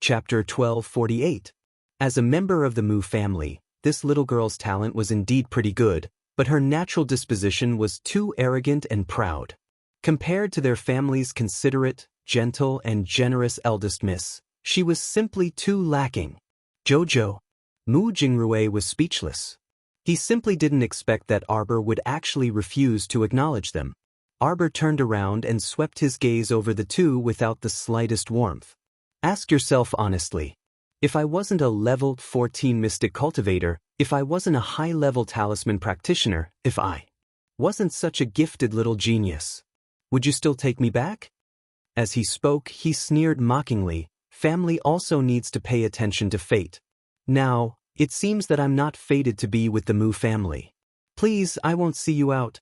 Chapter 1248. As a member of the Mu family, this little girl's talent was indeed pretty good, but her natural disposition was too arrogant and proud. Compared to their family's considerate, gentle, and generous eldest miss, she was simply too lacking. Jojo. Mu Jingrui was speechless. He simply didn't expect that Arbor would actually refuse to acknowledge them. Arbor turned around and swept his gaze over the two without the slightest warmth. Ask yourself honestly. If I wasn't a level 14 mystic cultivator, if I wasn't a high-level talisman practitioner, if I wasn't such a gifted little genius, would you still take me back? As he spoke, he sneered mockingly. Family also needs to pay attention to fate. Now, it seems that I'm not fated to be with the Mu family. Please, I won't see you out.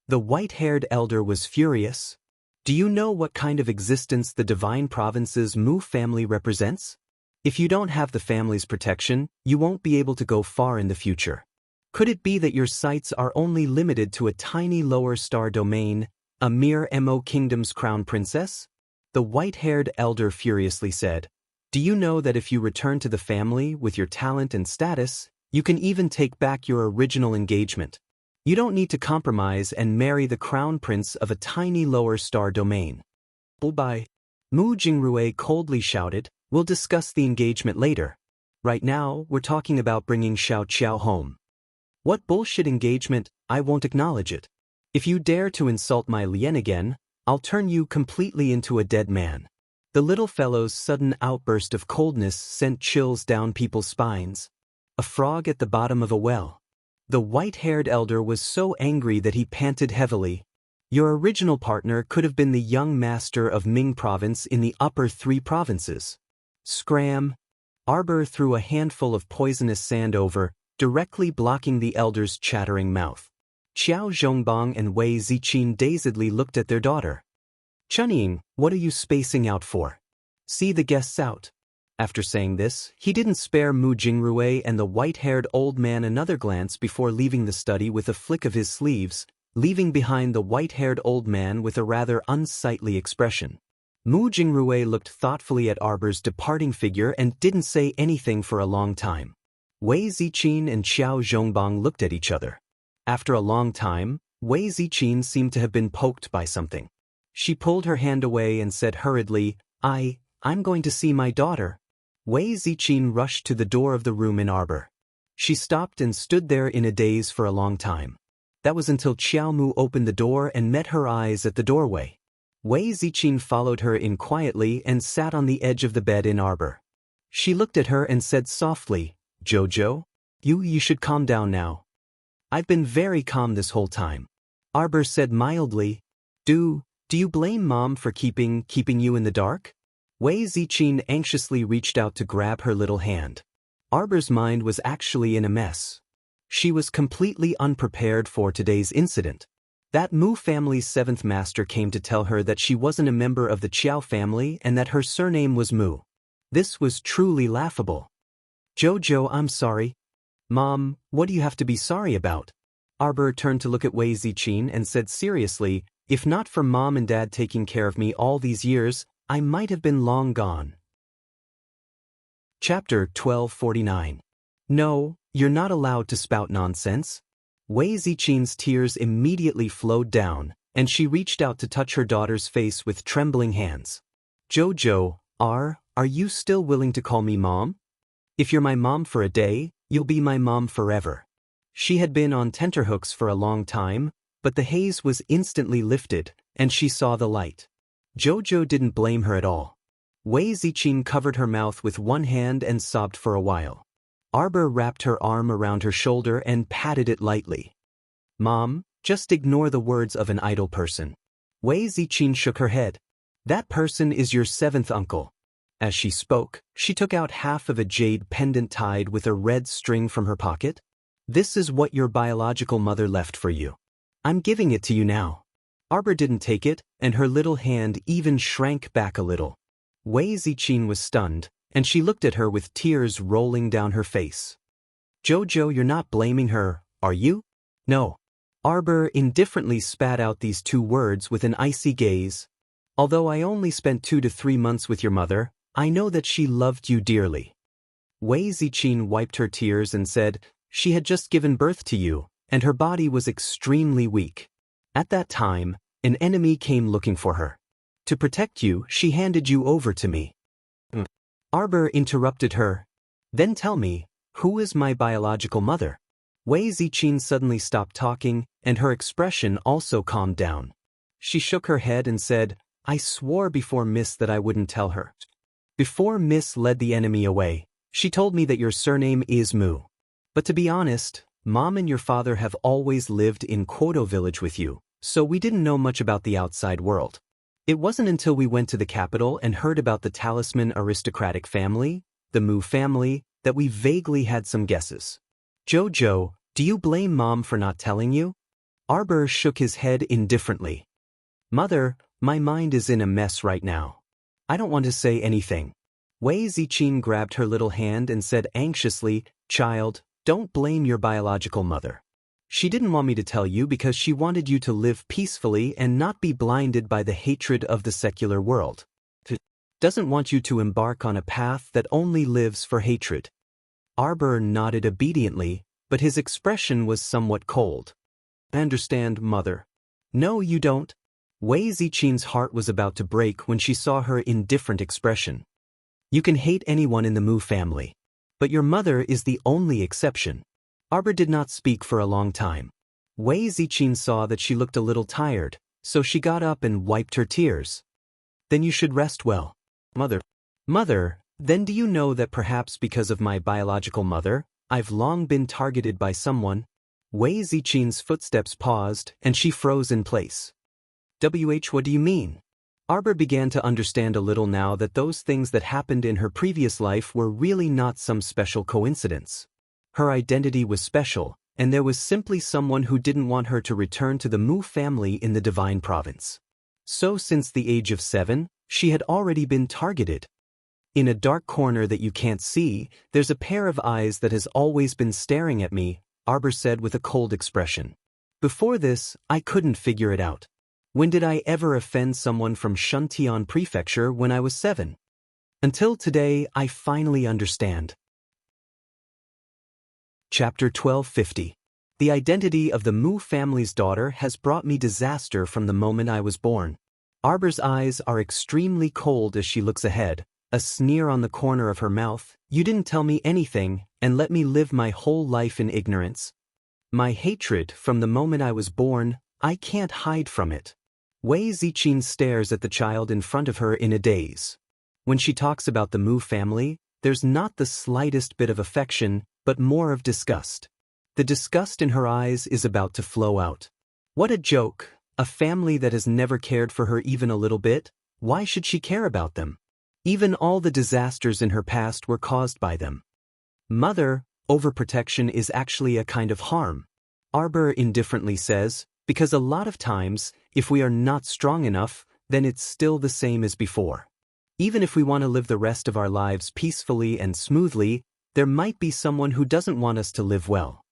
The white-haired elder was furious. Do you know what kind of existence the Divine Province's Mu family represents? If you don't have the family's protection, you won't be able to go far in the future. Could it be that your sights are only limited to a tiny lower star domain, a mere Mo Kingdom's crown princess? The white-haired elder furiously said. Do you know that if you return to the family with your talent and status, you can even take back your original engagement? You don't need to compromise and marry the crown prince of a tiny lower star domain. Bye. Mu Jingrui coldly shouted, we'll discuss the engagement later. Right now, we're talking about bringing Xiao Qiao home. What bullshit engagement? I won't acknowledge it. If you dare to insult my Lien again, I'll turn you completely into a dead man. The little fellow's sudden outburst of coldness sent chills down people's spines. A frog at the bottom of a well. The white-haired elder was so angry that he panted heavily. Your original partner could have been the young master of Ming province in the upper 3 provinces. Scram. Arbor threw a handful of poisonous sand over, directly blocking the elder's chattering mouth. Qiao Zhongbang and Wei Ziqin dazedly looked at their daughter. Chunying, what are you spacing out for? See the guests out. After saying this, he didn't spare Mu Jingrui and the white-haired old man another glance before leaving the study with a flick of his sleeves, leaving behind the white-haired old man with a rather unsightly expression. Mu Jingrui looked thoughtfully at Arbor's departing figure and didn't say anything for a long time. Wei Ziqin and Qiao Zhongbang looked at each other. After a long time, Wei Ziqin seemed to have been poked by something. She pulled her hand away and said hurriedly, I'm going to see my daughter. Wei Ziqin rushed to the door of the room in Arbor. She stopped and stood there in a daze for a long time. That was until Qiao Mu opened the door and met her eyes at the doorway. Wei Ziqin followed her in quietly and sat on the edge of the bed in Arbor. She looked at her and said softly, Jojo? You should calm down now. I've been very calm this whole time. Arbor said mildly. Do you blame Mom for keeping you in the dark? Wei Ziqin anxiously reached out to grab her little hand. Arbor's mind was actually in a mess. She was completely unprepared for today's incident. That Mu family's 7th master came to tell her that she wasn't a member of the Qiao family and that her surname was Mu. This was truly laughable. Jojo, I'm sorry. Mom, what do you have to be sorry about? Arbor turned to look at Wei Ziqin and said seriously, if not for Mom and Dad taking care of me all these years, I might have been long gone. Chapter 1249. No, you're not allowed to spout nonsense. Wei Ziqin's tears immediately flowed down, and she reached out to touch her daughter's face with trembling hands. Jojo, are you still willing to call me Mom? If you're my mom for a day, you'll be my mom forever. She had been on tenterhooks for a long time, but the haze was instantly lifted, and she saw the light. Jojo didn't blame her at all. Wei Ziqin covered her mouth with one hand and sobbed for a while. Arbor wrapped her arm around her shoulder and patted it lightly. Mom, just ignore the words of an idle person. Wei Ziqin shook her head. That person is your 7th uncle. As she spoke, she took out half of a jade pendant tied with a red string from her pocket. This is what your biological mother left for you. I'm giving it to you now. Arbor didn't take it, and her little hand even shrank back a little. Wei Ziqin was stunned, and she looked at her with tears rolling down her face. Jojo, you're not blaming her, are you? No. Arbor indifferently spat out these 2 words with an icy gaze. Although I only spent 2 to 3 months with your mother, I know that she loved you dearly. Wei Ziqin wiped her tears and said, she had just given birth to you, and her body was extremely weak. At that time, an enemy came looking for her. To protect you, she handed you over to me. Arbor interrupted her. Then tell me, who is my biological mother? Wei Ziqin suddenly stopped talking, and her expression also calmed down. She shook her head and said, I swore before Miss that I wouldn't tell her. Before Miss led the enemy away, she told me that your surname is Mu. But to be honest, Mom and your father have always lived in Quoto village with you, so we didn't know much about the outside world. It wasn't until we went to the capital and heard about the talisman aristocratic family, the Mu family, that we vaguely had some guesses. Jojo, do you blame Mom for not telling you? Arbor shook his head indifferently. Mother, my mind is in a mess right now. I don't want to say anything. Wei Ziqin grabbed her little hand and said anxiously, Child, don't blame your biological mother. She didn't want me to tell you because she wanted you to live peacefully and not be blinded by the hatred of the secular world. She doesn't want you to embark on a path that only lives for hatred. Arbor nodded obediently, but his expression was somewhat cold. I understand, Mother. No, you don't. Wei Ziqin's heart was about to break when she saw her indifferent expression. You can hate anyone in the Mu family, but your mother is the only exception. Arbor did not speak for a long time. Wei Ziqin saw that she looked a little tired, so she got up and wiped her tears. Then you should rest well. Mother, then do you know that perhaps because of my biological mother, I've long been targeted by someone? Wei Ziqin's footsteps paused, and she froze in place. What do you mean? Arbor began to understand a little now that those things that happened in her previous life were really not some special coincidence. Her identity was special, and there was simply someone who didn't want her to return to the Mu family in the Divine Province. So since the age of 7, she had already been targeted. In a dark corner that you can't see, there's a pair of eyes that has always been staring at me, Arbor said with a cold expression. Before this, I couldn't figure it out. When did I ever offend someone from Shuntian Prefecture when I was 7? Until today, I finally understand. Chapter 1250. The identity of the Mu family's daughter has brought me disaster from the moment I was born. Arbor's eyes are extremely cold as she looks ahead, a sneer on the corner of her mouth. You didn't tell me anything, and let me live my whole life in ignorance. My hatred from the moment I was born, I can't hide from it. Wei Ziqin stares at the child in front of her in a daze. When she talks about the Mu family, there's not the slightest bit of affection, but more of disgust. The disgust in her eyes is about to flow out. What a joke, a family that has never cared for her even a little bit. Why should she care about them? Even all the disasters in her past were caused by them. Mother, overprotection is actually a kind of harm. Arbor indifferently says, because a lot of times, if we are not strong enough, then it's still the same as before. Even if we want to live the rest of our lives peacefully and smoothly, there might be someone who doesn't want us to live well.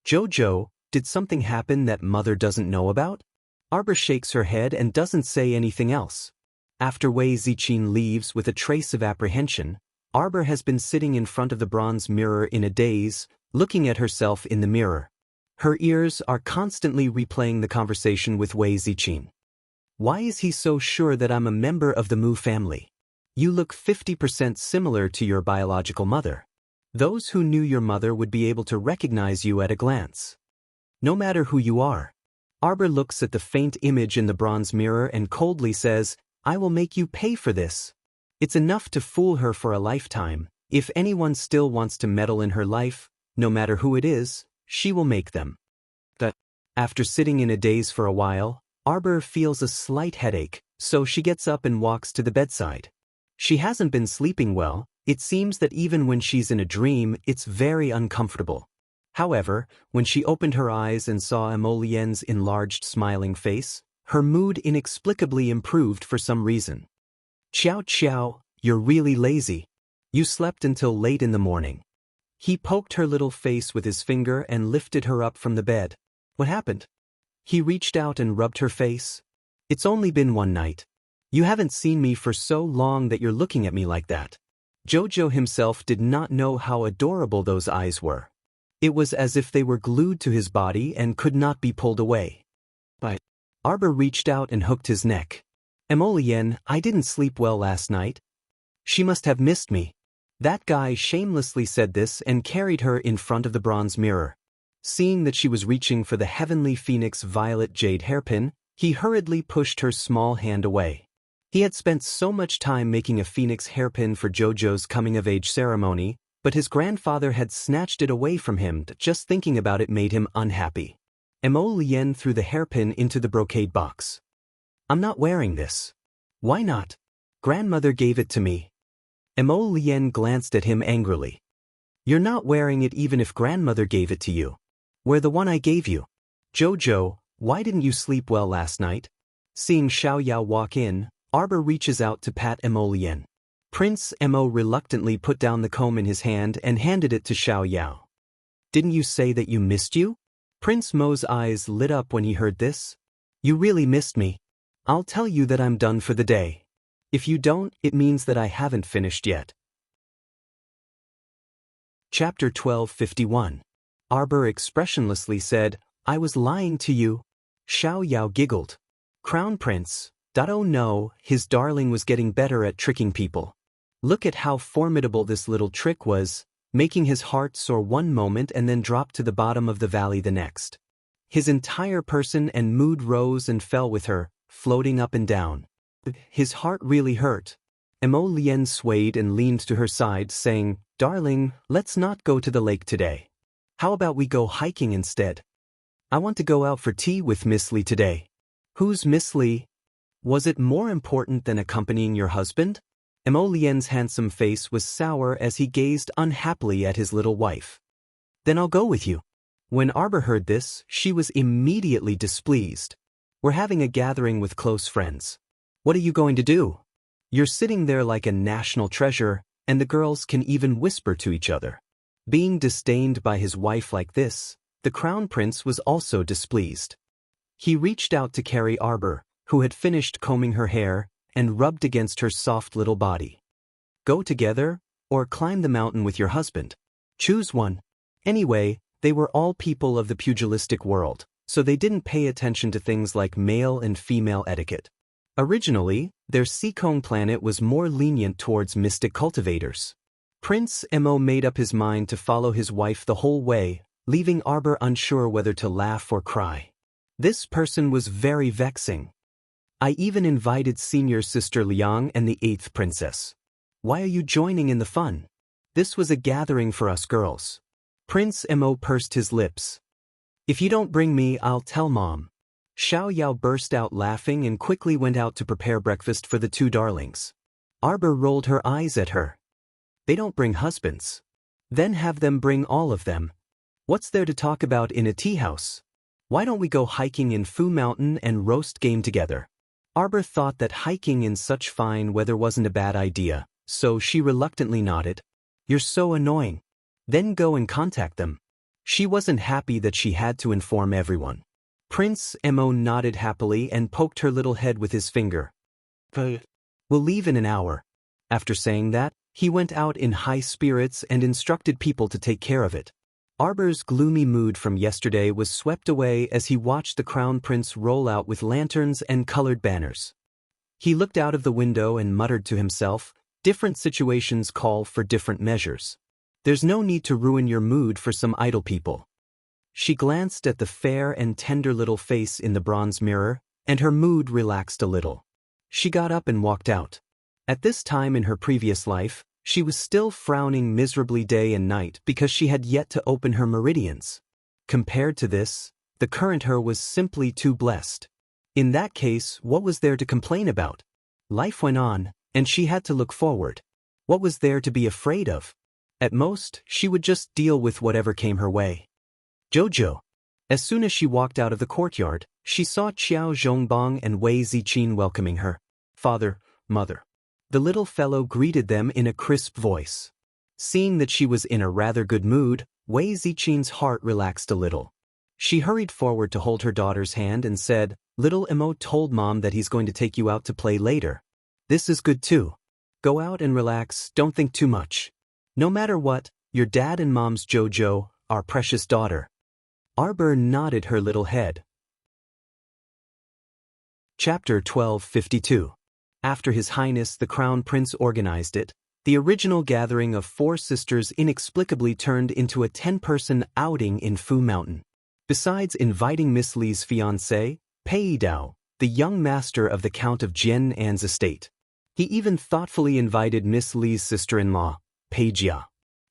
Jojo, did something happen that Mother doesn't know about? Arbor shakes her head and doesn't say anything else. After Wei Ziqin leaves with a trace of apprehension, Arbor has been sitting in front of the bronze mirror in a daze, looking at herself in the mirror. Her ears are constantly replaying the conversation with Wei Ziqin. Why is he so sure that I'm a member of the Mu family? You look 50% similar to your biological mother. Those who knew your mother would be able to recognize you at a glance. No matter who you are. Arbor looks at the faint image in the bronze mirror and coldly says, I will make you pay for this. It's enough to fool her for a lifetime. If anyone still wants to meddle in her life, no matter who it is, she will make them. After sitting in a daze for a while, Arbor feels a slight headache, so she gets up and walks to the bedside. She hasn't been sleeping well. It seems that even when she's in a dream, it's very uncomfortable. However, when she opened her eyes and saw Emolien's enlarged smiling face, her mood inexplicably improved for some reason. Qiao, you're really lazy. You slept until late in the morning. He poked her little face with his finger and lifted her up from the bed. What happened? He reached out and rubbed her face. It's only been one night. You haven't seen me for so long that you're looking at me like that. Jojo himself did not know how adorable those eyes were. It was as if they were glued to his body and could not be pulled away. But Arbor reached out and hooked his neck. Emolien, I didn't sleep well last night. She must have missed me. That guy shamelessly said this and carried her in front of the bronze mirror. Seeing that she was reaching for the heavenly phoenix violet jade hairpin, he hurriedly pushed her small hand away. He had spent so much time making a phoenix hairpin for Jojo's coming-of-age ceremony, but his grandfather had snatched it away from him that just thinking about it made him unhappy. Emolien threw the hairpin into the brocade box. I'm not wearing this. Why not? Grandmother gave it to me. Emolien glanced at him angrily. You're not wearing it even if grandmother gave it to you. Wear the one I gave you. Jojo, why didn't you sleep well last night? Seeing Xiao Yao walk in, Arbor reaches out to pat Emolien. Prince Emo reluctantly put down the comb in his hand and handed it to Xiao Yao. Didn't you say that you missed you? Prince Mo's eyes lit up when he heard this. You really missed me. I'll tell you that I'm done for the day. If you don't, it means that I haven't finished yet. Chapter 1251. Arbor expressionlessly said, I was lying to you. Xiao Yao giggled. Crown Prince, oh no, his darling was getting better at tricking people. Look at how formidable this little trick was, making his heart soar one moment and then drop to the bottom of the valley the next. His entire person and mood rose and fell with her, floating up and down. His heart really hurt. Emolien swayed and leaned to her side, saying, Darling, let's not go to the lake today. How about we go hiking instead? I want to go out for tea with Miss Lee today. Who's Miss Lee? Was it more important than accompanying your husband? Emolien's handsome face was sour as he gazed unhappily at his little wife. Then I'll go with you. When Arbor heard this, she was immediately displeased. We're having a gathering with close friends. What are you going to do? You're sitting there like a national treasure, and the girls can even whisper to each other. Being disdained by his wife like this, the crown prince was also displeased. He reached out to carry Arbor, who had finished combing her hair, and rubbed against her soft little body. Go together, or climb the mountain with your husband. Choose one. Anyway, they were all people of the pugilistic world, so they didn't pay attention to things like male and female etiquette. Originally, their Seacone planet was more lenient towards mystic cultivators. Prince Emo made up his mind to follow his wife the whole way, leaving Arbor unsure whether to laugh or cry. This person was very vexing. I even invited senior sister Liang and the 8th princess. Why are you joining in the fun? This was a gathering for us girls. Prince Emo pursed his lips. If you don't bring me, I'll tell Mom. Xiao Yao burst out laughing and quickly went out to prepare breakfast for the two darlings. Arbor rolled her eyes at her. They don't bring husbands. Then have them bring all of them. What's there to talk about in a tea house? Why don't we go hiking in Fu Mountain and roast game together? Arbor thought that hiking in such fine weather wasn't a bad idea, so she reluctantly nodded. You're so annoying. Then go and contact them. She wasn't happy that she had to inform everyone. Prince Emo nodded happily and poked her little head with his finger. We'll leave in an hour. After saying that, he went out in high spirits and instructed people to take care of it. Arbor's gloomy mood from yesterday was swept away as he watched the crown prince roll out with lanterns and colored banners. He looked out of the window and muttered to himself, different situations call for different measures. There's no need to ruin your mood for some idle people. She glanced at the fair and tender little face in the bronze mirror, and her mood relaxed a little. She got up and walked out. At this time in her previous life, she was still frowning miserably day and night because she had yet to open her meridians. Compared to this, the current her was simply too blessed. In that case, what was there to complain about? Life went on, and she had to look forward. What was there to be afraid of? At most, she would just deal with whatever came her way. Jojo. As soon as she walked out of the courtyard, she saw Qiao Zhongbang and Wei Ziqin welcoming her. Father, mother. The little fellow greeted them in a crisp voice. Seeing that she was in a rather good mood, Wei Ziqin's heart relaxed a little. She hurried forward to hold her daughter's hand and said, Little Mo told Mom that he's going to take you out to play later. This is good too. Go out and relax, don't think too much. No matter what, your dad and Mom's Jojo, our precious daughter. Arbor nodded her little head. Chapter 1252. After His Highness the Crown Prince organized it, the original gathering of 4 sisters inexplicably turned into a 10-person outing in Fu Mountain. Besides inviting Miss Li's fiancé, Pei Dao, the young master of the Count of Jian An's estate. He even thoughtfully invited Miss Li's sister-in-law, Pei Jia.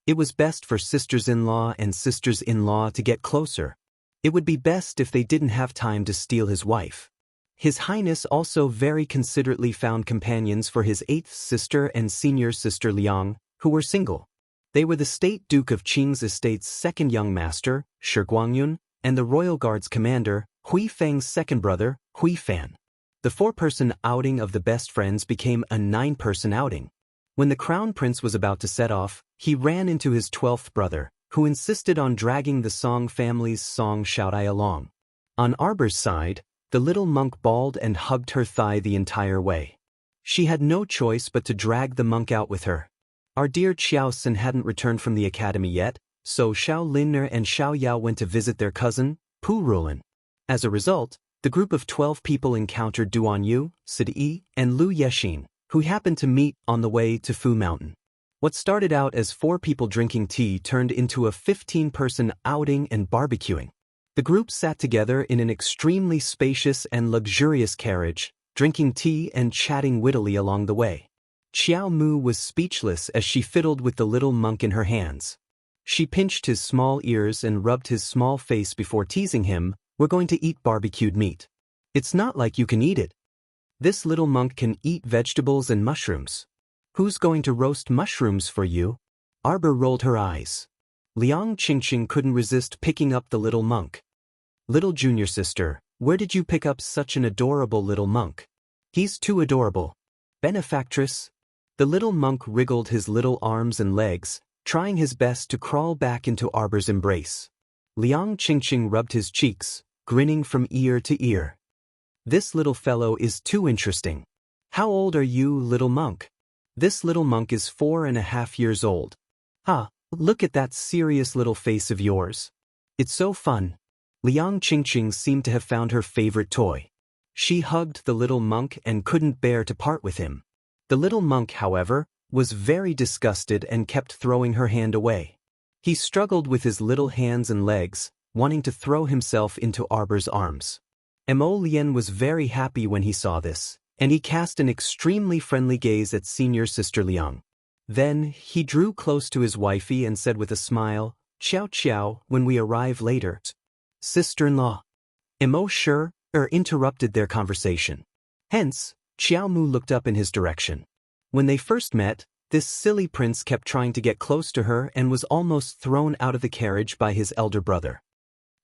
It was best for sisters-in-law and sisters-in-law to get closer. It would be best if they didn't have time to steal his wife. His Highness also very considerately found companions for his 8th sister and senior sister Liang, who were single. They were the State Duke of Qing's estate's second young master, Shi Guangyun, and the Royal Guard's commander, Hui Feng's second brother, Hui Fan. The 4-person outing of the best friends became a 9-person outing. When the Crown Prince was about to set off, he ran into his 12th brother, who insisted on dragging the Song family's Song Shout-I along. On Arbor's side, the little monk bawled and hugged her thigh the entire way. She had no choice but to drag the monk out with her. Our dear Xiao Sun hadn't returned from the academy yet, so Xiao Linner and Xiao Yao went to visit their cousin, Pu Rulan. As a result, the group of 12 people encountered Duan Yu, Sid Yi, and Lu Yexin, who happened to meet on the way to Fu Mountain. What started out as 4 people drinking tea turned into a 15-person outing and barbecuing. The group sat together in an extremely spacious and luxurious carriage, drinking tea and chatting wittily along the way. Xiao Mu was speechless as she fiddled with the little monk in her hands. She pinched his small ears and rubbed his small face before teasing him, "We're going to eat barbecued meat. It's not like you can eat it. This little monk can eat vegetables and mushrooms. Who's going to roast mushrooms for you?" Arbor rolled her eyes. Liang Qingqing couldn't resist picking up the little monk. "Little junior sister, where did you pick up such an adorable little monk? He's too adorable." "Benefactress." The little monk wriggled his little arms and legs, trying his best to crawl back into Arbor's embrace. Liang Qingqing rubbed his cheeks, grinning from ear to ear. "This little fellow is too interesting. How old are you, little monk?" "This little monk is 4.5 years old." "Ah, look at that serious little face of yours. It's so fun." Liang Qingqing seemed to have found her favorite toy. She hugged the little monk and couldn't bear to part with him. The little monk, however, was very disgusted and kept throwing her hand away. He struggled with his little hands and legs, wanting to throw himself into Arbor's arms. Mo Lien was very happy when he saw this, and he cast an extremely friendly gaze at senior sister Liang. Then, he drew close to his wifey and said with a smile, "Xiao Xiao, when we arrive later." "Sister-in-law." Mo interrupted their conversation. Hence, Xiao Mu looked up in his direction. When they first met, this silly prince kept trying to get close to her and was almost thrown out of the carriage by his elder brother.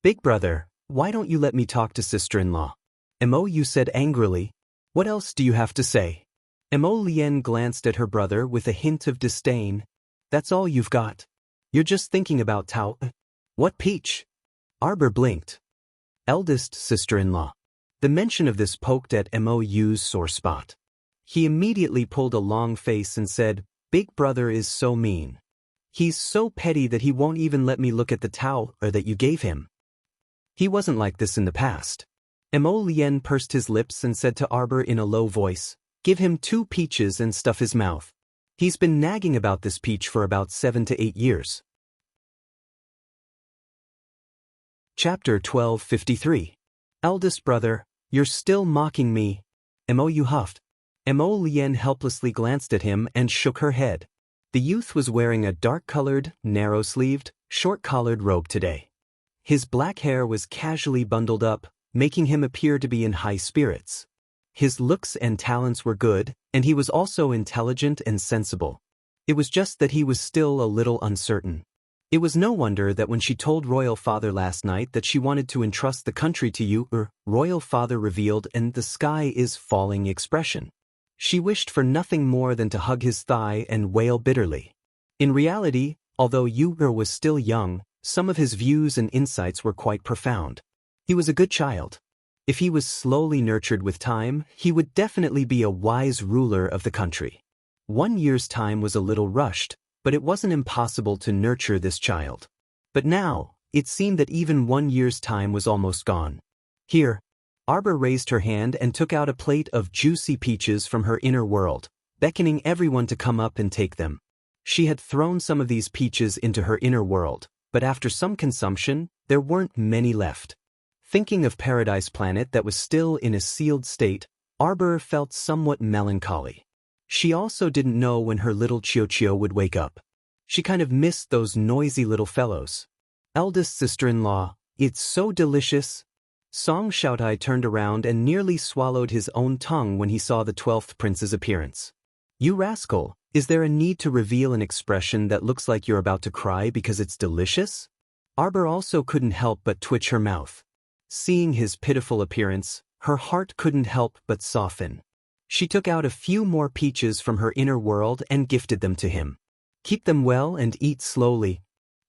"Big brother, why don't you let me talk to sister-in-law?" Mo Yu said angrily. "What else do you have to say?" Mo Lien glanced at her brother with a hint of disdain. "That's all you've got? You're just thinking about Tao." "What peach?" Arbor blinked. "Eldest sister-in-law." The mention of this poked at Mo Yu's sore spot. He immediately pulled a long face and said, "Big brother is so mean. He's so petty that he won't even let me look at the Tao that you gave him. He wasn't like this in the past." Mo Lien pursed his lips and said to Arbor in a low voice, "Give him 2 peaches and stuff his mouth. He's been nagging about this peach for about 7 to 8 years. Chapter 1253. Eldest brother, you're still mocking me. Mo Yu huffed. Mo Lien helplessly glanced at him and shook her head. The youth was wearing a dark-colored, narrow-sleeved, short-collared robe today. His black hair was casually bundled up, making him appear to be in high spirits. His looks and talents were good, and he was also intelligent and sensible. It was just that he was still a little uncertain. It was no wonder that when she told Royal Father last night that she wanted to entrust the country to you, Royal Father revealed "and the sky is falling" expression. She wished for nothing more than to hug his thigh and wail bitterly. In reality, although Yu was still young, some of his views and insights were quite profound. He was a good child. If he was slowly nurtured with time, he would definitely be a wise ruler of the country. 1 year's time was a little rushed, but it wasn't impossible to nurture this child. But now, it seemed that even 1 year's time was almost gone. Here, Arbor raised her hand and took out a plate of juicy peaches from her inner world, beckoning everyone to come up and take them. She had thrown some of these peaches into her inner world, but after some consumption, there weren't many left. Thinking of Paradise Planet that was still in a sealed state, Arbor felt somewhat melancholy. She also didn't know when her little Chio would wake up. She kind of missed those noisy little fellows. Eldest sister-in-law, it's so delicious. Song Shoutai turned around and nearly swallowed his own tongue when he saw the 12th prince's appearance. You rascal, is there a need to reveal an expression that looks like you're about to cry because it's delicious? Arbor also couldn't help but twitch her mouth. Seeing his pitiful appearance, her heart couldn't help but soften. She took out a few more peaches from her inner world and gifted them to him. Keep them well and eat slowly.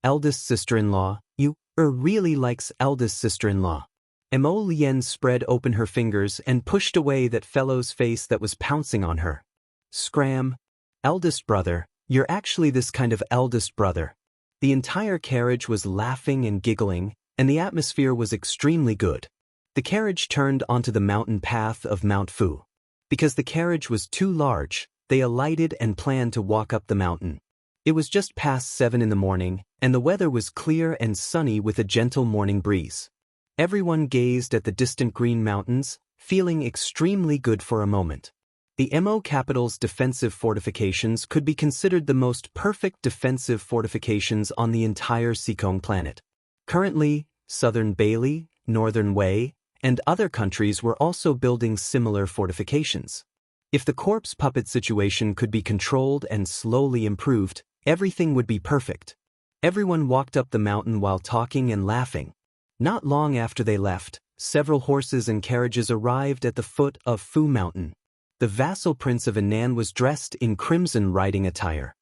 Eldest sister-in-law, you really likes eldest sister-in-law. Mo Lien spread open her fingers and pushed away that fellow's face that was pouncing on her. Scram. Eldest brother, you're actually this kind of eldest brother. The entire carriage was laughing and giggling, and the atmosphere was extremely good. The carriage turned onto the mountain path of Mount Fu. Because the carriage was too large, they alighted and planned to walk up the mountain. It was just past 7 in the morning, and the weather was clear and sunny with a gentle morning breeze. Everyone gazed at the distant green mountains, feeling extremely good for a moment. The Mo capital's defensive fortifications could be considered the most perfect defensive fortifications on the entire Seekong planet. Currently, Southern Bailey, Northern Wei, and other countries were also building similar fortifications. If the corpse puppet situation could be controlled and slowly improved, everything would be perfect. Everyone walked up the mountain while talking and laughing. Not long after they left, several horses and carriages arrived at the foot of Fu Mountain. The vassal prince of Anan was dressed in crimson riding attire.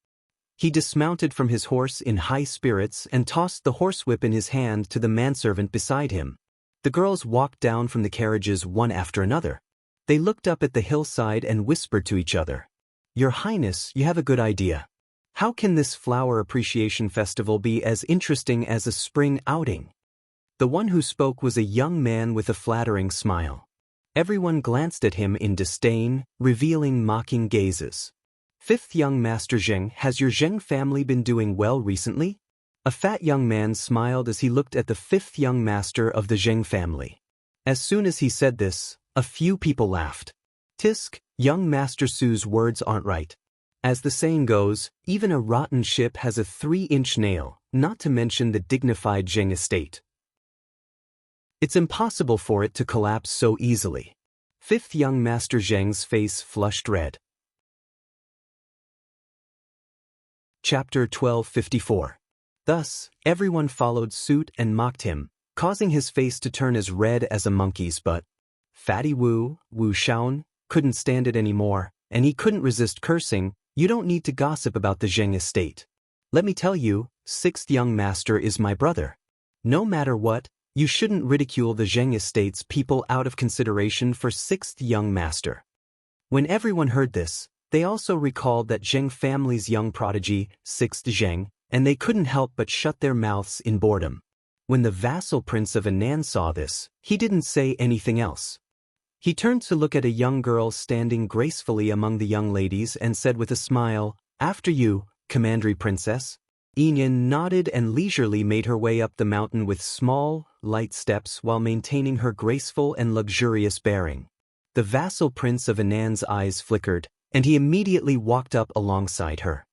He dismounted from his horse in high spirits and tossed the horsewhip in his hand to the manservant beside him. The girls walked down from the carriages one after another. They looked up at the hillside and whispered to each other. Your Highness, you have a good idea. How can this flower appreciation festival be as interesting as a spring outing? The one who spoke was a young man with a flattering smile. Everyone glanced at him in disdain, revealing mocking gazes. Fifth young master Zheng, has your Zheng family been doing well recently? A fat young man smiled as he looked at the fifth young master of the Zheng family. As soon as he said this, a few people laughed. Tisk, young Master Su's words aren't right. As the saying goes, even a rotten ship has a 3-inch nail, not to mention the dignified Zheng estate. It's impossible for it to collapse so easily. Fifth young Master Zheng's face flushed red. Chapter 1254. Thus, everyone followed suit and mocked him, causing his face to turn as red as a monkey's, but Fatty Wu Shaun, couldn't stand it anymore, and he couldn't resist cursing. You don't need to gossip about the Zheng estate. Let me tell you, sixth young master is my brother. No matter what, you shouldn't ridicule the Zheng estate's people out of consideration for sixth young master. When everyone heard this, they also recalled that Zheng family's young prodigy, sixth Zheng, and they couldn't help but shut their mouths in boredom. When the vassal prince of Anan saw this, he didn't say anything else. He turned to look at a young girl standing gracefully among the young ladies and said with a smile, "After you, Commandery Princess." Yin nodded and leisurely made her way up the mountain with small, light steps while maintaining her graceful and luxurious bearing. The vassal prince of Anan's eyes flickered, and he immediately walked up alongside her.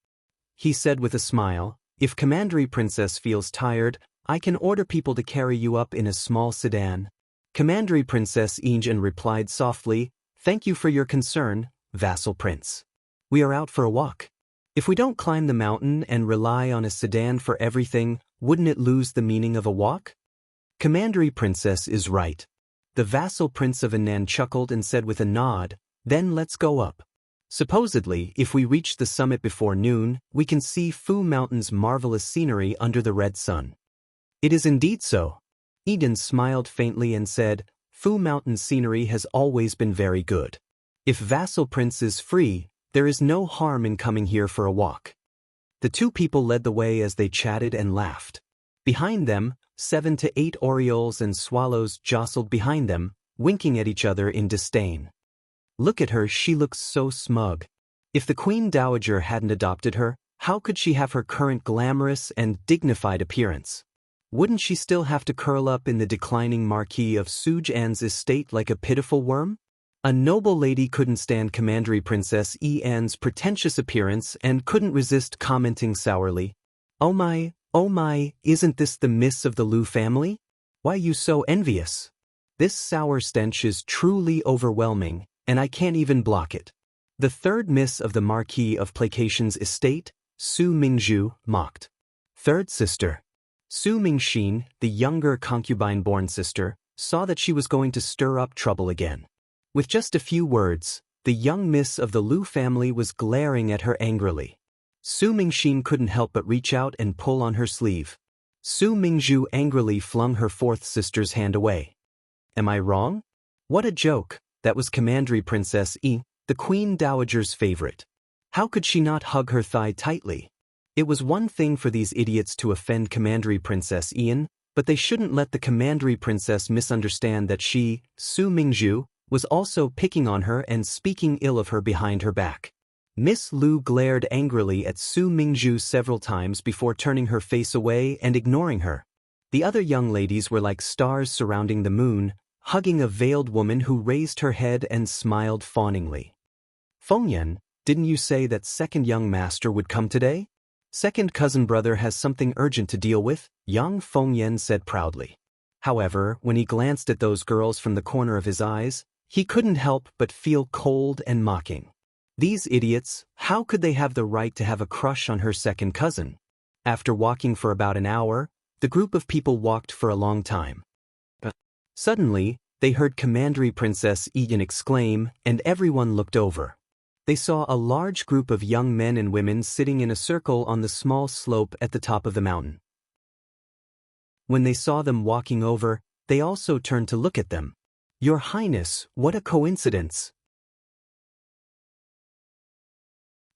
He said with a smile, "If Commandery Princess feels tired, I can order people to carry you up in a small sedan." Commandery Princess Ingen replied softly, "Thank you for your concern, vassal prince. We are out for a walk. If we don't climb the mountain and rely on a sedan for everything, wouldn't it lose the meaning of a walk?" Commandery Princess is right. The vassal prince of Anan chuckled and said with a nod, "Then let's go up. Supposedly, if we reach the summit before noon, we can see Fu Mountain's marvelous scenery under the red sun." It is indeed so. Eden smiled faintly and said, Fu Mountain scenery has always been very good. If Vassal Prince is free, there is no harm in coming here for a walk. The two people led the way as they chatted and laughed. Behind them, 7 to 8 orioles and swallows jostled behind them, winking at each other in disdain. Look at her, she looks so smug. If the Queen Dowager hadn't adopted her, how could she have her current glamorous and dignified appearance? Wouldn't she still have to curl up in the declining Marquis of Sujan's estate like a pitiful worm? A noble lady couldn't stand Commandery Princess Anne's pretentious appearance and couldn't resist commenting sourly, oh my, isn't this the miss of the Lu family? Why you so envious? This sour stench is truly overwhelming, and I can't even block it. The third miss of the Marquis of Placation's estate, Su Mingzhu, mocked. Third sister. Su Mingxin, the younger concubine-born sister, saw that she was going to stir up trouble again. With just a few words, the young miss of the Lu family was glaring at her angrily. Su Mingxin couldn't help but reach out and pull on her sleeve. Su Mingzhu angrily flung her fourth sister's hand away. Am I wrong? What a joke, that was Commandery Princess the Queen Dowager's favorite. How could she not hug her thigh tightly? It was one thing for these idiots to offend Commandery Princess Ian, but they shouldn't let the Commandery Princess misunderstand that she, Su Mingzhu, was also picking on her and speaking ill of her behind her back. Miss Lu glared angrily at Su Mingzhu several times before turning her face away and ignoring her. The other young ladies were like stars surrounding the moon, hugging a veiled woman who raised her head and smiled fawningly. Fengyan, didn't you say that second young master would come today? Second cousin brother has something urgent to deal with, young Fengyan said proudly. However, when he glanced at those girls from the corner of his eyes, he couldn't help but feel cold and mocking. These idiots, how could they have the right to have a crush on her second cousin? After walking for about an hour, the group of people walked for a long time. Suddenly, they heard Commandery Princess Ian exclaim, and everyone looked over. They saw a large group of young men and women sitting in a circle on the small slope at the top of the mountain. When they saw them walking over, they also turned to look at them. Your Highness, what a coincidence!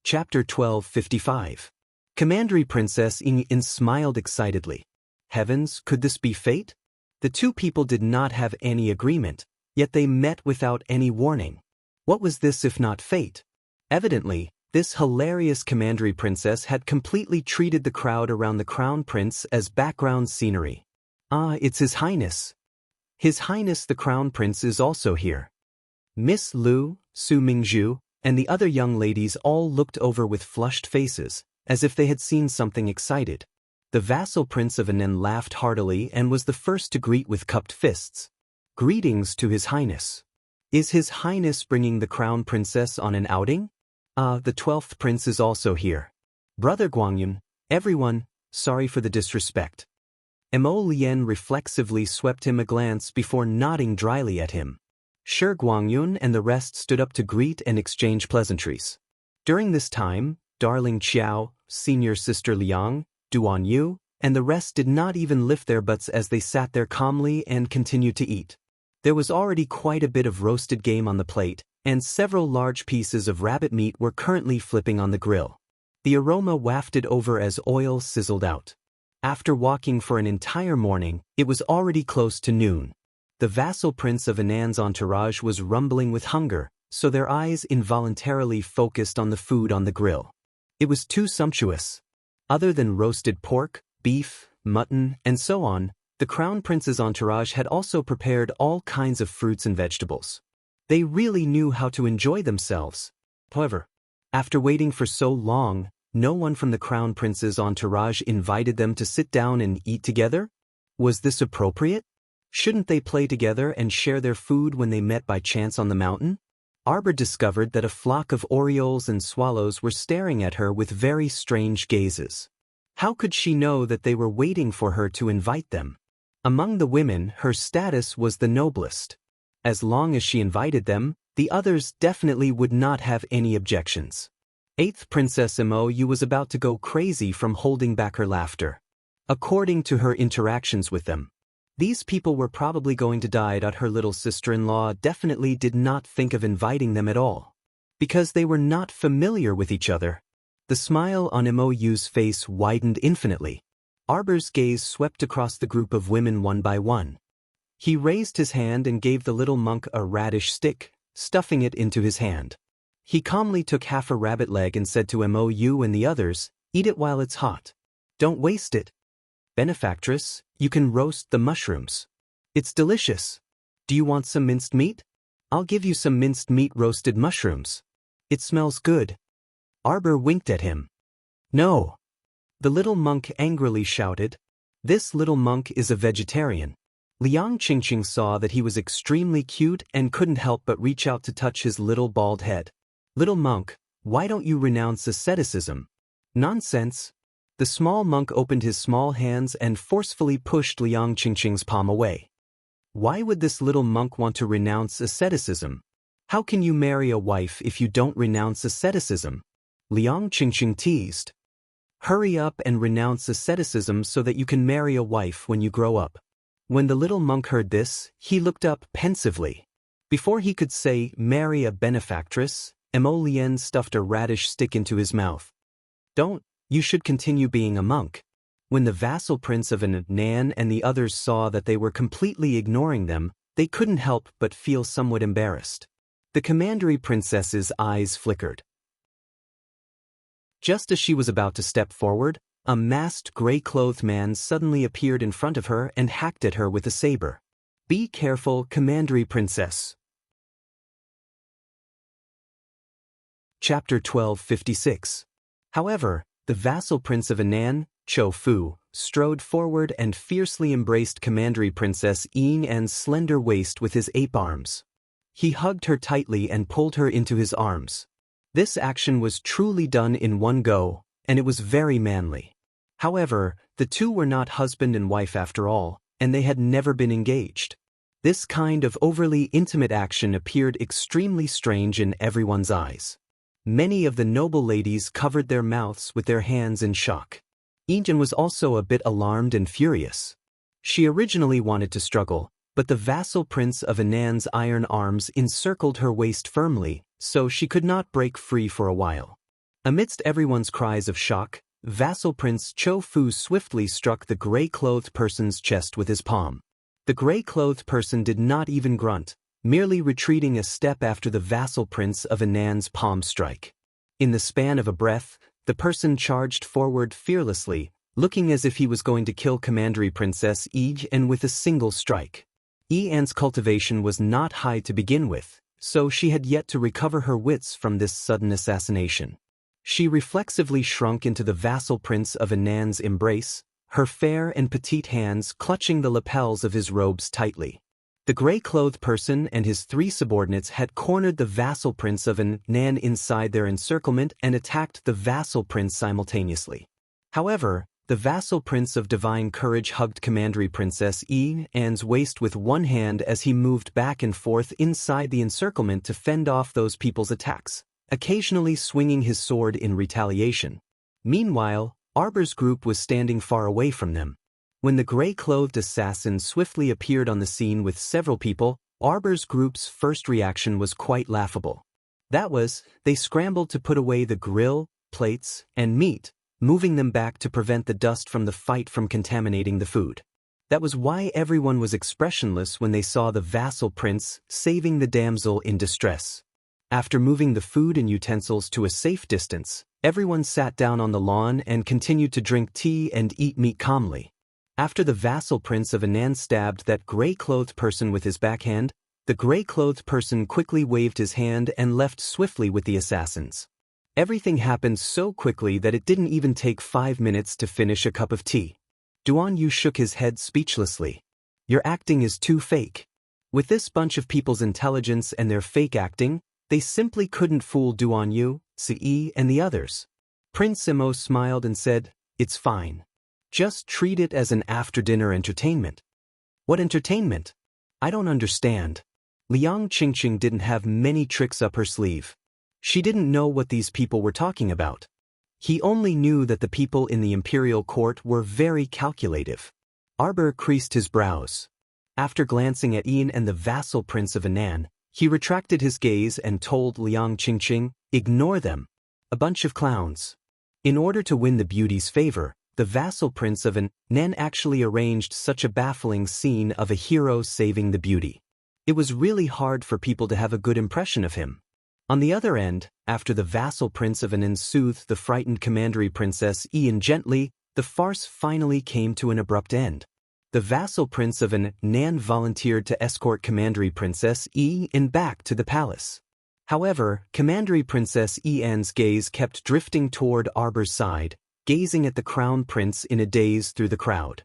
Chapter 1255. Commandery Princess Ian smiled excitedly. Heavens, could this be fate? The two people did not have any agreement, yet they met without any warning. What was this if not fate? Evidently, this hilarious Commandery Princess had completely treated the crowd around the Crown Prince as background scenery. Ah, it's His Highness. His Highness the Crown Prince is also here. Miss Lu, Su Mingzhu, and the other young ladies all looked over with flushed faces, as if they had seen something excited. The vassal Prince of Anen laughed heartily and was the first to greet with cupped fists. Greetings to His Highness. Is His Highness bringing the Crown Princess on an outing? The 12th Prince is also here. Brother Guangyun, everyone, sorry for the disrespect. Mo Lien reflexively swept him a glance before nodding dryly at him. Shi Guangyun and the rest stood up to greet and exchange pleasantries. During this time, Darling Qiao, Senior Sister Liang, Duan Yu, and the rest did not even lift their butts as they sat there calmly and continued to eat. There was already quite a bit of roasted game on the plate, and several large pieces of rabbit meat were currently flipping on the grill. The aroma wafted over as oil sizzled out. After walking for an entire morning, it was already close to noon. The vassal Prince of Anan's entourage was rumbling with hunger, so their eyes involuntarily focused on the food on the grill. It was too sumptuous. Other than roasted pork, beef, mutton, and so on, the Crown Prince's entourage had also prepared all kinds of fruits and vegetables. They really knew how to enjoy themselves. However, after waiting for so long, no one from the Crown Prince's entourage invited them to sit down and eat together? Was this appropriate? Shouldn't they play together and share their food when they met by chance on the mountain? Arbor discovered that a flock of orioles and swallows were staring at her with very strange gazes. How could she know that they were waiting for her to invite them? Among the women, her status was the noblest. As long as she invited them, the others definitely would not have any objections. 8th Princess Mo Yu was about to go crazy from holding back her laughter. According to her interactions with them, These people were probably going to die, her little sister-in-law definitely did not think of inviting them at all. Because they were not familiar with each other. The smile on Mou's face widened infinitely. Arbor's gaze swept across the group of women one by one. He raised his hand and gave the little monk a radish stick, stuffing it into his hand. He calmly took half a rabbit leg and said to Mou and the others, "Eat it while it's hot. Don't waste it. Benefactress, you can roast the mushrooms. It's delicious. Do you want some minced meat? I'll give you some minced meat roasted mushrooms. It smells good." Arbor winked at him. "No." The little monk angrily shouted. "This little monk is a vegetarian." Liang Qingqing saw that he was extremely cute and couldn't help but reach out to touch his little bald head. "Little monk, why don't you renounce asceticism?" "Nonsense." The small monk opened his small hands and forcefully pushed Liang Qingqing's palm away. "Why would this little monk want to renounce asceticism? How can you marry a wife if you don't renounce asceticism?" Liang Qingqing teased. "Hurry up and renounce asceticism so that you can marry a wife when you grow up." When the little monk heard this, he looked up pensively. Before he could say, "Marry a benefactress," Mo Lien stuffed a radish stick into his mouth. "Don't, you should continue being a monk." When the vassal prince of Nan and the others saw that they were completely ignoring them, they couldn't help but feel somewhat embarrassed. The commandery princess's eyes flickered. Just as she was about to step forward, a masked gray-clothed man suddenly appeared in front of her and hacked at her with a saber. "Be careful, commandery princess." Chapter 1256. However, the vassal prince of Anan, Cho Fu, strode forward and fiercely embraced commandery princess Ying An's slender waist with his ape arms. He hugged her tightly and pulled her into his arms. This action was truly done in one go, and it was very manly. However, the two were not husband and wife after all, and they had never been engaged. This kind of overly intimate action appeared extremely strange in everyone's eyes. Many of the noble ladies covered their mouths with their hands in shock. Yingjian was also a bit alarmed and furious. She originally wanted to struggle, but the vassal prince of Anan's iron arms encircled her waist firmly, so she could not break free for a while. Amidst everyone's cries of shock, vassal prince Cho Fu swiftly struck the gray-clothed person's chest with his palm. The gray-clothed person did not even grunt, merely retreating a step after the vassal prince of Anan's palm strike. In the span of a breath, the person charged forward fearlessly, looking as if he was going to kill commandery princess Yi An with a single strike. Yi An's cultivation was not high to begin with, so she had yet to recover her wits from this sudden assassination. She reflexively shrunk into the vassal prince of Anan's embrace, her fair and petite hands clutching the lapels of his robes tightly. The gray-clothed person and his three subordinates had cornered the vassal prince of Anan inside their encirclement and attacked the vassal prince simultaneously. However, the vassal prince of divine courage hugged commandery princess Yi An's waist with one hand as he moved back and forth inside the encirclement to fend off those people's attacks, occasionally swinging his sword in retaliation. Meanwhile, Arbor's group was standing far away from them. When the gray-clothed assassin swiftly appeared on the scene with several people, Arbor's group's first reaction was quite laughable. That was, they scrambled to put away the grill, plates, and meat, moving them back to prevent the dust from the fight from contaminating the food. That was why everyone was expressionless when they saw the vassal prince saving the damsel in distress. After moving the food and utensils to a safe distance, everyone sat down on the lawn and continued to drink tea and eat meat calmly. After the vassal prince of Anan stabbed that gray-clothed person with his backhand, the gray-clothed person quickly waved his hand and left swiftly with the assassins. Everything happened so quickly that it didn't even take 5 minutes to finish a cup of tea. Duan Yu shook his head speechlessly. "Your acting is too fake." With this bunch of people's intelligence and their fake acting, they simply couldn't fool Duan Yu, Si, and the others. Prince Simo smiled and said, "It's fine. Just treat it as an after-dinner entertainment." "What entertainment? I don't understand." Liang Qingqing didn't have many tricks up her sleeve. She didn't know what these people were talking about. He only knew that the people in the imperial court were very calculative. Arbor creased his brows. After glancing at Ian and the vassal prince of Anan, he retracted his gaze and told Liang Qingqing, "Ignore them. A bunch of clowns." In order to win the beauty's favor, the vassal prince of Anan actually arranged such a baffling scene of a hero saving the beauty. It was really hard for people to have a good impression of him. On the other end, after the vassal prince of Anan soothed the frightened commandery princess Ian gently, the farce finally came to an abrupt end. The vassal prince of Anan volunteered to escort commandery princess Ian back to the palace. However, commandery princess Ian's gaze kept drifting toward Arbor's side, gazing at the crown prince in a daze through the crowd.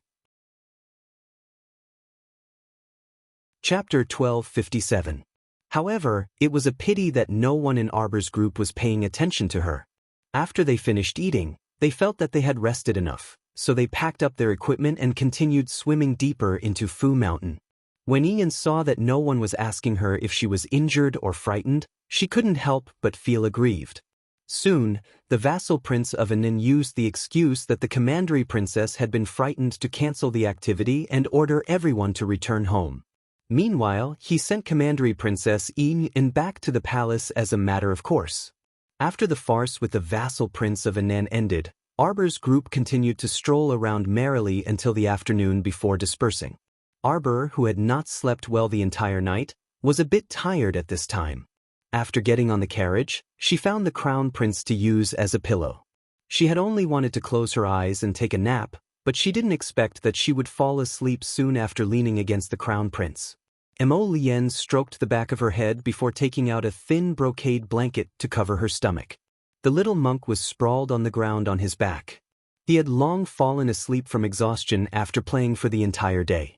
Chapter 1257. However, it was a pity that no one in Arbor's group was paying attention to her. After they finished eating, they felt that they had rested enough, so they packed up their equipment and continued swimming deeper into Fu Mountain. When Ian saw that no one was asking her if she was injured or frightened, she couldn't help but feel aggrieved. Soon, the vassal prince of Anan used the excuse that the commandery princess had been frightened to cancel the activity and order everyone to return home. Meanwhile, he sent commandery princess Ian back to the palace as a matter of course. After the farce with the vassal prince of Anan ended, Arbor's group continued to stroll around merrily until the afternoon before dispersing. Arbor, who had not slept well the entire night, was a bit tired at this time. After getting on the carriage, she found the crown prince to use as a pillow. She had only wanted to close her eyes and take a nap, but she didn't expect that she would fall asleep soon after leaning against the crown prince. Mo Lien stroked the back of her head before taking out a thin brocade blanket to cover her stomach. The little monk was sprawled on the ground on his back. He had long fallen asleep from exhaustion after playing for the entire day.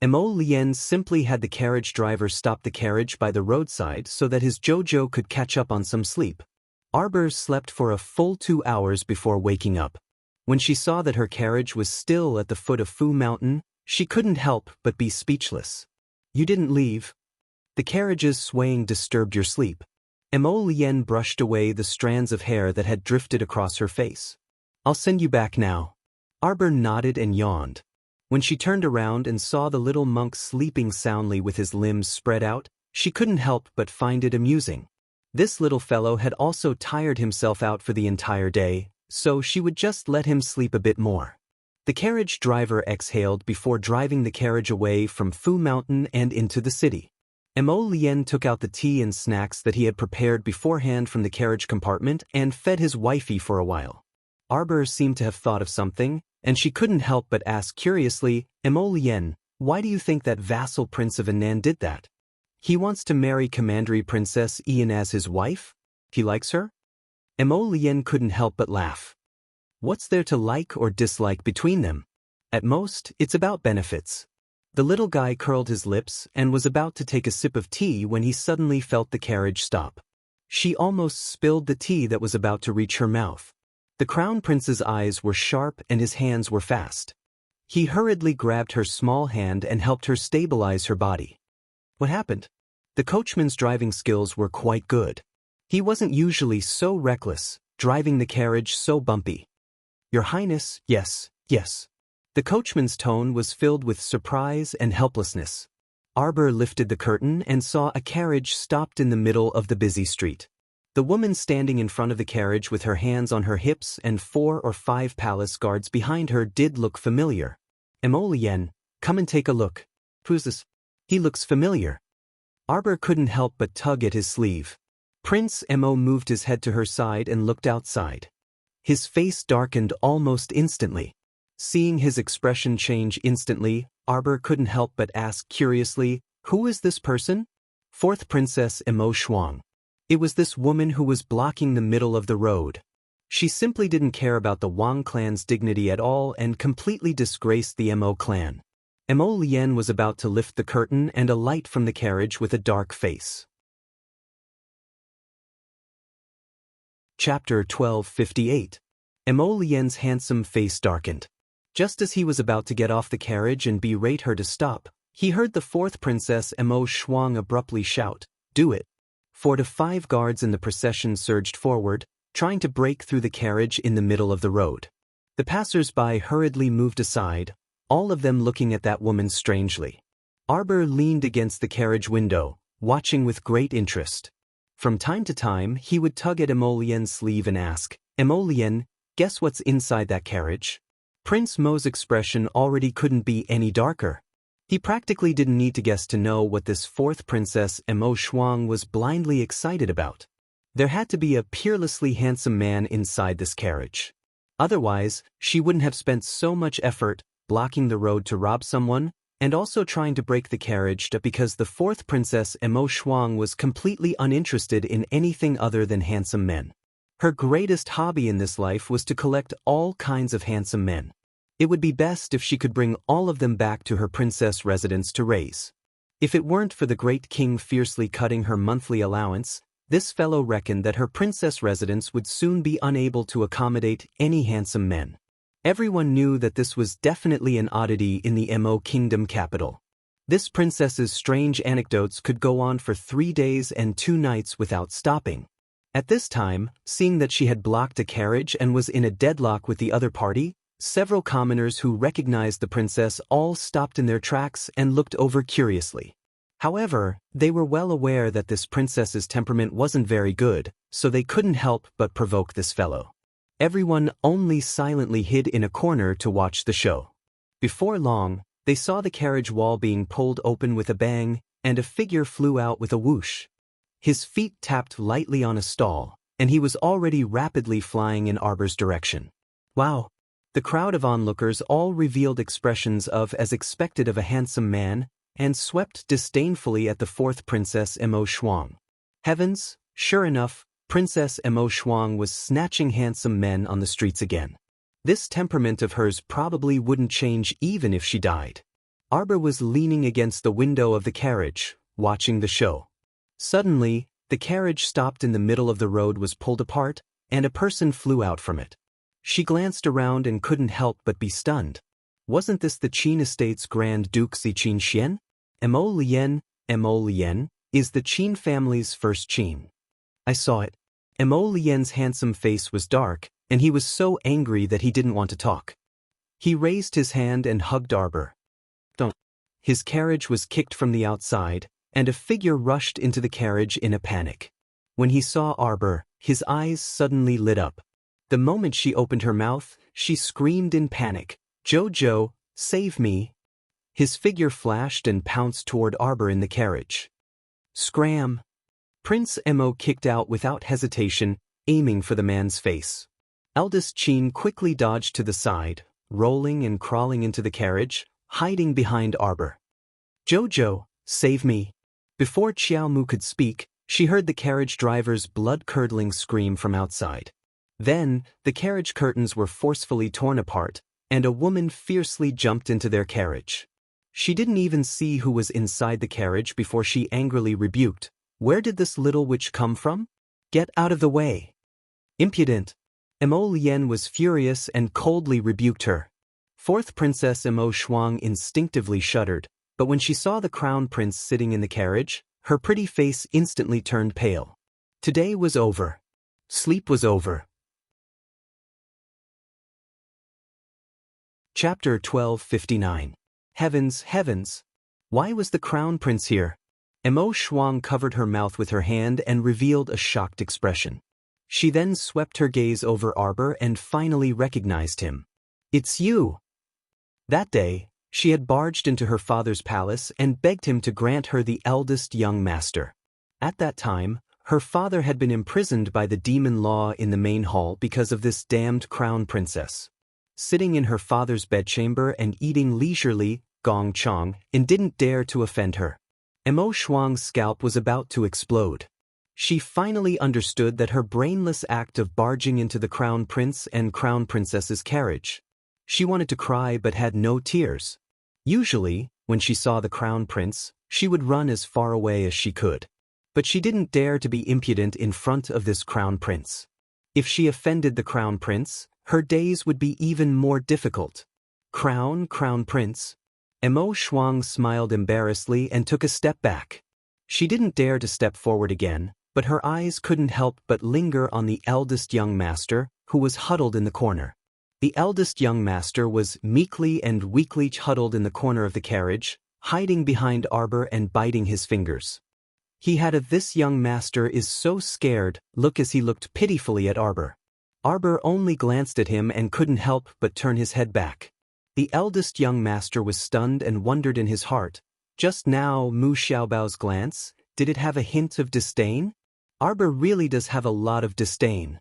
Mo Lien simply had the carriage driver stop the carriage by the roadside so that his Jojo could catch up on some sleep. Arbor slept for a full 2 hours before waking up. When she saw that her carriage was still at the foot of Fu Mountain, she couldn't help but be speechless. "You didn't leave?" "The carriage's swaying disturbed your sleep." Mo Lien brushed away the strands of hair that had drifted across her face. "I'll send you back now." Arbor nodded and yawned. When she turned around and saw the little monk sleeping soundly with his limbs spread out, she couldn't help but find it amusing. This little fellow had also tired himself out for the entire day, so she would just let him sleep a bit more. The carriage driver exhaled before driving the carriage away from Fu Mountain and into the city. Mo Lien took out the tea and snacks that he had prepared beforehand from the carriage compartment and fed his wifey for a while. Arbor seemed to have thought of something, and she couldn't help but ask curiously, "Mo Lien, why do you think that vassal prince of Anan did that? He wants to marry commandery princess Ian as his wife? He likes her?" Mo Lien couldn't help but laugh. What's there to like or dislike between them? At most, it's about benefits. The little guy curled his lips and was about to take a sip of tea when he suddenly felt the carriage stop. She almost spilled the tea that was about to reach her mouth. The crown prince's eyes were sharp and his hands were fast. He hurriedly grabbed her small hand and helped her stabilize her body. What happened? The coachman's driving skills were quite good. He wasn't usually so reckless, driving the carriage so bumpy. "Your Highness, yes, yes." The coachman's tone was filled with surprise and helplessness. Arbor lifted the curtain and saw a carriage stopped in the middle of the busy street. The woman standing in front of the carriage with her hands on her hips and 4 or 5 palace guards behind her did look familiar. "Mo Lien, come and take a look." "Who's this? He looks familiar." Arbor couldn't help but tug at his sleeve. Prince Mo moved his head to her side and looked outside. His face darkened almost instantly. Seeing his expression change instantly, Arbor couldn't help but ask curiously, "Who is this person?" "Fourth Princess Mo Shuang." It was this woman who was blocking the middle of the road. She simply didn't care about the Wang clan's dignity at all and completely disgraced the Mo clan. Mo Lien was about to lift the curtain and alight from the carriage with a dark face. Chapter 1258. Mo Lien's handsome face darkened. Just as he was about to get off the carriage and berate her to stop, he heard the 4th Princess Mo Shuang abruptly shout, "Do it." 4 to 5 guards in the procession surged forward, trying to break through the carriage in the middle of the road. The passers-by hurriedly moved aside, all of them looking at that woman strangely. Arbor leaned against the carriage window, watching with great interest. From time to time, he would tug at Emolien's sleeve and ask, "Emolien, guess what's inside that carriage?" Prince Mo's expression already couldn't be any darker. He practically didn't need to guess to know what this fourth princess Emo Shuang was blindly excited about. There had to be a peerlessly handsome man inside this carriage. Otherwise, she wouldn't have spent so much effort blocking the road to rob someone, and also trying to break the carriage because the fourth princess Emo Shuang was completely uninterested in anything other than handsome men. Her greatest hobby in this life was to collect all kinds of handsome men. It would be best if she could bring all of them back to her princess residence to raise. If it weren't for the great king fiercely cutting her monthly allowance, this fellow reckoned that her princess residence would soon be unable to accommodate any handsome men. Everyone knew that this was definitely an oddity in the Mo kingdom capital. This princess's strange anecdotes could go on for 3 days and 2 nights without stopping. At this time, seeing that she had blocked a carriage and was in a deadlock with the other party, several commoners who recognized the princess all stopped in their tracks and looked over curiously. However, they were well aware that this princess's temperament wasn't very good, so they couldn't help but provoke this fellow. Everyone only silently hid in a corner to watch the show. Before long, they saw the carriage wall being pulled open with a bang, and a figure flew out with a whoosh. His feet tapped lightly on a stall, and he was already rapidly flying in Arbor's direction. Wow! The crowd of onlookers all revealed expressions of as expected of a handsome man, and swept disdainfully at the fourth princess Emo Shuang. Heavens, sure enough, Princess Emo Shuang was snatching handsome men on the streets again. This temperament of hers probably wouldn't change even if she died. Arbor was leaning against the window of the carriage, watching the show. Suddenly, the carriage stopped in the middle of the road, was pulled apart, and a person flew out from it. She glanced around and couldn't help but be stunned. Wasn't this the Qin estate's Grand Duke Ziqin Xian? Emolien is the Qin family's first Qin. I saw it. Emolien's handsome face was dark, and he was so angry that he didn't want to talk. He raised his hand and hugged Arbor. Don't. His carriage was kicked from the outside, and a figure rushed into the carriage in a panic. When he saw Arbor, his eyes suddenly lit up. The moment she opened her mouth, she screamed in panic, "Jojo, save me!" His figure flashed and pounced toward Arbor in the carriage. Scram! Prince Emo kicked out without hesitation, aiming for the man's face. Eldest Qin quickly dodged to the side, rolling and crawling into the carriage, hiding behind Arbor. "Jojo, save me!" Before Xiaomu could speak, she heard the carriage driver's blood-curdling scream from outside. Then, the carriage curtains were forcefully torn apart, and a woman fiercely jumped into their carriage. She didn't even see who was inside the carriage before she angrily rebuked, "Where did this little witch come from? Get out of the way!" Impudent! Emolien was furious and coldly rebuked her. Fourth Princess Emo Shuang instinctively shuddered, but when she saw the crown prince sitting in the carriage, her pretty face instantly turned pale. Today was over. Sleep was over. Chapter 1259. Heavens, heavens! Why was the crown prince here? Emo Shuang covered her mouth with her hand and revealed a shocked expression. She then swept her gaze over Arbor and finally recognized him. "It's you!" That day, she had barged into her father's palace and begged him to grant her the eldest young master. At that time, her father had been imprisoned by the demon law in the main hall because of this damned crown princess. Sitting in her father's bedchamber and eating leisurely, Gong Chong, and didn't dare to offend her. Emo Shuang's scalp was about to explode. She finally understood that her brainless act of barging into the crown prince and crown princess's carriage. She wanted to cry but had no tears. Usually, when she saw the crown prince, she would run as far away as she could. But she didn't dare to be impudent in front of this crown prince. If she offended the crown prince, her days would be even more difficult. Crown prince. Emo Shuang smiled embarrassedly and took a step back. She didn't dare to step forward again, but her eyes couldn't help but linger on the eldest young master, who was huddled in the corner. The eldest young master was meekly and weakly huddled in the corner of the carriage, hiding behind Arbor and biting his fingers. He had a "This young master is so scared" look as he looked pitifully at Arbor. Arbor only glanced at him and couldn't help but turn his head back. The eldest young master was stunned and wondered in his heart, just now Mu Xiaobao's glance, did it have a hint of disdain? Arbor really does have a lot of disdain.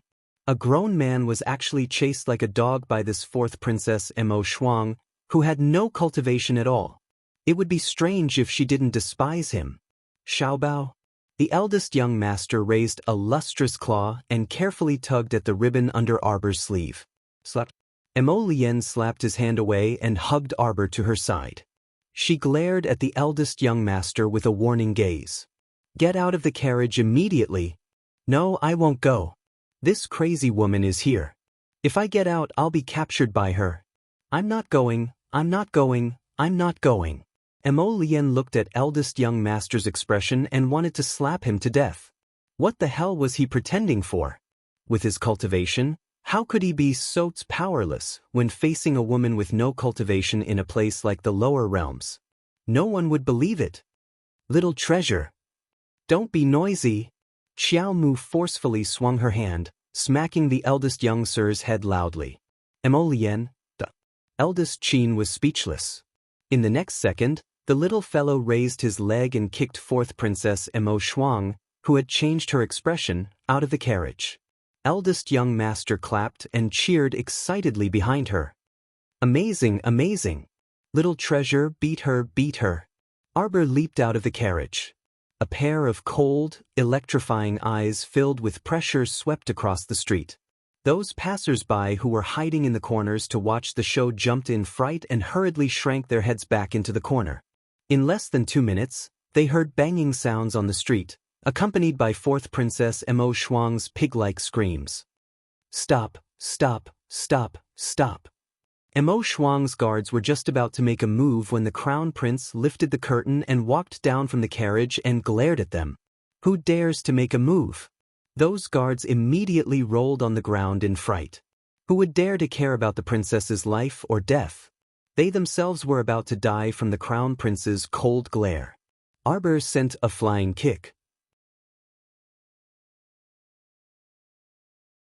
A grown man was actually chased like a dog by this fourth princess Mo Shuang, who had no cultivation at all. It would be strange if she didn't despise him. Xiaobao? The eldest young master raised a lustrous claw and carefully tugged at the ribbon under Arbor's sleeve. Slap. Mo Lian slapped his hand away and hugged Arbor to her side. She glared at the eldest young master with a warning gaze. "Get out of the carriage immediately." "No, I won't go. This crazy woman is here. If I get out, I'll be captured by her." "I'm not going, I'm not going, I'm not going." Mo Lian looked at eldest young master's expression and wanted to slap him to death. What the hell was he pretending for? With his cultivation, how could he be so powerless when facing a woman with no cultivation in a place like the lower realms? No one would believe it. "Little treasure. Don't be noisy." Xiao Mu forcefully swung her hand, smacking the eldest young sir's head loudly. Mo Lian, the eldest Qin, was speechless. In the next second, the little fellow raised his leg and kicked fourth princess Mo Shuang, who had changed her expression, out of the carriage. Eldest young master clapped and cheered excitedly behind her. "Amazing, amazing. Little treasure, beat her, beat her." Arbor leaped out of the carriage. A pair of cold, electrifying eyes filled with pressure swept across the street. Those passers-by who were hiding in the corners to watch the show jumped in fright and hurriedly shrank their heads back into the corner. In less than 2 minutes, they heard banging sounds on the street, accompanied by fourth princess Mo Shuang's pig-like screams. "Stop, stop, stop, stop." Mo Shuang's guards were just about to make a move when the crown prince lifted the curtain and walked down from the carriage and glared at them. Who dares to make a move? Those guards immediately rolled on the ground in fright. Who would dare to care about the princess's life or death? They themselves were about to die from the crown prince's cold glare. Arbor sent a flying kick.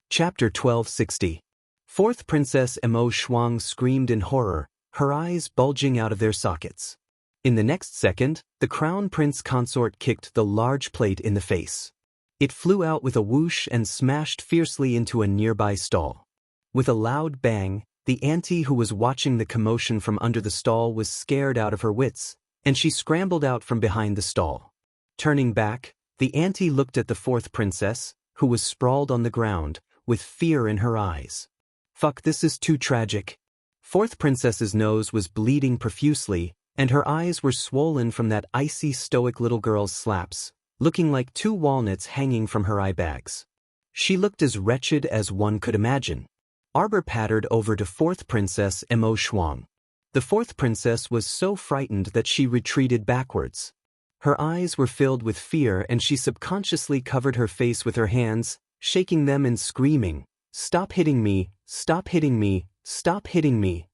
Chapter 1260. Fourth Princess Mo Shuang screamed in horror, her eyes bulging out of their sockets. In the next second, the crown prince consort kicked the large plate in the face. It flew out with a whoosh and smashed fiercely into a nearby stall. With a loud bang, the auntie who was watching the commotion from under the stall was scared out of her wits, and she scrambled out from behind the stall. Turning back, the auntie looked at the fourth princess, who was sprawled on the ground, with fear in her eyes. "Fuck, this is too tragic." Fourth princess's nose was bleeding profusely, and her eyes were swollen from that icy stoic little girl's slaps, looking like 2 walnuts hanging from her eye bags. She looked as wretched as one could imagine. Arbor pattered over to fourth princess Mo Shuang. The fourth princess was so frightened that she retreated backwards. Her eyes were filled with fear and she subconsciously covered her face with her hands, shaking them and screaming, "Stop hitting me, stop hitting me, stop hitting me."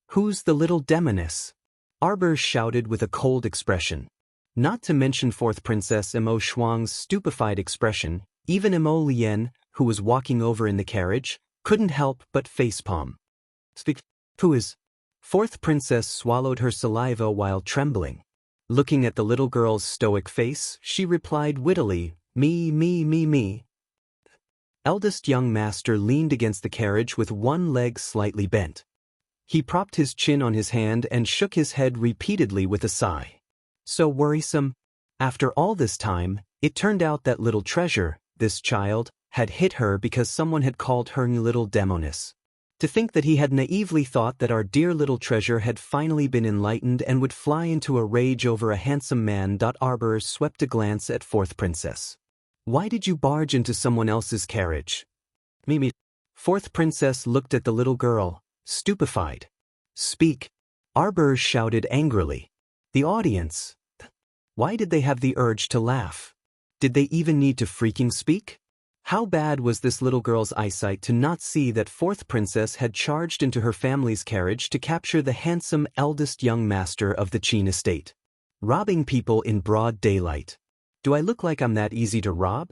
"Who's the little demoness?" Arbor shouted with a cold expression. Not to mention fourth princess Mo Shuang's stupefied expression, even Mo Lian, who was walking over in the carriage, couldn't help but facepalm. "Speak. Who is?" Fourth princess swallowed her saliva while trembling. Looking at the little girl's stoic face, she replied wittily, "Me, me, me, me." Eldest young master leaned against the carriage with one leg slightly bent. He propped his chin on his hand and shook his head repeatedly with a sigh. So worrisome. After all this time, it turned out that little treasure, this child, had hit her because someone had called her little demoness. To think that he had naively thought that our dear little treasure had finally been enlightened and would fly into a rage over a handsome man. Arbor swept a glance at fourth princess. "Why did you barge into someone else's carriage?" "Mimi." Fourth princess looked at the little girl, stupefied. "Speak." Arbor shouted angrily. The audience. Why did they have the urge to laugh? Did they even need to freaking speak? How bad was this little girl's eyesight to not see that fourth princess had charged into her family's carriage to capture the handsome eldest young master of the Qin estate? Robbing people in broad daylight. Do I look like I'm that easy to rob?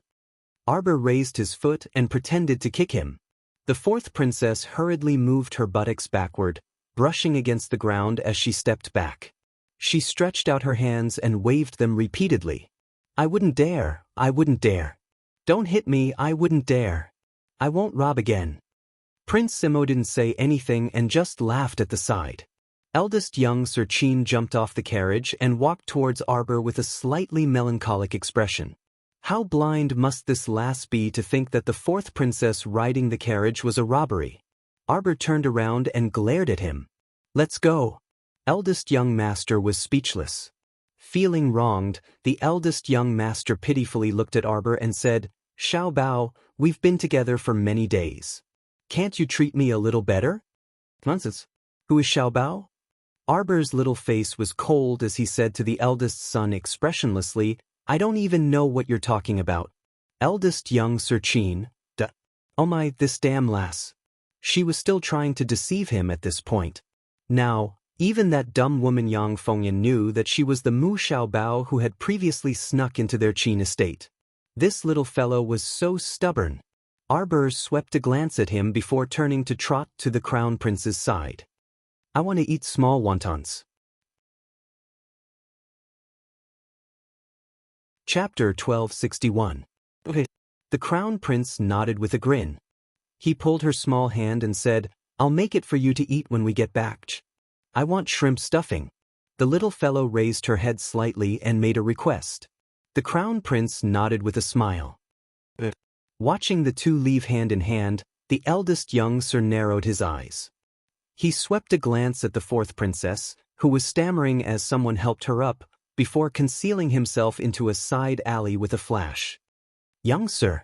Arbor raised his foot and pretended to kick him. The fourth princess hurriedly moved her buttocks backward, brushing against the ground as she stepped back. She stretched out her hands and waved them repeatedly. I wouldn't dare, I wouldn't dare. Don't hit me, I wouldn't dare. I won't rob again. Prince Simo didn't say anything and just laughed at the side. Eldest young Sir Qin jumped off the carriage and walked towards Arbor with a slightly melancholic expression. How blind must this lass be to think that the fourth princess riding the carriage was a robbery? Arbor turned around and glared at him. Let's go. Eldest young master was speechless. Feeling wronged, the eldest young master pitifully looked at Arbor and said, Xiao Bao, we've been together for many days. Can't you treat me a little better? Nonsense. Who is Xiao Bao? Arbor's little face was cold as he said to the eldest son expressionlessly, I don't even know what you're talking about. Eldest young Sir Qin, oh my, this damn lass. She was still trying to deceive him at this point. Now, even that dumb woman Yang Fengyan knew that she was the Mu Xiao Bao who had previously snuck into their Qin estate. This little fellow was so stubborn. Arbor swept a glance at him before turning to trot to the crown prince's side. I want to eat small wontons. Chapter 1261. Okay. The crown prince nodded with a grin. He pulled her small hand and said, I'll make it for you to eat when we get back. I want shrimp stuffing. The little fellow raised her head slightly and made a request. The crown prince nodded with a smile. Watching the two leave hand in hand, the eldest young sir narrowed his eyes. He swept a glance at the fourth princess, who was stammering as someone helped her up, before concealing himself into a side alley with a flash. Young sir.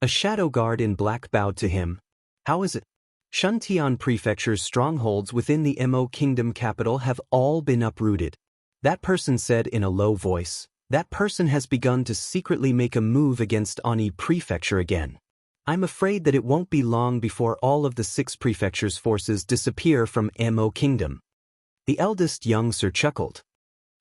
A shadow guard in black bowed to him. How is it? Shuntian Prefecture's strongholds within the Mo Kingdom capital have all been uprooted. That person said in a low voice, that person has begun to secretly make a move against Ani Prefecture again. I'm afraid that it won't be long before all of the 6 prefectures' forces disappear from Mo Kingdom. The eldest young sir chuckled.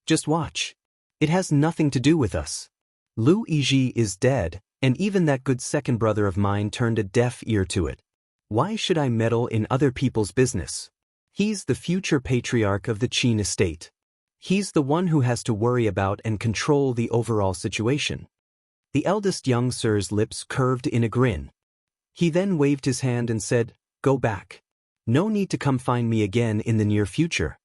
Just watch. It has nothing to do with us. Lu Yizhi is dead, and even that good second brother of mine turned a deaf ear to it. Why should I meddle in other people's business? He's the future patriarch of the Qin estate. He's the one who has to worry about and control the overall situation. The eldest young sir's lips curved in a grin. He then waved his hand and said, Go back. No need to come find me again in the near future.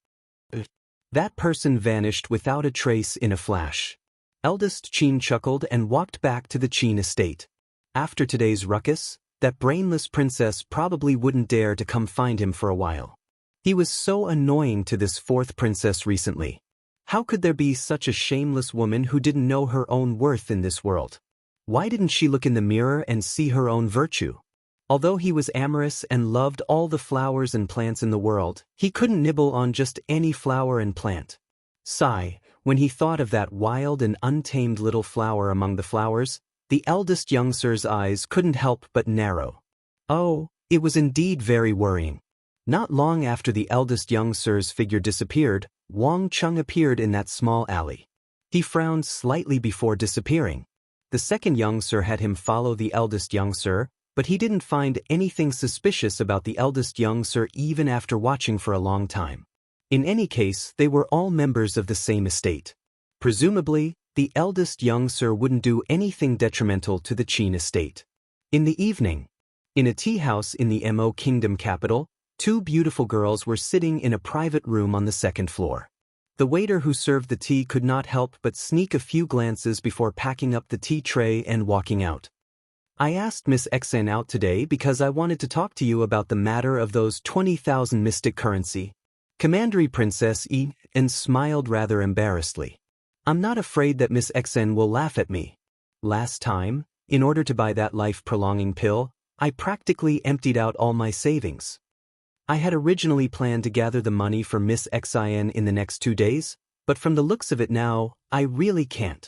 That person vanished without a trace in a flash. Eldest Qin chuckled and walked back to the Qin estate. After today's ruckus, that brainless princess probably wouldn't dare to come find him for a while. He was so annoying to this fourth princess recently. How could there be such a shameless woman who didn't know her own worth in this world? Why didn't she look in the mirror and see her own virtue? Although he was amorous and loved all the flowers and plants in the world, he couldn't nibble on just any flower and plant. Sigh, when he thought of that wild and untamed little flower among the flowers, the eldest young sir's eyes couldn't help but narrow. Oh, it was indeed very worrying. Not long after the eldest young sir's figure disappeared, Wang Chung appeared in that small alley. He frowned slightly before disappearing. The second young sir had him follow the eldest young sir, but he didn't find anything suspicious about the eldest young sir even after watching for a long time. In any case, they were all members of the same estate. Presumably, the eldest young sir wouldn't do anything detrimental to the Qin estate. In the evening, in a tea house in the Mo Kingdom capital, 2 beautiful girls were sitting in a private room on the 2nd floor. The waiter who served the tea could not help but sneak a few glances before packing up the tea tray and walking out. I asked Miss Xen out today because I wanted to talk to you about the matter of those 20,000 mystic currency. Commandery Princess En smiled rather embarrassedly. I'm not afraid that Miss Xen will laugh at me. Last time, in order to buy that life-prolonging pill, I practically emptied out all my savings. I had originally planned to gather the money for Miss Xin in the next 2 days, but from the looks of it now, I really can't.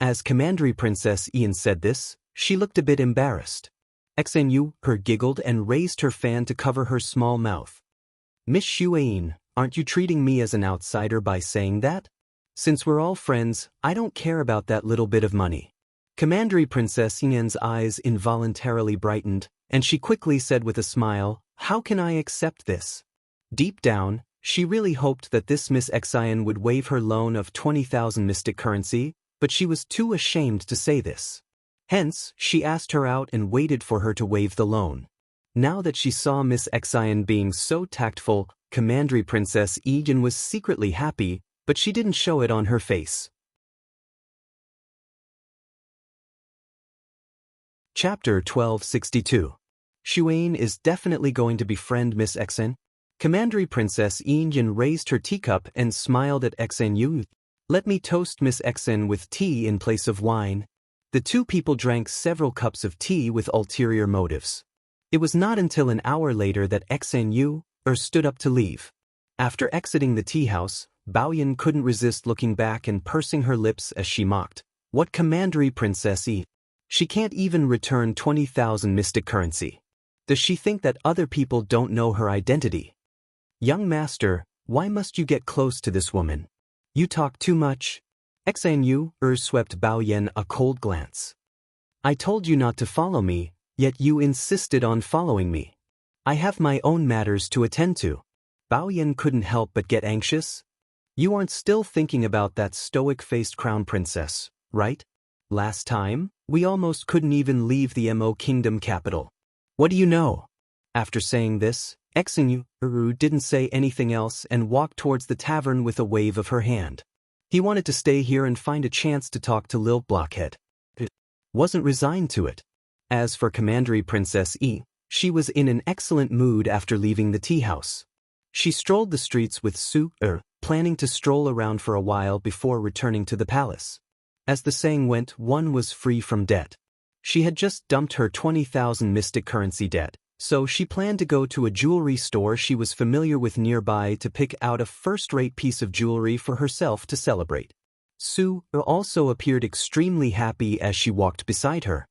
As Commandery Princess Ian said this, She looked a bit embarrassed. Xnu her giggled and raised her fan to cover her small mouth. Miss Xuan, aren't you treating me as an outsider by saying that? Since we're all friends, I don't care about that little bit of money. Commandery Princess Yan's eyes involuntarily brightened, and she quickly said with a smile, how can I accept this? Deep down, she really hoped that this Miss Xian would waive her loan of 20,000 mystic currency, but she was too ashamed to say this. Hence, she asked her out and waited for her to waive the loan. Now that she saw Miss Xian being so tactful, Commandery Princess Yan was secretly happy, but she didn't show it on her face. Chapter 1262. Xuan is definitely going to befriend Miss Xen. Commandery Princess Yan raised her teacup and smiled at Xen. Let me toast Miss Xen with tea in place of wine. The two people drank several cups of tea with ulterior motives. It was not until an hour later that Xen stood up to leave. After exiting the tea house, Baoyan couldn't resist looking back and pursing her lips as she mocked. What Commandery Princess Yi? She can't even return 20,000 mystic currency. Does she think that other people don't know her identity? Young master, why must you get close to this woman? You talk too much. Xnu swept Baoyan a cold glance. I told you not to follow me, yet you insisted on following me. I have my own matters to attend to. Baoyan couldn't help but get anxious. You aren't still thinking about that stoic-faced crown princess, right? Last time, we almost couldn't even leave the Mo Kingdom capital. What do you know? After saying this, Xenu didn't say anything else and walked towards the tavern with a wave of her hand. He wanted to stay here and find a chance to talk to Lil Blockhead. Wasn't resigned to it. As for Commandery Princess Yi, she was in an excellent mood after leaving the tea house. She strolled the streets with Su, planning to stroll around for a while before returning to the palace. As the saying went, one was free from debt. She had just dumped her 20,000 mystic currency debt, so she planned to go to a jewelry store she was familiar with nearby to pick out a first-rate piece of jewelry for herself to celebrate. Su also appeared extremely happy as she walked beside her.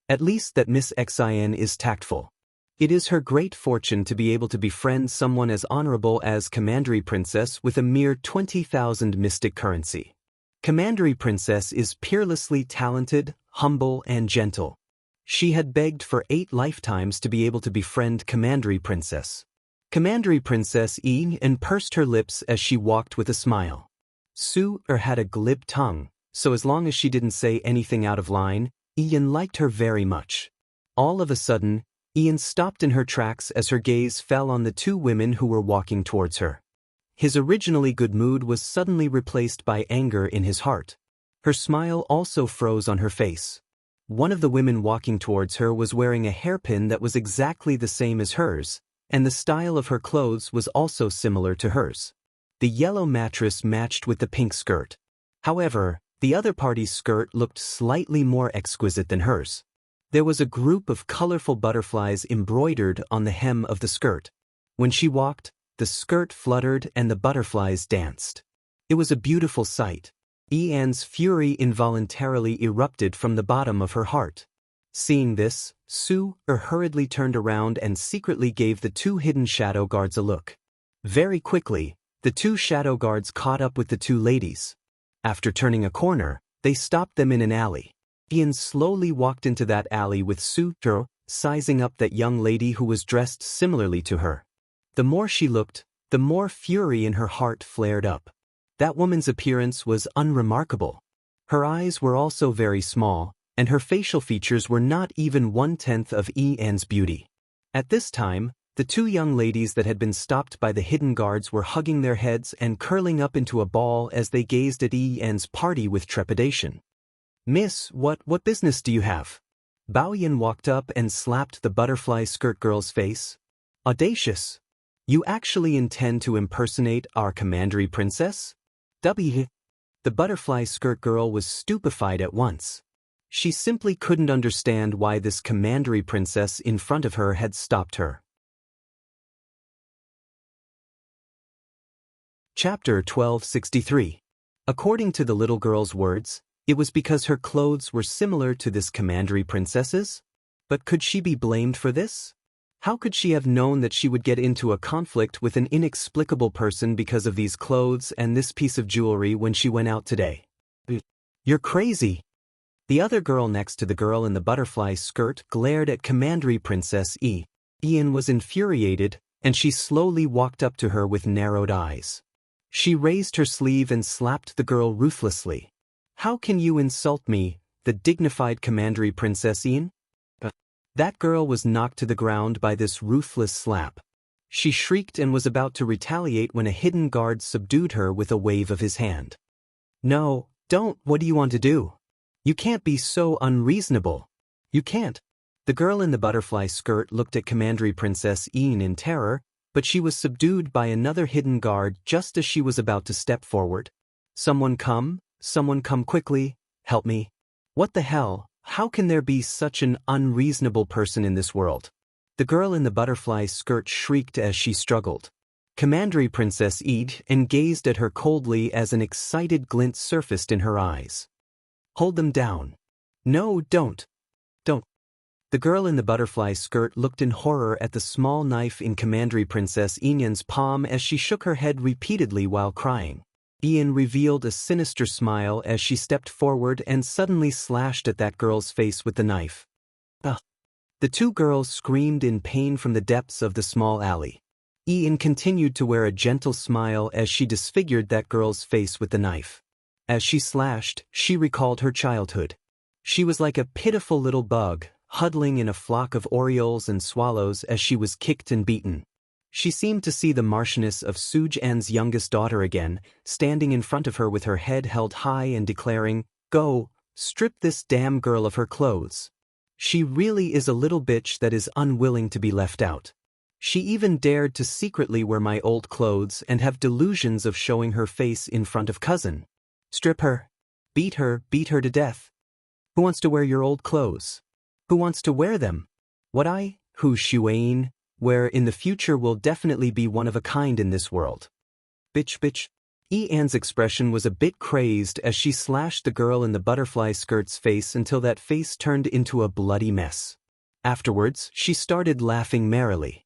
At least that Miss Xian is tactful. It is her great fortune to be able to befriend someone as honorable as Commandery Princess with a mere 20,000 mystic currency. Commandery Princess is peerlessly talented, humble, and gentle. She had begged for 8 lifetimes to be able to befriend Commandery Princess. Commandery Princess Yan pursed her lips as she walked with a smile. Su had a glib tongue, so as long as she didn't say anything out of line, Yan liked her very much. All of a sudden, Yan stopped in her tracks as her gaze fell on the two women who were walking towards her. His originally good mood was suddenly replaced by anger in his heart. Her smile also froze on her face. One of the women walking towards her was wearing a hairpin that was exactly the same as hers, and the style of her clothes was also similar to hers. The yellow mattress matched with the pink skirt. However, the other party's skirt looked slightly more exquisite than hers. There was a group of colorful butterflies embroidered on the hem of the skirt. When she walked, the skirt fluttered and the butterflies danced. It was a beautiful sight. Yan's fury involuntarily erupted from the bottom of her heart. Seeing this, Su hurriedly turned around and secretly gave the two hidden shadow guards a look. Very quickly, the two shadow guards caught up with the two ladies. After turning a corner, they stopped them in an alley. Yan slowly walked into that alley with Su, sizing up that young lady who was dressed similarly to her. The more she looked, the more fury in her heart flared up. That woman's appearance was unremarkable. Her eyes were also very small, and her facial features were not even 1/10 of Yan's beauty. At this time, the two young ladies that had been stopped by the hidden guards were hugging their heads and curling up into a ball as they gazed at Yan's party with trepidation. Miss, what business do you have? Baoyan walked up and slapped the butterfly skirt girl's face. Audacious! You actually intend to impersonate our Commandery Princess? The butterfly skirt girl was stupefied at once. She simply couldn't understand why this Commandery Princess in front of her had stopped her. Chapter 1263. According to the little girl's words, It was because her clothes were similar to this commandery princess's? But could she be blamed for this? How could she have known that she would get into a conflict with an inexplicable person because of these clothes and this piece of jewelry when she went out today? You're crazy. The other girl next to the girl in the butterfly skirt glared at Commandery Princess E. Ian was infuriated, and she slowly walked up to her with narrowed eyes. She raised her sleeve and slapped the girl ruthlessly. How can you insult me, the dignified Commandery Princess Ian? That girl was knocked to the ground by this ruthless slap. She shrieked and was about to retaliate when a hidden guard subdued her with a wave of his hand. No, don't, what do you want to do? You can't be so unreasonable. You can't. The girl in the butterfly skirt looked at Commandery Princess Ian in terror, but she was subdued by another hidden guard just as she was about to step forward. Someone come quickly, help me. What the hell? How can there be such an unreasonable person in this world? The girl in the butterfly skirt shrieked as she struggled. Commandery Princess Eid and gazed at her coldly as an excited glint surfaced in her eyes. Hold them down. No, don't. Don't. The girl in the butterfly skirt looked in horror at the small knife in Commandery Princess Ian's palm as she shook her head repeatedly while crying. Ian revealed a sinister smile as she stepped forward and suddenly slashed at that girl's face with the knife. Ugh. The two girls screamed in pain from the depths of the small alley. Ian continued to wear a gentle smile as she disfigured that girl's face with the knife. As she slashed, she recalled her childhood. She was like a pitiful little bug, huddling in a flock of orioles and swallows as she was kicked and beaten. She seemed to see the Marchioness of Sujan's youngest daughter again, standing in front of her with her head held high and declaring, "Go, strip this damn girl of her clothes. She really is a little bitch that is unwilling to be left out. She even dared to secretly wear my old clothes and have delusions of showing her face in front of cousin. Strip her. Beat her to death. Who wants to wear your old clothes? Who wants to wear them? What who Shuain, where in the future will definitely be one of a kind in this world. Bitch. Ian's expression was a bit crazed as she slashed the girl in the butterfly skirt's face until that face turned into a bloody mess. Afterwards, she started laughing merrily.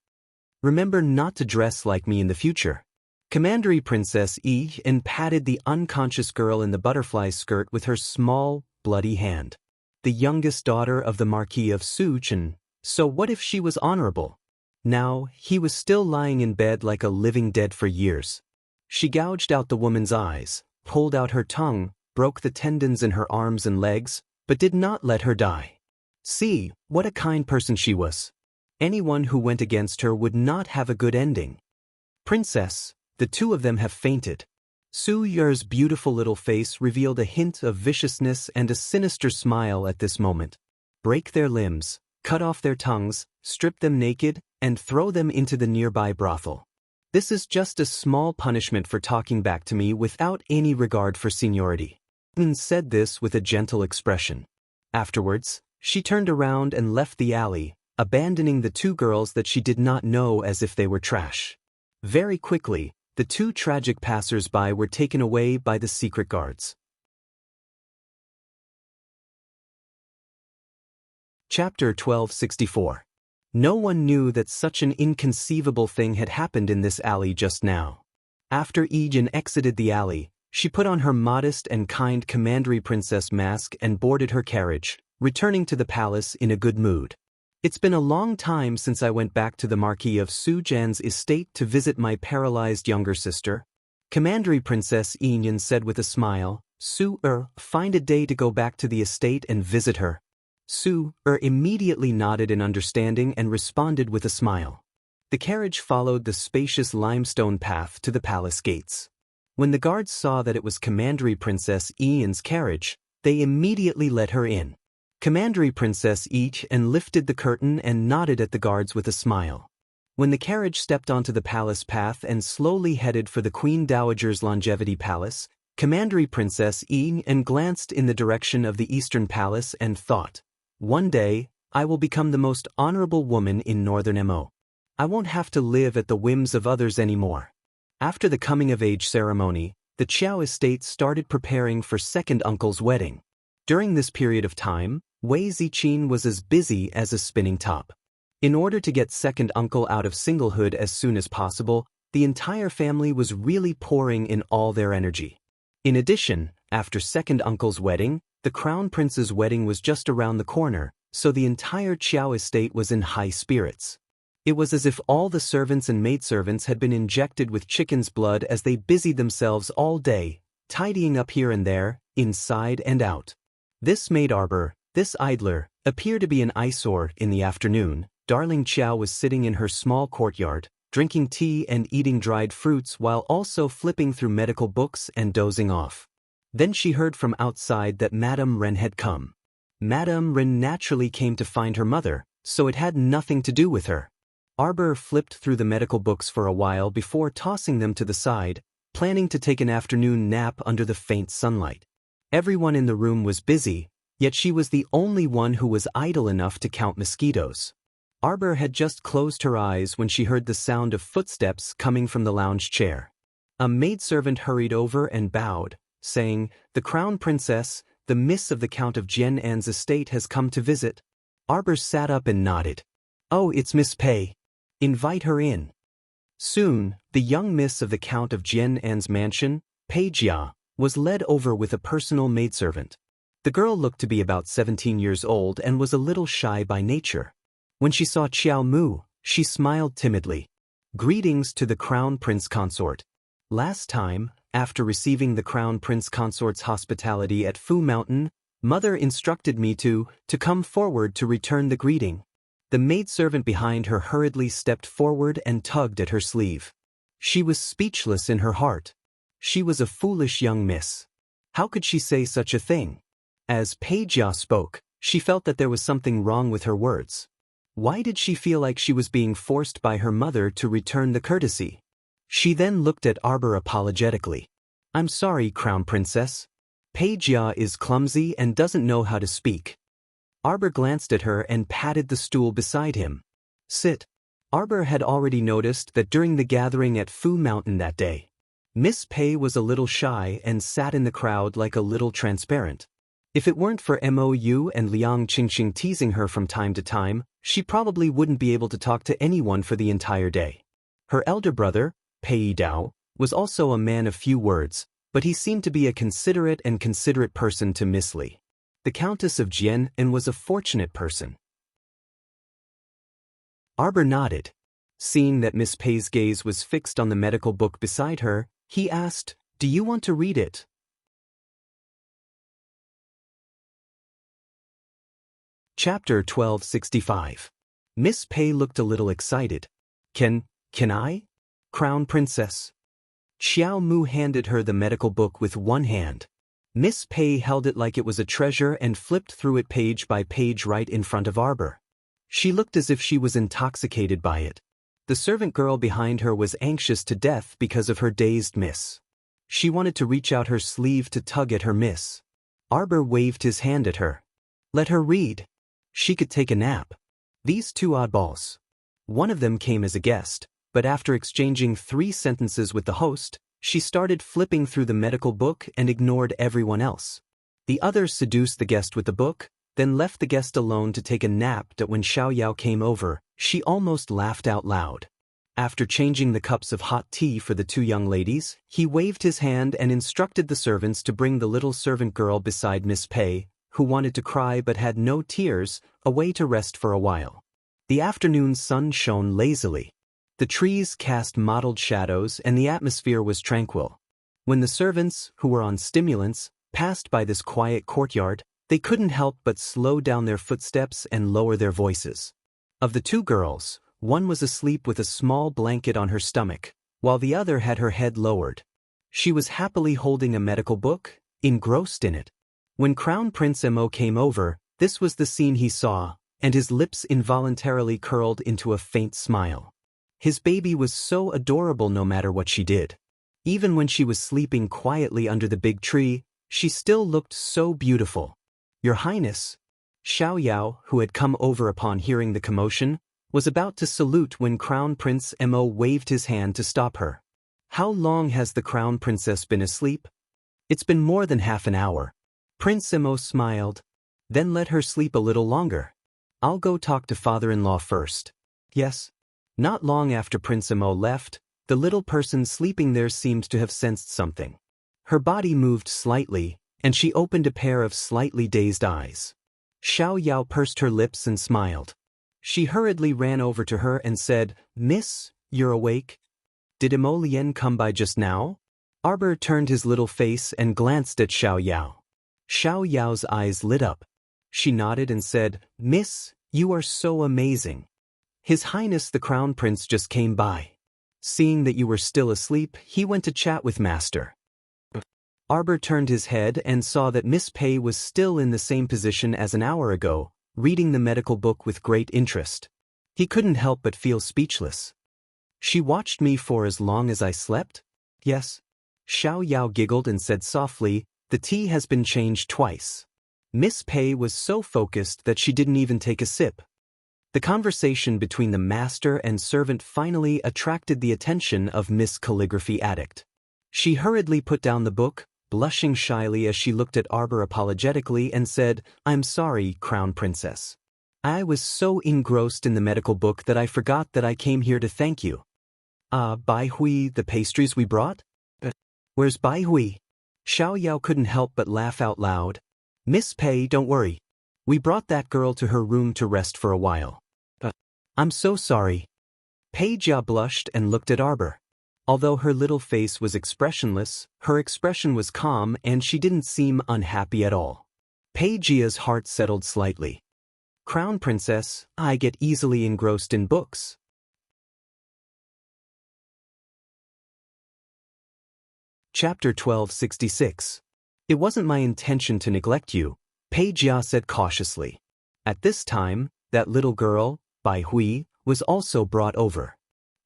Remember not to dress like me in the future. Commandery Princess Ian patted the unconscious girl in the butterfly skirt with her small, bloody hand. The youngest daughter of the Marquis of Sujan, so what if she was honorable? Now, he was still lying in bed like a living dead for years. She gouged out the woman's eyes, pulled out her tongue, broke the tendons in her arms and legs, but did not let her die. See, what a kind person she was. Anyone who went against her would not have a good ending. Princess, the two of them have fainted. Su Yur's beautiful little face revealed a hint of viciousness and a sinister smile at this moment. Break their limbs, cut off their tongues, strip them naked, and throw them into the nearby brothel. This is just a small punishment for talking back to me without any regard for seniority. Ian said this with a gentle expression. Afterwards, she turned around and left the alley, abandoning the two girls that she did not know as if they were trash. Very quickly, the two tragic passers-by were taken away by the secret guards. Chapter 1264. No one knew that such an inconceivable thing had happened in this alley just now. After Ijin exited the alley, she put on her modest and kind Commandery Princess mask and boarded her carriage, returning to the palace in a good mood. It's been a long time since I went back to the Marquis of Sujan's estate to visit my paralyzed younger sister. Commandery Princess Ian said with a smile, find a day to go back to the estate and visit her. Immediately nodded in understanding and responded with a smile. The carriage followed the spacious limestone path to the palace gates. When the guards saw that it was Commandery Princess Ian's carriage, they immediately let her in. Commandery Princess Ian lifted the curtain and nodded at the guards with a smile. When the carriage stepped onto the palace path and slowly headed for the Queen Dowager's Longevity Palace, Commandery Princess Ian glanced in the direction of the Eastern Palace and thought, "One day, I will become the most honorable woman in Northern Mo. I won't have to live at the whims of others anymore." After the coming-of-age ceremony, the Chiao estate started preparing for second uncle's wedding. During this period of time, Wei Ziqin was as busy as a spinning top. In order to get second uncle out of singlehood as soon as possible, the entire family was really pouring in all their energy. In addition, after second uncle's wedding, the crown prince's wedding was just around the corner, so the entire Qiao estate was in high spirits. It was as if all the servants and maidservants had been injected with chicken's blood as they busied themselves all day, tidying up here and there, inside and out. This maid arbor, this idler, appeared to be an eyesore. In the afternoon, darling Qiao was sitting in her small courtyard, drinking tea and eating dried fruits while also flipping through medical books and dozing off. Then she heard from outside that Madame Ren had come. Madame Ren naturally came to find her mother, so it had nothing to do with her. Arbor flipped through the medical books for a while before tossing them to the side, planning to take an afternoon nap under the faint sunlight. Everyone in the room was busy, yet she was the only one who was idle enough to count mosquitoes. Arbor had just closed her eyes when she heard the sound of footsteps coming from the lounge chair. A maidservant hurried over and bowed, saying, "The crown princess, the miss of the Count of Jian'an's estate, has come to visit." Arbor sat up and nodded. "Oh, it's Miss Pei. Invite her in." Soon, the young miss of the Count of Jian'an's mansion, Pei Jia, was led over with a personal maidservant. The girl looked to be about 17 years old and was a little shy by nature. When she saw Qiao Mu, she smiled timidly. "Greetings to the Crown Prince Consort. Last time, after receiving the Crown Prince Consort's hospitality at Fu Mountain, Mother instructed me to come forward to return the greeting." The maidservant behind her hurriedly stepped forward and tugged at her sleeve. She was speechless in her heart. She was a foolish young miss. How could she say such a thing? As Pei Jia spoke, she felt that there was something wrong with her words. Why did she feel like she was being forced by her mother to return the courtesy? She then looked at Arbor apologetically. "I'm sorry, Crown Princess. Pei Jia is clumsy and doesn't know how to speak." Arbor glanced at her and patted the stool beside him. "Sit." Arbor had already noticed that during the gathering at Fu Mountain that day, Miss Pei was a little shy and sat in the crowd like a little transparent. If it weren't for Mou and Liang Qingqing teasing her from time to time, she probably wouldn't be able to talk to anyone for the entire day. Her elder brother, Pei Dao, was also a man of few words, but he seemed to be a considerate person to Miss Li. The Countess of Jian'an was a fortunate person. Arbor nodded. Seeing that Miss Pei's gaze was fixed on the medical book beside her, he asked, "Do you want to read it?" Chapter 1265. Miss Pei looked a little excited. Can I? Crown Princess." Qiao Mu handed her the medical book with one hand. Miss Pei held it like it was a treasure and flipped through it page by page right in front of Arbor. She looked as if she was intoxicated by it. The servant girl behind her was anxious to death because of her dazed miss. She wanted to reach out her sleeve to tug at her miss. Arbor waved his hand at her. Let her read. She could take a nap. These two oddballs. One of them came as a guest, but after exchanging 3 sentences with the host, she started flipping through the medical book and ignored everyone else. The other seduced the guest with the book, then left the guest alone to take a nap. That when Xiao Yao came over, she almost laughed out loud. After changing the cups of hot tea for the 2 young ladies, he waved his hand and instructed the servants to bring the little servant girl beside Miss Pei, who wanted to cry but had no tears, away to rest for a while. The afternoon sun shone lazily. The trees cast mottled shadows and the atmosphere was tranquil. When the servants, who were on stimulants, passed by this quiet courtyard, they couldn't help but slow down their footsteps and lower their voices. Of the 2 girls, one was asleep with a small blanket on her stomach, while the other had her head lowered. She was happily holding a medical book, engrossed in it. When Crown Prince Mo came over, this was the scene he saw, and his lips involuntarily curled into a faint smile. His baby was so adorable no matter what she did. Even when she was sleeping quietly under the big tree, she still looked so beautiful. Your Highness. Xiao Yao, who had come over upon hearing the commotion, was about to salute when Crown Prince Mo waved his hand to stop her. How long has the Crown Princess been asleep? It's been more than half an hour. Prince Imo smiled. Then let her sleep a little longer. I'll go talk to father-in-law first. Yes. Not long after Prince Imo left, the little person sleeping there seemed to have sensed something. Her body moved slightly, and she opened a pair of slightly dazed eyes. Xiao Yao pursed her lips and smiled. She hurriedly ran over to her and said, "Miss, you're awake? Did Imo Lien come by just now?" Arbor turned his little face and glanced at Xiao Yao. Xiao Yao's eyes lit up. She nodded and said, "Miss, you are so amazing. His Highness the Crown Prince just came by. Seeing that you were still asleep, he went to chat with Master." Arbor turned his head and saw that Miss Pei was still in the same position as an hour ago, reading the medical book with great interest. He couldn't help but feel speechless. "She watched me for as long as I slept?" "Yes." Xiao Yao giggled and said softly, "The tea has been changed twice." Miss Pei was so focused that she didn't even take a sip. The conversation between the master and servant finally attracted the attention of Miss Calligraphy Addict. She hurriedly put down the book, blushing shyly as she looked at Arbor apologetically and said, "I'm sorry, Crown Princess. I was so engrossed in the medical book that I forgot that I came here to thank you." Bai Hui, the pastries we brought?" "Where's Bai Hui?" Xiao Yao couldn't help but laugh out loud. "Miss Pei, don't worry. We brought that girl to her room to rest for a while." "I'm so sorry." Pei Jia blushed and looked at Arbor. Although her little face was expressionless, her expression was calm and she didn't seem unhappy at all. Pei Jia's heart settled slightly. "Crown Princess, I get easily engrossed in books." Chapter 1266. "It wasn't my intention to neglect you," Pei Jia said cautiously. At this time, that little girl, Bai Hui, was also brought over.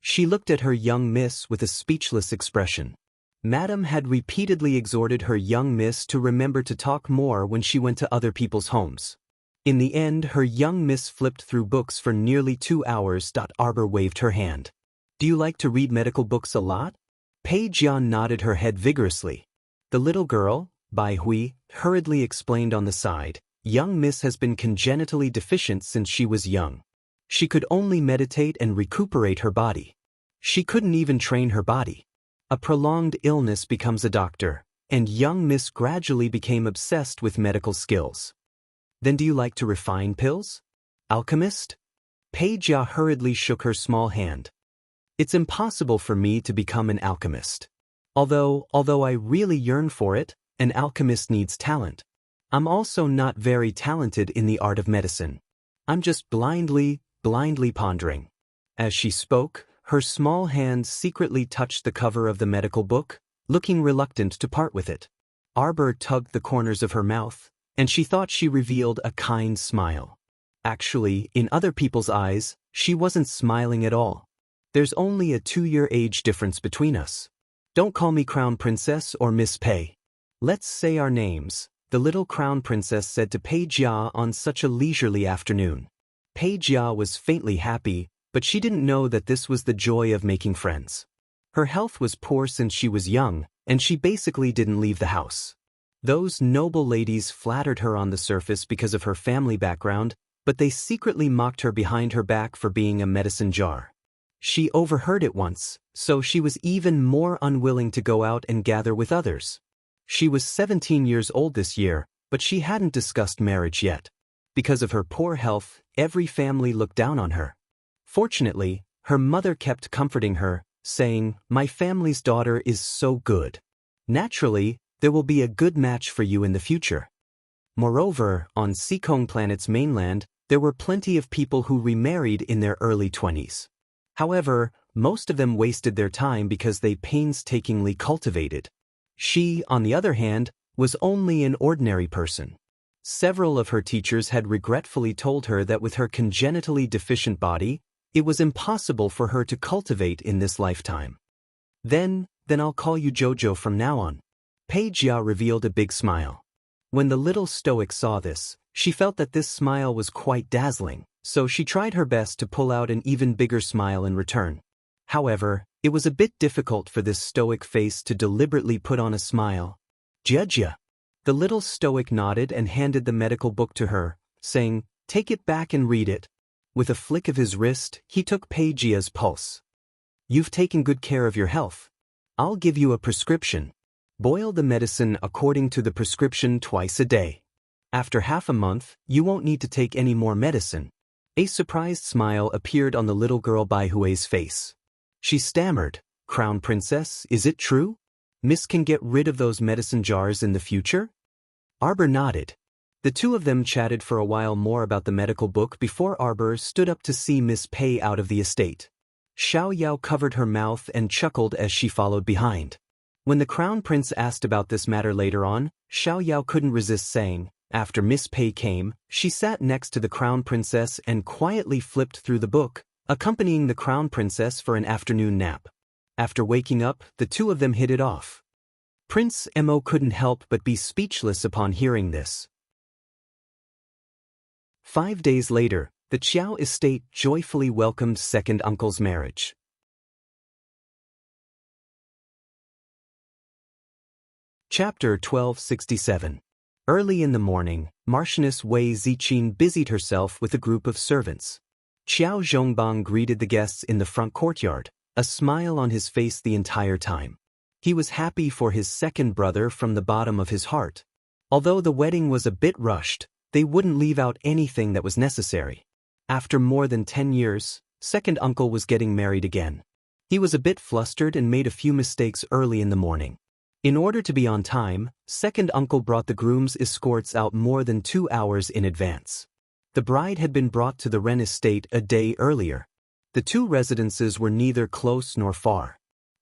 She looked at her young miss with a speechless expression. Madam had repeatedly exhorted her young miss to remember to talk more when she went to other people's homes. In the end, her young miss flipped through books for nearly 2 hours. Arbor waved her hand. "Do you like to read medical books a lot?" Pei Jian nodded her head vigorously. The little girl, Bai Hui, hurriedly explained on the side, "Young miss has been congenitally deficient since she was young. She could only meditate and recuperate her body. She couldn't even train her body. A prolonged illness becomes a doctor, and young miss gradually became obsessed with medical skills." "Then do you like to refine pills? Alchemist?" Pei Jia hurriedly shook her small hand. "It's impossible for me to become an alchemist. Although I really yearn for it, an alchemist needs talent. I'm also not very talented in the art of medicine. I'm just blindly pondering." As she spoke, her small hand secretly touched the cover of the medical book, looking reluctant to part with it. Arbor tugged the corners of her mouth, and she thought she revealed a kind smile. Actually, in other people's eyes, she wasn't smiling at all. "There's only a 2-year age difference between us. Don't call me Crown Princess or Miss Pei. Let's say our names," the little Crown Princess said to Pei Jia on such a leisurely afternoon. Pei Jia was faintly happy, but she didn't know that this was the joy of making friends. Her health was poor since she was young, and she basically didn't leave the house. Those noble ladies flattered her on the surface because of her family background, but they secretly mocked her behind her back for being a medicine jar. She overheard it once, so she was even more unwilling to go out and gather with others. She was 17 years old this year, but she hadn't discussed marriage yet. Because of her poor health, every family looked down on her. Fortunately, her mother kept comforting her, saying, "My family's daughter is so good. Naturally, there will be a good match for you in the future." Moreover, on Seekong Planet's mainland, there were plenty of people who remarried in their early 20s. However, most of them wasted their time because they painstakingly cultivated. She, on the other hand, was only an ordinary person. Several of her teachers had regretfully told her that with her congenitally deficient body, it was impossible for her to cultivate in this lifetime. Then I'll call you Jojo from now on." Pei Jia revealed a big smile. When the little stoic saw this, she felt that this smile was quite dazzling, so she tried her best to pull out an even bigger smile in return. However, it was a bit difficult for this stoic face to deliberately put on a smile. "Jia." The little stoic nodded and handed the medical book to her, saying, "Take it back and read it." With a flick of his wrist, he took Peijia's pulse. "You've taken good care of your health. I'll give you a prescription. Boil the medicine according to the prescription twice a day. After half a month, you won't need to take any more medicine." A surprised smile appeared on the little girl Bai Hui's face. She stammered, "Crown Princess, is it true? Miss can get rid of those medicine jars in the future?" Arbor nodded. The two of them chatted for a while more about the medical book before Arbor stood up to see Miss Pei out of the estate. Xiao Yao covered her mouth and chuckled as she followed behind. When the Crown Prince asked about this matter later on, Xiao Yao couldn't resist saying, after Miss Pei came, she sat next to the Crown Princess and quietly flipped through the book, accompanying the Crown Princess for an afternoon nap. After waking up, the two of them hit it off. Prince Mo couldn't help but be speechless upon hearing this. 5 days later, the Qiao estate joyfully welcomed second uncle's marriage. Chapter 1267. Early in the morning, Marchioness Wei Ziqin busied herself with a group of servants. Qiao Zhongbang greeted the guests in the front courtyard, a smile on his face the entire time. He was happy for his second brother from the bottom of his heart. Although the wedding was a bit rushed, they wouldn't leave out anything that was necessary. After more than 10 years, second uncle was getting married again. He was a bit flustered and made a few mistakes early in the morning. In order to be on time, second uncle brought the groom's escorts out more than 2 hours in advance. The bride had been brought to the Ren estate a day earlier. The two residences were neither close nor far.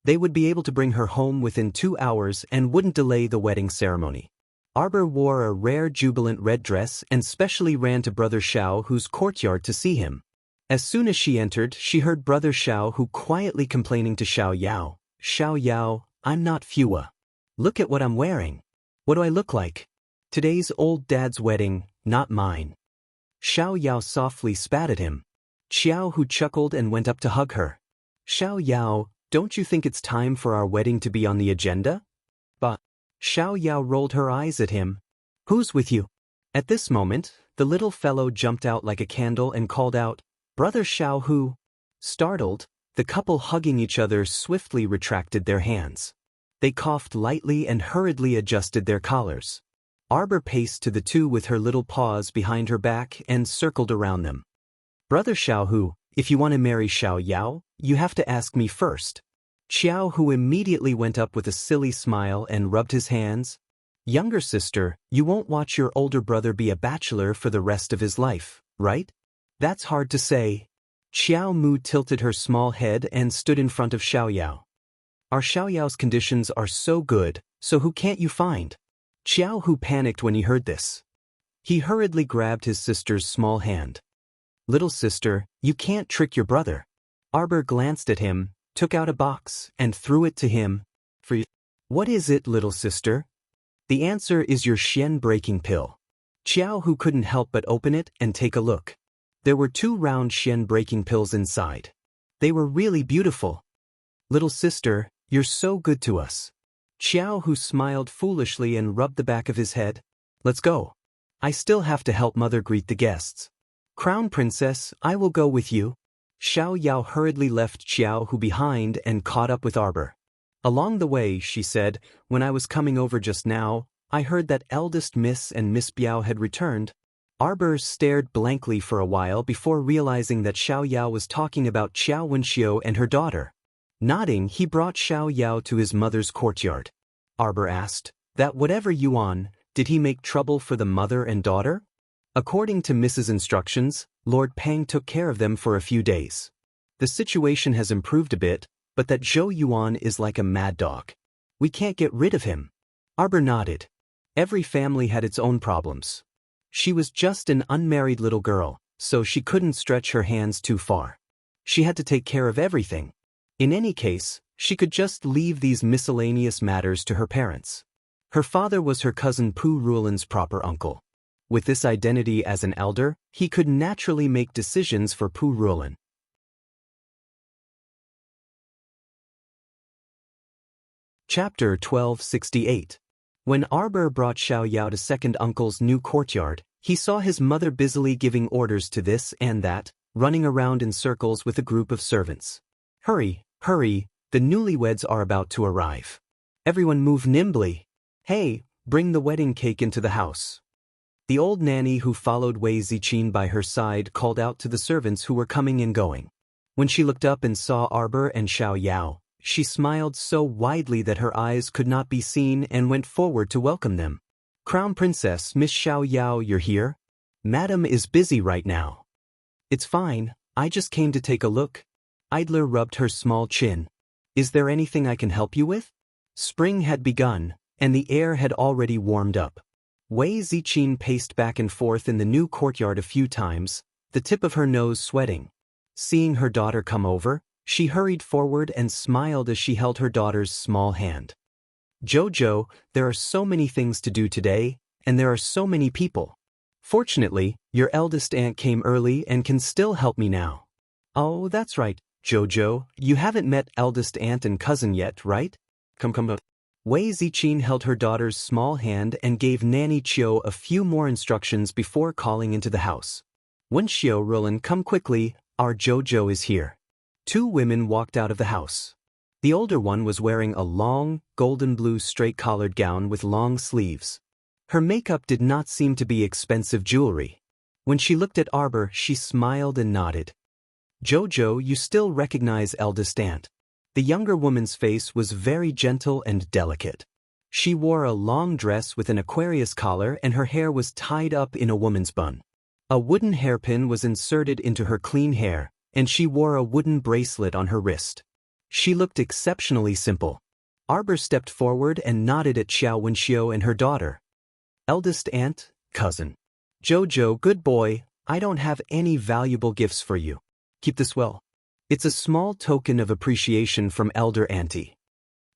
They would be able to bring her home within 2 hours and wouldn't delay the wedding ceremony. Arbor wore a rare jubilant red dress and specially ran to Brother Xiao Hu's courtyard to see him. As soon as she entered, she heard Brother Xiao Hu quietly complaining to Xiao Yao, "Xiao Yao, I'm not Fua. Look at what I'm wearing. What do I look like? Today's old dad's wedding, not mine." Xiao Yao softly spat at him. Xiao Hu chuckled and went up to hug her. "Xiao Yao, don't you think it's time for our wedding to be on the agenda?" But Xiao Yao rolled her eyes at him. "Who's with you?" At this moment, the little fellow jumped out like a candle and called out, "Brother Xiao Hu." Startled, the couple hugging each other swiftly retracted their hands. They coughed lightly and hurriedly adjusted their collars. Arbor paced to the two with her little paws behind her back and circled around them. "Brother Xiao Hu, if you want to marry Xiao Yao, you have to ask me first." Xiao Hu immediately went up with a silly smile and rubbed his hands. "Younger sister, you won't watch your older brother be a bachelor for the rest of his life, right?" "That's hard to say." Xiao Mu tilted her small head and stood in front of Xiao Yao. "Our Xiao Yao's conditions are so good, so who can't you find?" Xiao Hu panicked when he heard this. He hurriedly grabbed his sister's small hand. "Little sister, you can't trick your brother." Arbor glanced at him, took out a box, and threw it to him. "For you." "What is it, little sister?" "The answer is your Xian breaking pill." Xiao Hu couldn't help but open it and take a look. There were 2 round Xian breaking pills inside. They were really beautiful. "Little sister, you're so good to us." Xiao Hu smiled foolishly and rubbed the back of his head. "Let's go. I still have to help mother greet the guests." "Crown Princess, I will go with you." Xiao Yao hurriedly left Xiao Hu behind and caught up with Arbor. "Along the way," she said, "when I was coming over just now, I heard that eldest Miss and Miss Biao had returned." Arbor stared blankly for a while before realizing that Xiao Yao was talking about Xiao Wenxiu and her daughter. Nodding, he brought Xiao Yao to his mother's courtyard. Arbor asked, "That whatever Yuan, did he make trouble for the mother and daughter?" According to Mrs. Instructions, Lord Pang took care of them for a few days. The situation has improved a bit, but that Zhou Yuan is like a mad dog. We can't get rid of him. Arbor nodded. Every family had its own problems. She was just an unmarried little girl, so she couldn't stretch her hands too far. She had to take care of everything. In any case, she could just leave these miscellaneous matters to her parents. Her father was her cousin Pu Rulan's proper uncle. With this identity as an elder, he could naturally make decisions for Pu Rulan. Chapter 1268. When Arbor brought Xiao Yao to second uncle's new courtyard, he saw his mother busily giving orders to this and that, running around in circles with a group of servants. Hurry, hurry, the newlyweds are about to arrive. Everyone move nimbly. Hey, bring the wedding cake into the house. The old nanny who followed Wei Ziqin by her side called out to the servants who were coming and going. When she looked up and saw Arbor and Xiao Yao, she smiled so widely that her eyes could not be seen and went forward to welcome them. Crown Princess Miss Xiao Yao, you're here? Madam is busy right now. It's fine, I just came to take a look. Idler rubbed her small chin. Is there anything I can help you with? Spring had begun, and the air had already warmed up. Wei Ziqin paced back and forth in the new courtyard a few times, the tip of her nose sweating. Seeing her daughter come over, she hurried forward and smiled as she held her daughter's small hand. Jojo, there are so many things to do today, and there are so many people. Fortunately, your eldest aunt came early and can still help me now. Oh, that's right, Jojo, you haven't met eldest aunt and cousin yet, right? Come. Wei Ziqin held her daughter's small hand and gave Nanny Qiu a few more instructions before calling into the house. When Xiu Rulin, come quickly, our Jojo is here. Two women walked out of the house. The older one was wearing a long, golden blue straight-collared gown with long sleeves. Her makeup did not seem to be expensive jewelry. When she looked at Arbor, she smiled and nodded. Jojo, you still recognize eldest aunt. The younger woman's face was very gentle and delicate. She wore a long dress with an Aquarius collar and her hair was tied up in a woman's bun. A wooden hairpin was inserted into her clean hair, and she wore a wooden bracelet on her wrist. She looked exceptionally simple. Arbor stepped forward and nodded at Xiao Wenxiu and her daughter. Eldest aunt, cousin. Jojo, good boy, I don't have any valuable gifts for you. Keep this well. It's a small token of appreciation from elder auntie.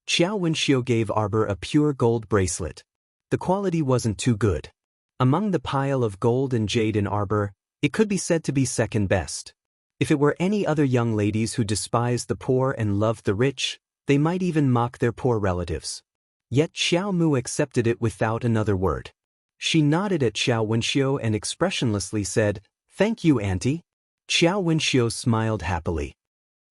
Xiao Wenxiu gave Arbor a pure gold bracelet. The quality wasn't too good. Among the pile of gold and jade in Arbor, it could be said to be second best. If it were any other young ladies who despised the poor and loved the rich, they might even mock their poor relatives. Yet Xiao Mu accepted it without another word. She nodded at Xiao Wenxiu and expressionlessly said, "Thank you, auntie." Xiao Wenxiu smiled happily.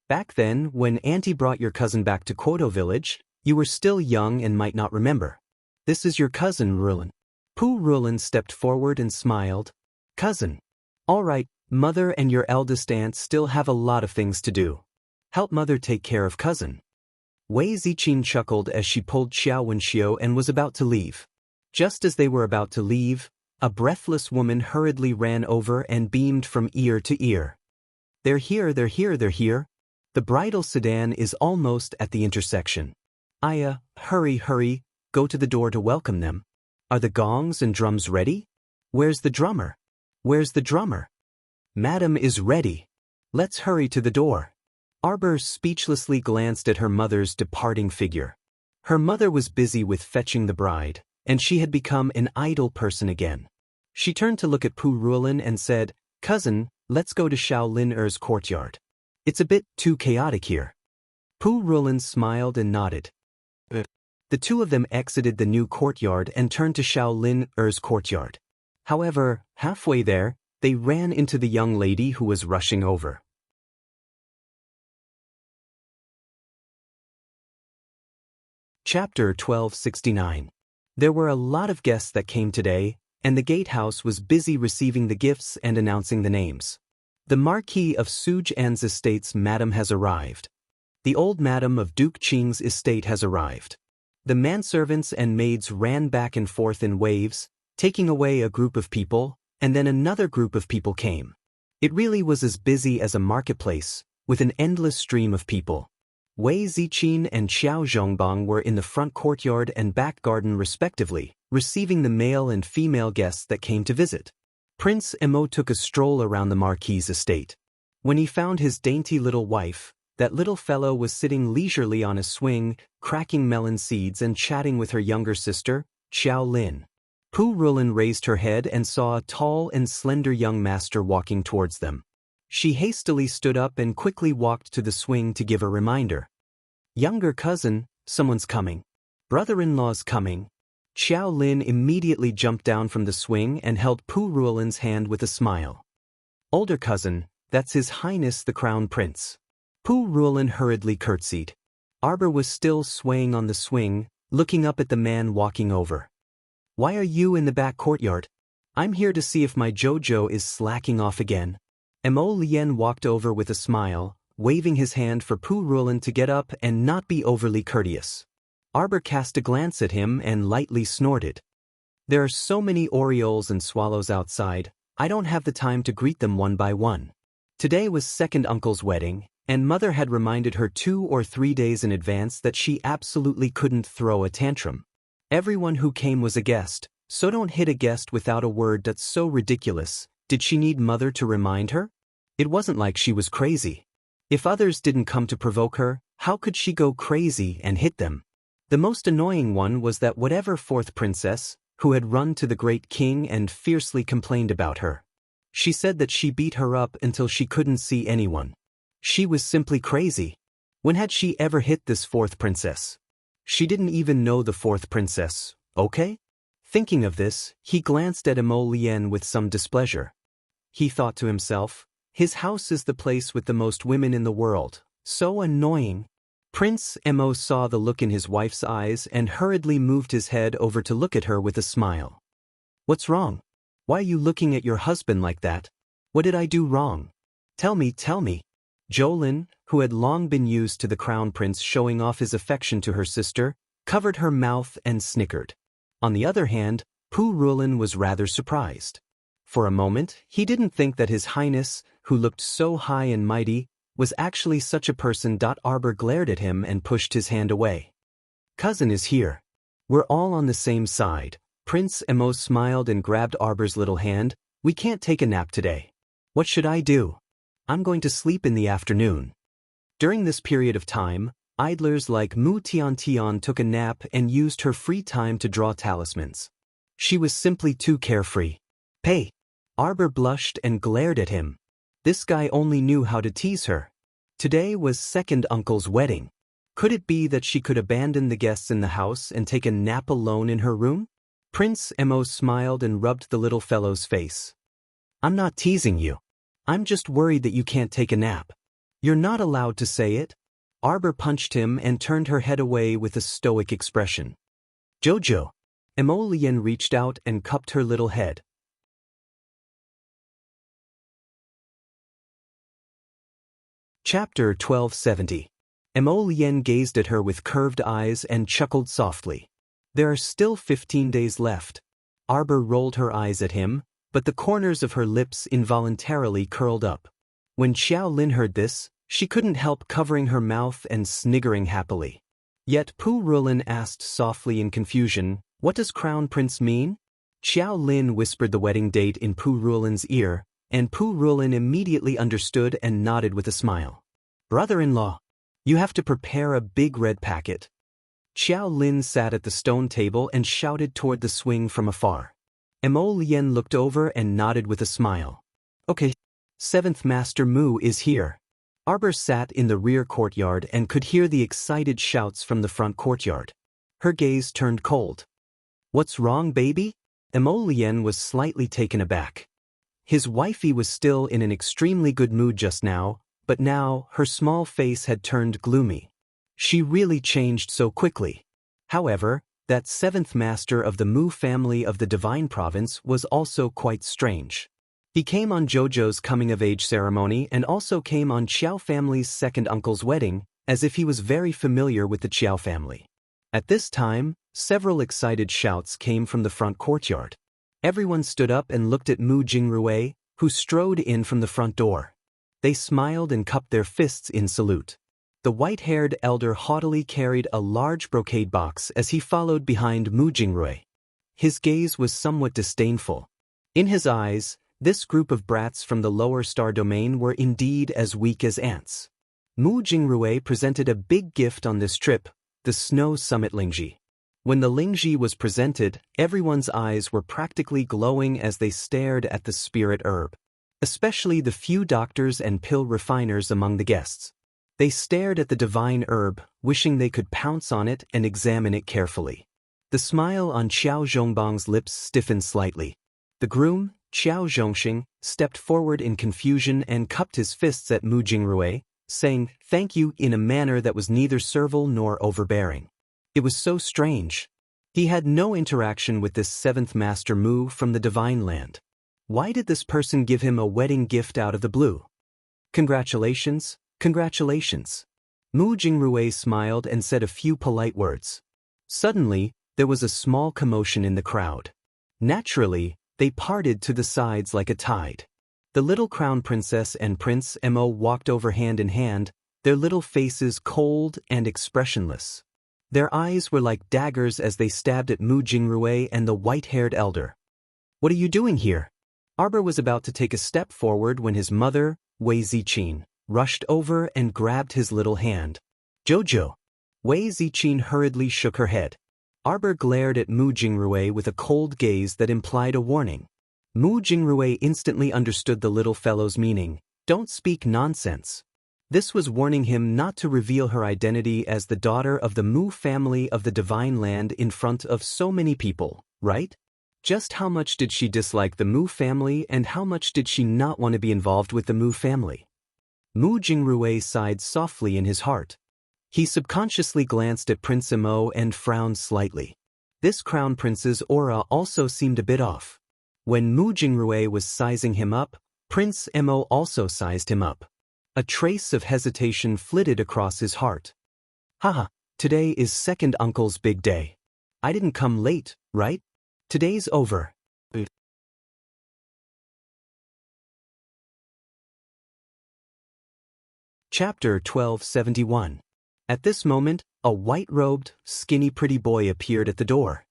Back then, when auntie brought your cousin back to Quoto village, you were still young and might not remember. This is your cousin, Rulin. Pu Rulin stepped forward and smiled. Cousin. All right, mother and your eldest aunt still have a lot of things to do. Help mother take care of cousin. Wei Ziqin chuckled as she pulled Xiao Wenxiu and was about to leave. Just as they were about to leave, a breathless woman hurriedly ran over and beamed from ear to ear. They're here. The bridal sedan is almost at the intersection. Aya, hurry, go to the door to welcome them. Are the gongs and drums ready? Where's the drummer? Madam is ready. Let's hurry to the door. Arbor speechlessly glanced at her mother's departing figure. Her mother was busy with fetching the bride, and she had become an idle person again. She turned to look at Pu Rulin and said, Cousin, let's go to Xiao Lin Er's courtyard. It's a bit too chaotic here. Pu Rulin smiled and nodded. The two of them exited the new courtyard and turned to Xiao Lin Er's courtyard. However, halfway there, they ran into the young lady who was rushing over. Chapter 1269. There were a lot of guests that came today, and the gatehouse was busy receiving the gifts and announcing the names. The Marquis of Sujan's estate's madam has arrived. The old madam of Duke Qing's estate has arrived. The manservants and maids ran back and forth in waves, taking away a group of people, and then another group of people came. It really was as busy as a marketplace, with an endless stream of people. Wei Ziqin and Xiao Zhongbang were in the front courtyard and back garden respectively, receiving the male and female guests that came to visit. Prince Emo took a stroll around the Marquis's estate. When he found his dainty little wife, that little fellow was sitting leisurely on a swing, cracking melon seeds and chatting with her younger sister, Xiao Lin. Pu Rulin raised her head and saw a tall and slender young master walking towards them. She hastily stood up and quickly walked to the swing to give a reminder. Younger cousin, someone's coming. Brother-in-law's coming. Xiao Lin immediately jumped down from the swing and held Pu Ruolin's hand with a smile. Older cousin, that's His Highness the Crown Prince. Pu Ruolin hurriedly curtsied. Arbor was still swaying on the swing, looking up at the man walking over. Why are you in the back courtyard? I'm here to see if my Jojo is slacking off again. Mo Lien walked over with a smile, waving his hand for Pu Ruolin to get up and not be overly courteous. Arbor cast a glance at him and lightly snorted. There are so many orioles and swallows outside, I don't have the time to greet them one by one. Today was second uncle's wedding, and mother had reminded her 2 or 3 days in advance that she absolutely couldn't throw a tantrum. Everyone who came was a guest, so don't hit a guest without a word. That's so ridiculous. Did she need mother to remind her? It wasn't like she was crazy. If others didn't come to provoke her, how could she go crazy and hit them? The most annoying one was that whatever fourth princess, who had run to the great king and fiercely complained about her. She said that she beat her up until she couldn't see anyone. She was simply crazy. When had she ever hit this fourth princess? She didn't even know the fourth princess, okay? Thinking of this, he glanced at Mo Lien with some displeasure. He thought to himself, his house is the place with the most women in the world. So annoying. Prince Mo saw the look in his wife's eyes and hurriedly moved his head over to look at her with a smile. What's wrong? Why are you looking at your husband like that? What did I do wrong? Tell me. Jolin, who had long been used to the crown prince showing off his affection to her sister, covered her mouth and snickered. On the other hand, Pu Ruolin was rather surprised. For a moment, he didn't think that His Highness, who looked so high and mighty, was actually such a person. Arbor glared at him and pushed his hand away. Cousin is here. We're all on the same side. Prince Mo smiled and grabbed Arbor's little hand. We can't take a nap today. What should I do? I'm going to sleep in the afternoon. During this period of time, idlers like Mu Tian took a nap and used her free time to draw talismans. She was simply too carefree. Hey! Arbor blushed and glared at him. This guy only knew how to tease her. Today was second uncle's wedding. Could it be that she could abandon the guests in the house and take a nap alone in her room? Prince Mo smiled and rubbed the little fellow's face. I'm not teasing you. I'm just worried that you can't take a nap. You're not allowed to say it. Arbor punched him and turned her head away with a stoic expression. Jojo. Mo Lien reached out and cupped her little head. Chapter 1270. Mo Lien gazed at her with curved eyes and chuckled softly. There are still 15 days left. Arbor rolled her eyes at him, but the corners of her lips involuntarily curled up. When Xiao Lin heard this, she couldn't help covering her mouth and sniggering happily. Yet Pu Ruolin asked softly in confusion, what does Crown Prince mean? Xiao Lin whispered the wedding date in Pu Ruolin's ear, and Pu Ruolin immediately understood and nodded with a smile. Brother-in-law, you have to prepare a big red packet. Xiao Lin sat at the stone table and shouted toward the swing from afar. Mo Lien looked over and nodded with a smile. Okay, 7th Master Mu is here. Arbor sat in the rear courtyard and could hear the excited shouts from the front courtyard. Her gaze turned cold. What's wrong, baby? Mo Lien was slightly taken aback. His wifey was still in an extremely good mood just now, but now her small face had turned gloomy. She really changed so quickly. However, that 7th master of the Mu family of the Divine Province was also quite strange. He came on Jojo's coming-of-age ceremony and also came on Qiao family's second uncle's wedding, as if he was very familiar with the Qiao family. At this time, several excited shouts came from the front courtyard. Everyone stood up and looked at Mu Jingrui, who strode in from the front door. They smiled and cupped their fists in salute. The white-haired elder haughtily carried a large brocade box as he followed behind Mu Jingrui. His gaze was somewhat disdainful. In his eyes, this group of brats from the lower star domain were indeed as weak as ants. Mu Jingrui presented a big gift on this trip, the Snow Summit Lingji. When the Lingji was presented, everyone's eyes were practically glowing as they stared at the spirit herb. Especially the few doctors and pill refiners among the guests. They stared at the divine herb, wishing they could pounce on it and examine it carefully. The smile on Qiao Zhongbang's lips stiffened slightly. The groom, Qiao Zhongxing, stepped forward in confusion and cupped his fists at Mu Jingrui, saying thank you in a manner that was neither servile nor overbearing. It was so strange. He had no interaction with this seventh master Mu from the Divine Land. Why did this person give him a wedding gift out of the blue? Congratulations, congratulations. Mu Jingrui smiled and said a few polite words. Suddenly, there was a small commotion in the crowd. Naturally, they parted to the sides like a tide. The little crown princess and Prince Mo walked over hand in hand, their little faces cold and expressionless. Their eyes were like daggers as they stabbed at Mu Jingrui and the white-haired elder. What are you doing here? Arbor was about to take a step forward when his mother, Wei Ziqin, rushed over and grabbed his little hand. Jojo. Wei Ziqin hurriedly shook her head. Arbor glared at Mu Jingrui with a cold gaze that implied a warning. Mu Jingrui instantly understood the little fellow's meaning. Don't speak nonsense. This was warning him not to reveal her identity as the daughter of the Mu family of the Divine Land in front of so many people, right? Just how much did she dislike the Mu family and how much did she not want to be involved with the Mu family? Mu Jingrui sighed softly in his heart. He subconsciously glanced at Prince Mo and frowned slightly. This crown prince's aura also seemed a bit off. When Mu Jingrui was sizing him up, Prince Mo also sized him up. A trace of hesitation flitted across his heart. Haha, today is second uncle's big day. I didn't come late, right? Today's over. Chapter 1271. At this moment, a white-robed, skinny pretty boy appeared at the door.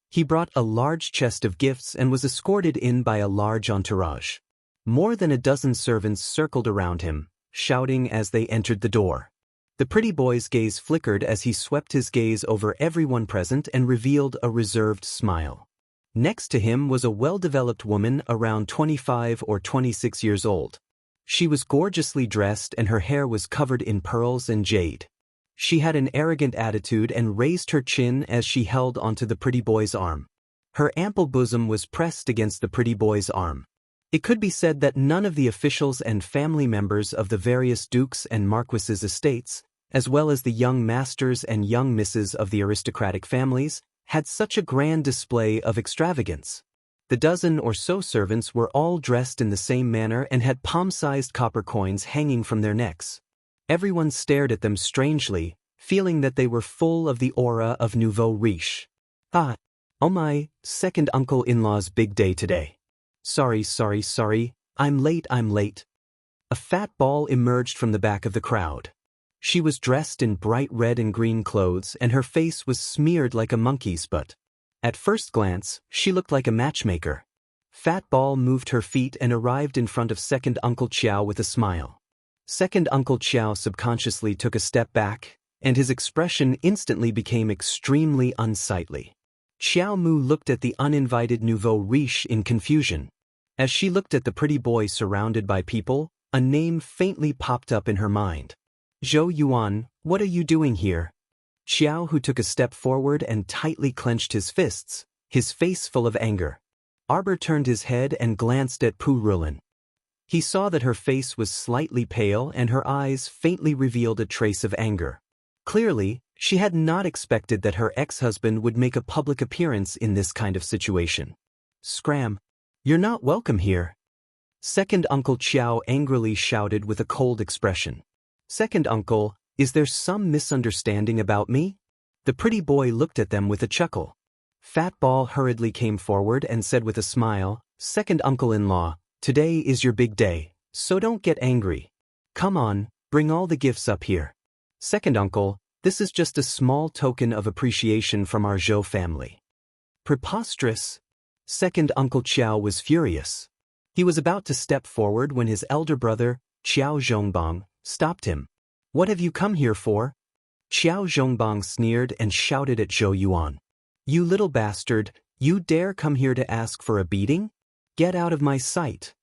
He brought a large chest of gifts and was escorted in by a large entourage. More than a dozen servants circled around him, shouting as they entered the door. The pretty boy's gaze flickered as he swept his gaze over everyone present and revealed a reserved smile. Next to him was a well-developed woman around 25 or 26 years old. She was gorgeously dressed and her hair was covered in pearls and jade. She had an arrogant attitude and raised her chin as she held onto the pretty boy's arm. Her ample bosom was pressed against the pretty boy's arm. It could be said that none of the officials and family members of the various dukes and marquises' estates, as well as the young masters and young misses of the aristocratic families, had such a grand display of extravagance. The dozen or so servants were all dressed in the same manner and had palm-sized copper coins hanging from their necks. Everyone stared at them strangely, feeling that they were full of the aura of nouveau riche. Ah, oh my, second uncle-in-law's big day today. Sorry, I'm late. A fat ball emerged from the back of the crowd. She was dressed in bright red and green clothes and her face was smeared like a monkey's butt. At first glance, she looked like a matchmaker. Fat Ball moved her feet and arrived in front of Second Uncle Qiao with a smile. Second Uncle Qiao subconsciously took a step back, and his expression instantly became extremely unsightly. Xiao Mu looked at the uninvited nouveau riche in confusion. As she looked at the pretty boy surrounded by people, a name faintly popped up in her mind. Zhou Yuan, what are you doing here? Xiao Hu took a step forward and tightly clenched his fists, his face full of anger. Arbor turned his head and glanced at Pu Rulin. He saw that her face was slightly pale and her eyes faintly revealed a trace of anger. Clearly, she had not expected that her ex-husband would make a public appearance in this kind of situation. Scram! You're not welcome here. Second Uncle Qiao angrily shouted with a cold expression. Second Uncle, is there some misunderstanding about me? The pretty boy looked at them with a chuckle. Fat Ball hurriedly came forward and said with a smile, Second Uncle-in-law, today is your big day, so don't get angry. Come on, bring all the gifts up here. Second Uncle, this is just a small token of appreciation from our Zhou family. Preposterous! Second Uncle Qiao was furious. He was about to step forward when his elder brother, Qiao Zhongbang, stopped him. What have you come here for? Qiao Zhongbang sneered and shouted at Zhou Yuan. You little bastard, you dare come here to ask for a beating? Get out of my sight.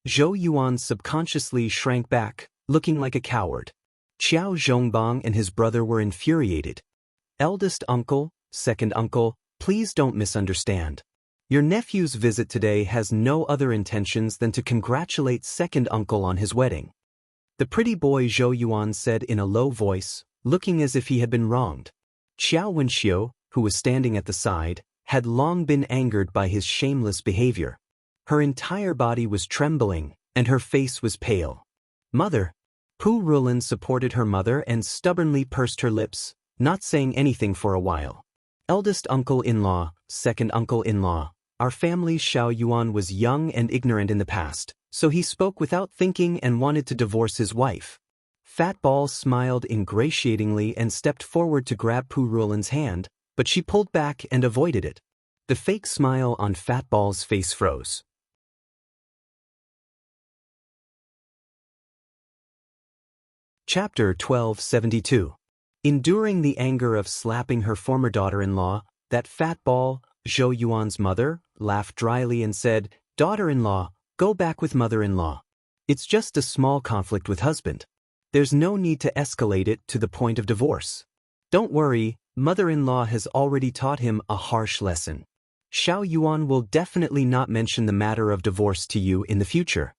Zhou Yuan subconsciously shrank back, looking like a coward. Qiao Zhongbang and his brother were infuriated. Eldest uncle, second uncle, Please don't misunderstand. Your nephew's visit today has no other intentions than to congratulate second uncle on his wedding. The pretty boy Zhou Yuan said in a low voice, looking as if he had been wronged. Xiao Wenxiu, who was standing at the side, had long been angered by his shameless behavior. Her entire body was trembling, and her face was pale. Mother. Pu Rulin supported her mother and stubbornly pursed her lips, not saying anything for a while. Eldest uncle-in-law, second uncle-in-law. Our family's Xiao Yuan was young and ignorant in the past, so he spoke without thinking and wanted to divorce his wife. Fat Ball smiled ingratiatingly and stepped forward to grab Pu Rulin's hand, but she pulled back and avoided it. The fake smile on Fat Ball's face froze. Chapter 1272. Enduring the anger of slapping her former daughter-in-law, that Fat Ball, Zhou Yuan's mother, laughed dryly and said, "Daughter-in-law, go back with mother-in-law. It's just a small conflict with husband. There's no need to escalate it to the point of divorce. Don't worry, mother-in-law has already taught him a harsh lesson. Xiao Yuan will definitely not mention the matter of divorce to you in the future."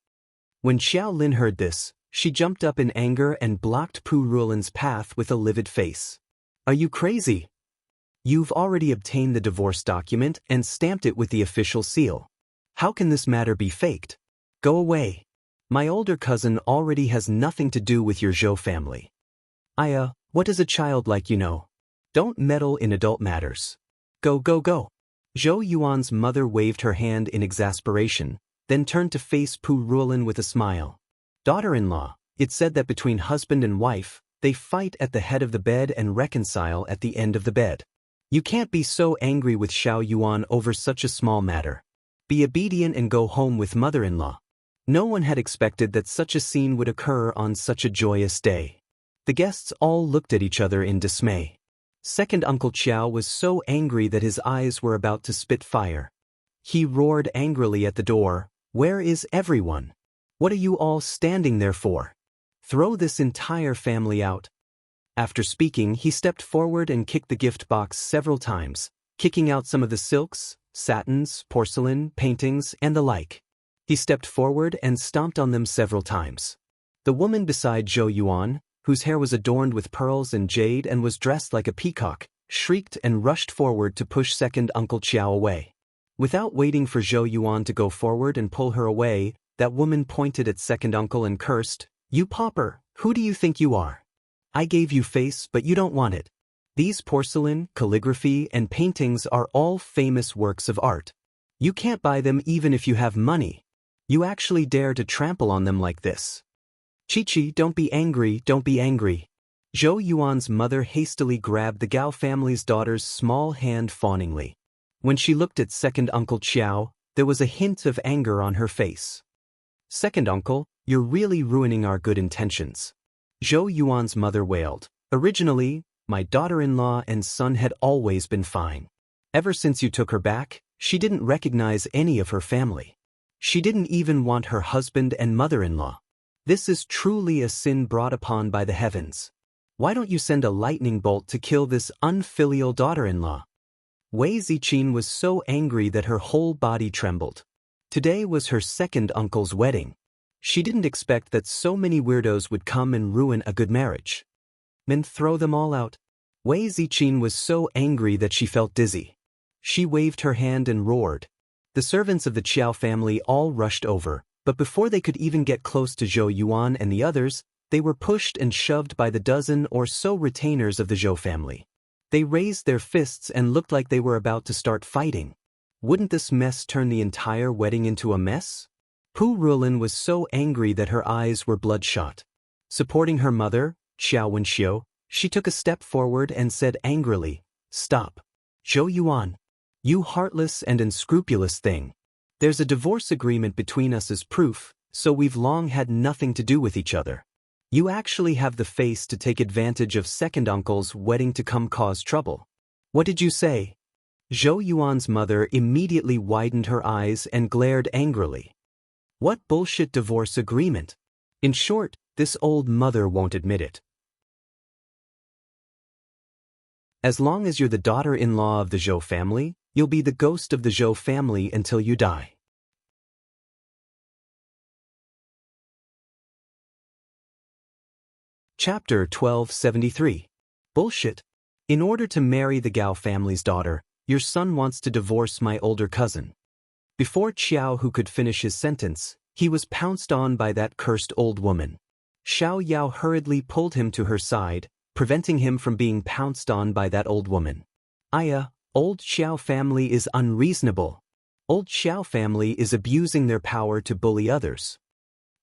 When Xiao Lin heard this, she jumped up in anger and blocked Pu Rulin's path with a livid face. "Are you crazy? You've already obtained the divorce document and stamped it with the official seal. How can this matter be faked? Go away. My older cousin already has nothing to do with your Zhou family. What does a child like you know? Don't meddle in adult matters. Go, go, go." Zhou Yuan's mother waved her hand in exasperation, then turned to face Pu Rulin with a smile. "Daughter-in-law, it's said that between husband and wife, they fight at the head of the bed and reconcile at the end of the bed. You can't be so angry with Xiao Yuan over such a small matter. Be obedient and go home with mother-in-law." No one had expected that such a scene would occur on such a joyous day. The guests all looked at each other in dismay. Second Uncle Qiao was so angry that his eyes were about to spit fire. He roared angrily at the door, "Where is everyone? What are you all standing there for? Throw this entire family out." After speaking, he stepped forward and kicked the gift box several times, kicking out some of the silks, satins, porcelain, paintings, and the like. He stepped forward and stomped on them several times. The woman beside Zhou Yuan, whose hair was adorned with pearls and jade and was dressed like a peacock, shrieked and rushed forward to push second Uncle Qiao away. Without waiting for Zhou Yuan to go forward and pull her away, that woman pointed at second uncle and cursed, "You pauper, who do you think you are? I gave you face but you don't want it. These porcelain, calligraphy, and paintings are all famous works of art. You can't buy them even if you have money. You actually dare to trample on them like this. Chi-Chi, don't be angry, don't be angry." Zhou Yuan's mother hastily grabbed the Gao family's daughter's small hand fawningly. When she looked at second Uncle Qiao, there was a hint of anger on her face. "Second uncle, you're really ruining our good intentions." Zhou Yuan's mother wailed. "Originally, my daughter-in-law and son had always been fine. Ever since you took her back, she didn't recognize any of her family. She didn't even want her husband and mother-in-law. This is truly a sin brought upon by the heavens. Why don't you send a lightning bolt to kill this unfilial daughter-in-law?" Wei Ziqin was so angry that her whole body trembled. Today was her second uncle's wedding. She didn't expect that so many weirdos would come and ruin a good marriage. "Men, throw them all out." Wei Ziqin was so angry that she felt dizzy. She waved her hand and roared. The servants of the Qiao family all rushed over, but before they could even get close to Zhou Yuan and the others, they were pushed and shoved by the dozen or so retainers of the Zhou family. They raised their fists and looked like they were about to start fighting. Wouldn't this mess turn the entire wedding into a mess? Pu Rulin was so angry that her eyes were bloodshot. Supporting her mother, Xiao Wenxiu, she took a step forward and said angrily, "Stop. Zhou Yuan, you heartless and unscrupulous thing. There's a divorce agreement between us as proof, so we've long had nothing to do with each other. You actually have the face to take advantage of second uncle's wedding to come cause trouble. What did you say?" Zhou Yuan's mother immediately widened her eyes and glared angrily. What bullshit divorce agreement? In short, this old mother won't admit it. As long as you're the daughter-in-law of the Zhou family, you'll be the ghost of the Zhou family until you die. Chapter 1273. Bullshit. In order to marry the Gao family's daughter, your son wants to divorce my older cousin. Before Xiao Hu could finish his sentence, he was pounced on by that cursed old woman. Xiao Yao hurriedly pulled him to her side, preventing him from being pounced on by that old woman. Aya, old Xiao family is unreasonable. Old Xiao family is abusing their power to bully others.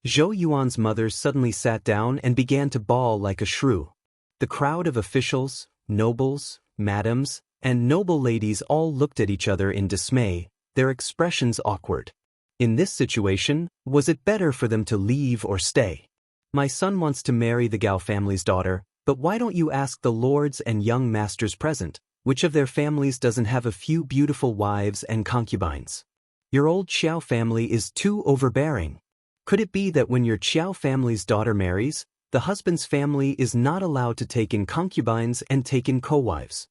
Zhou Yuan's mother suddenly sat down and began to bawl like a shrew. The crowd of officials, nobles, madams, and noble ladies all looked at each other in dismay, their expressions awkward. In this situation, was it better for them to leave or stay? My son wants to marry the Gao family's daughter, but why don't you ask the lords and young masters present, which of their families doesn't have a few beautiful wives and concubines? Your old Xiao family is too overbearing. Could it be that when your Xiao family's daughter marries, the husband's family is not allowed to take in concubines and take in co-wives?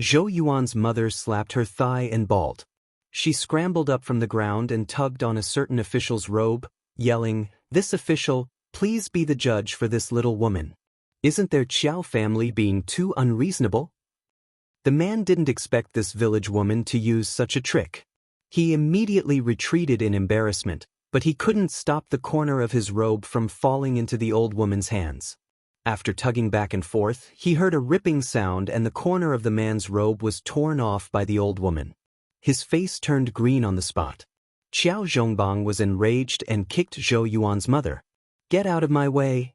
Zhou Yuan's mother slapped her thigh and bawled. She scrambled up from the ground and tugged on a certain official's robe, yelling, "This official, please be the judge for this little woman. Isn't their Xiao family being too unreasonable?" The man didn't expect this village woman to use such a trick. He immediately retreated in embarrassment, but he couldn't stop the corner of his robe from falling into the old woman's hands. After tugging back and forth, he heard a ripping sound and the corner of the man's robe was torn off by the old woman. His face turned green on the spot. Qiao Zhongbang was enraged and kicked Zhou Yuan's mother. "Get out of my way.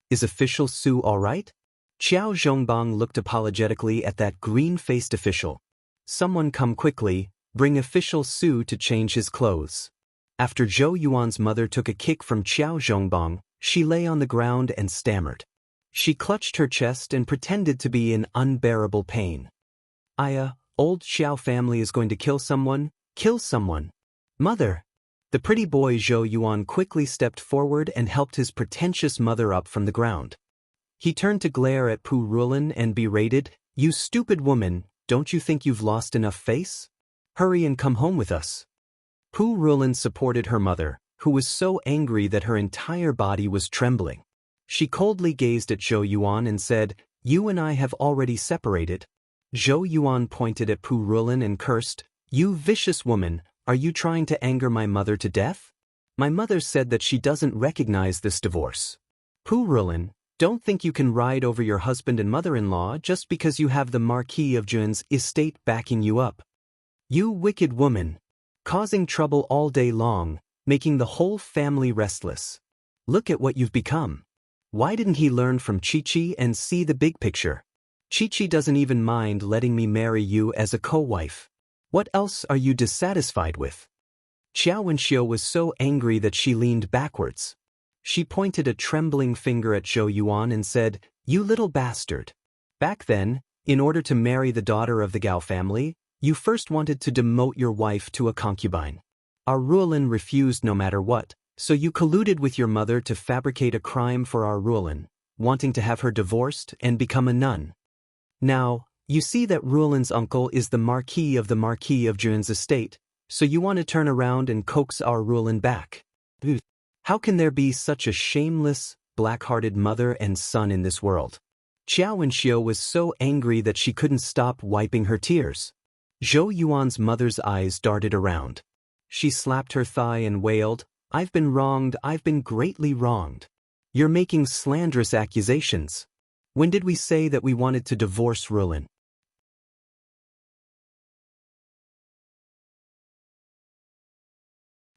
Is official Su all right?" Qiao Zhongbang looked apologetically at that green-faced official. "Someone come quickly, bring official Su to change his clothes." After Zhou Yuan's mother took a kick from Qiao Zhongbang, she lay on the ground and stammered. She clutched her chest and pretended to be in unbearable pain. "Aya, old Xiao family is going to kill someone. Kill someone. Mother!" The pretty boy Zhou Yuan quickly stepped forward and helped his pretentious mother up from the ground. He turned to glare at Pu Rulin and berated, "You stupid woman, don't you think you've lost enough face? Hurry and come home with us." Pu Rulin supported her mother, who was so angry that her entire body was trembling. She coldly gazed at Zhou Yuan and said, "You and I have already separated." Zhou Yuan pointed at Pu Rulin and cursed, "You vicious woman, are you trying to anger my mother to death? My mother said that she doesn't recognize this divorce. Pu Rulin, don't think you can ride over your husband and mother-in-law just because you have the Marquis of Jun's estate backing you up. You wicked woman. Causing trouble all day long, making the whole family restless. Look at what you've become. Why didn't he learn from Chi-Chi and see the big picture? Chi-Chi doesn't even mind letting me marry you as a co-wife. What else are you dissatisfied with?" Xiao Wenxiu was so angry that she leaned backwards. She pointed a trembling finger at Zhou Yuan and said, "You little bastard. Back then, in order to marry the daughter of the Gao family, you first wanted to demote your wife to a concubine. Our Rulin refused no matter what, so you colluded with your mother to fabricate a crime for our Rulin, wanting to have her divorced and become a nun. Now, you see that Rulin's uncle is the Marquis of Jun's estate, so you want to turn around and coax our Rulin back. How can there be such a shameless, black-hearted mother and son in this world?" Xiao Wenxiu was so angry that she couldn't stop wiping her tears. Zhou Yuan's mother's eyes darted around. She slapped her thigh and wailed, "I've been wronged, I've been greatly wronged. You're making slanderous accusations. When did we say that we wanted to divorce Rulin?"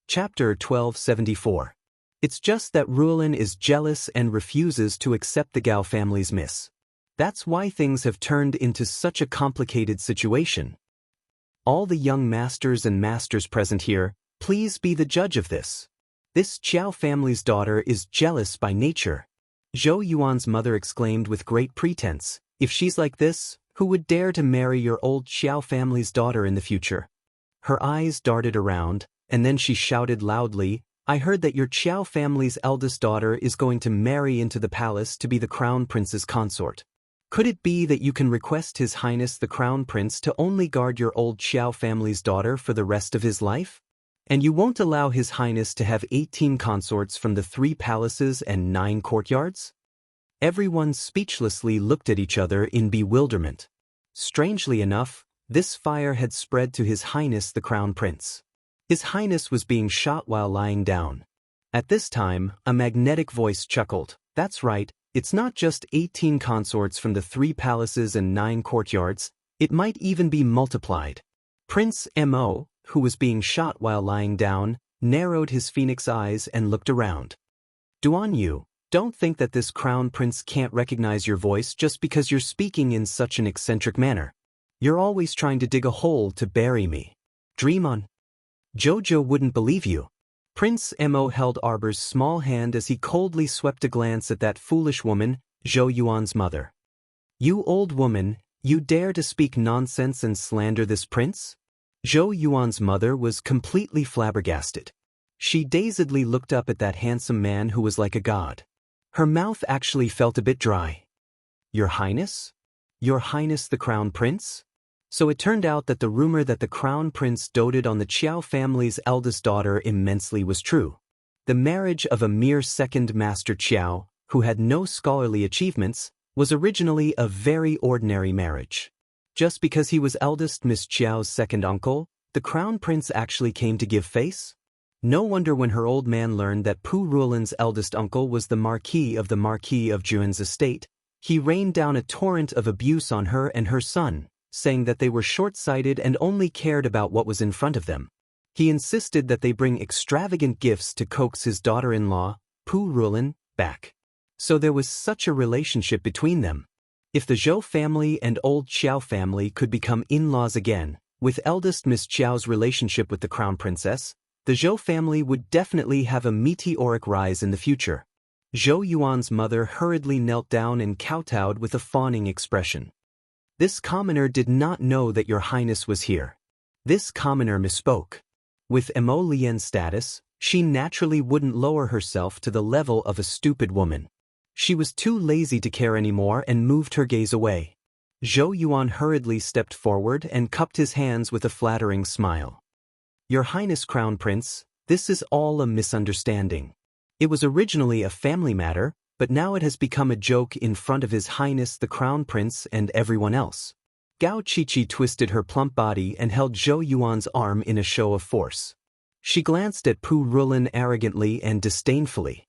Chapter 1274. It's just that Rulin is jealous and refuses to accept the Gao family's miss. That's why things have turned into such a complicated situation. All the young masters and masters present here, please be the judge of this. This Qiao family's daughter is jealous by nature. Zhou Yuan's mother exclaimed with great pretense, "If she's like this, who would dare to marry your old Qiao family's daughter in the future?" Her eyes darted around, and then she shouted loudly, "I heard that your Qiao family's eldest daughter is going to marry into the palace to be the crown prince's consort. Could it be that you can request His Highness the Crown Prince to only guard your old Xiao family's daughter for the rest of his life? And you won't allow His Highness to have 18 consorts from the 3 palaces and 9 courtyards? Everyone speechlessly looked at each other in bewilderment. Strangely enough, this fire had spread to His Highness the Crown Prince. His Highness was being shot while lying down. At this time, a magnetic voice chuckled. That's right, it's not just 18 consorts from the 3 palaces and 9 courtyards, it might even be multiplied. Prince Mo, who was being shot while lying down, narrowed his phoenix eyes and looked around. Duan Yu, don't think that this crown prince can't recognize your voice just because you're speaking in such an eccentric manner. You're always trying to dig a hole to bury me. Dream on. Jojo wouldn't believe you. Prince Mo held Arbor's small hand as he coldly swept a glance at that foolish woman, Zhou Yuan's mother. You old woman, you dare to speak nonsense and slander this prince? Zhou Yuan's mother was completely flabbergasted. She dazedly looked up at that handsome man who was like a god. Her mouth actually felt a bit dry. Your Highness? Your Highness the Crown Prince? So it turned out that the rumor that the Crown Prince doted on the Qiao family's eldest daughter immensely was true. The marriage of a mere second Master Qiao, who had no scholarly achievements, was originally a very ordinary marriage. Just because he was eldest Miss Qiao's second uncle, the Crown Prince actually came to give face? No wonder when her old man learned that Pu Ruolin's eldest uncle was the Marquis of Juan's estate, he rained down a torrent of abuse on her and her son, saying that they were short-sighted and only cared about what was in front of them. He insisted that they bring extravagant gifts to coax his daughter-in-law, Pu Ruolin, back. So there was such a relationship between them. If the Zhou family and old Qiao family could become in-laws again, with eldest Miss Qiao's relationship with the Crown Princess, the Zhou family would definitely have a meteoric rise in the future. Zhou Yuan's mother hurriedly knelt down and kowtowed with a fawning expression. This commoner did not know that your Highness was here. This commoner misspoke. With Mo Lian's status, she naturally wouldn't lower herself to the level of a stupid woman. She was too lazy to care anymore and moved her gaze away. Zhou Yuan hurriedly stepped forward and cupped his hands with a flattering smile. Your Highness Crown Prince, this is all a misunderstanding. It was originally a family matter, but now it has become a joke in front of His Highness the Crown Prince and everyone else. Gao Qiqi twisted her plump body and held Zhou Yuan's arm in a show of force. She glanced at Pu Ruolin arrogantly and disdainfully.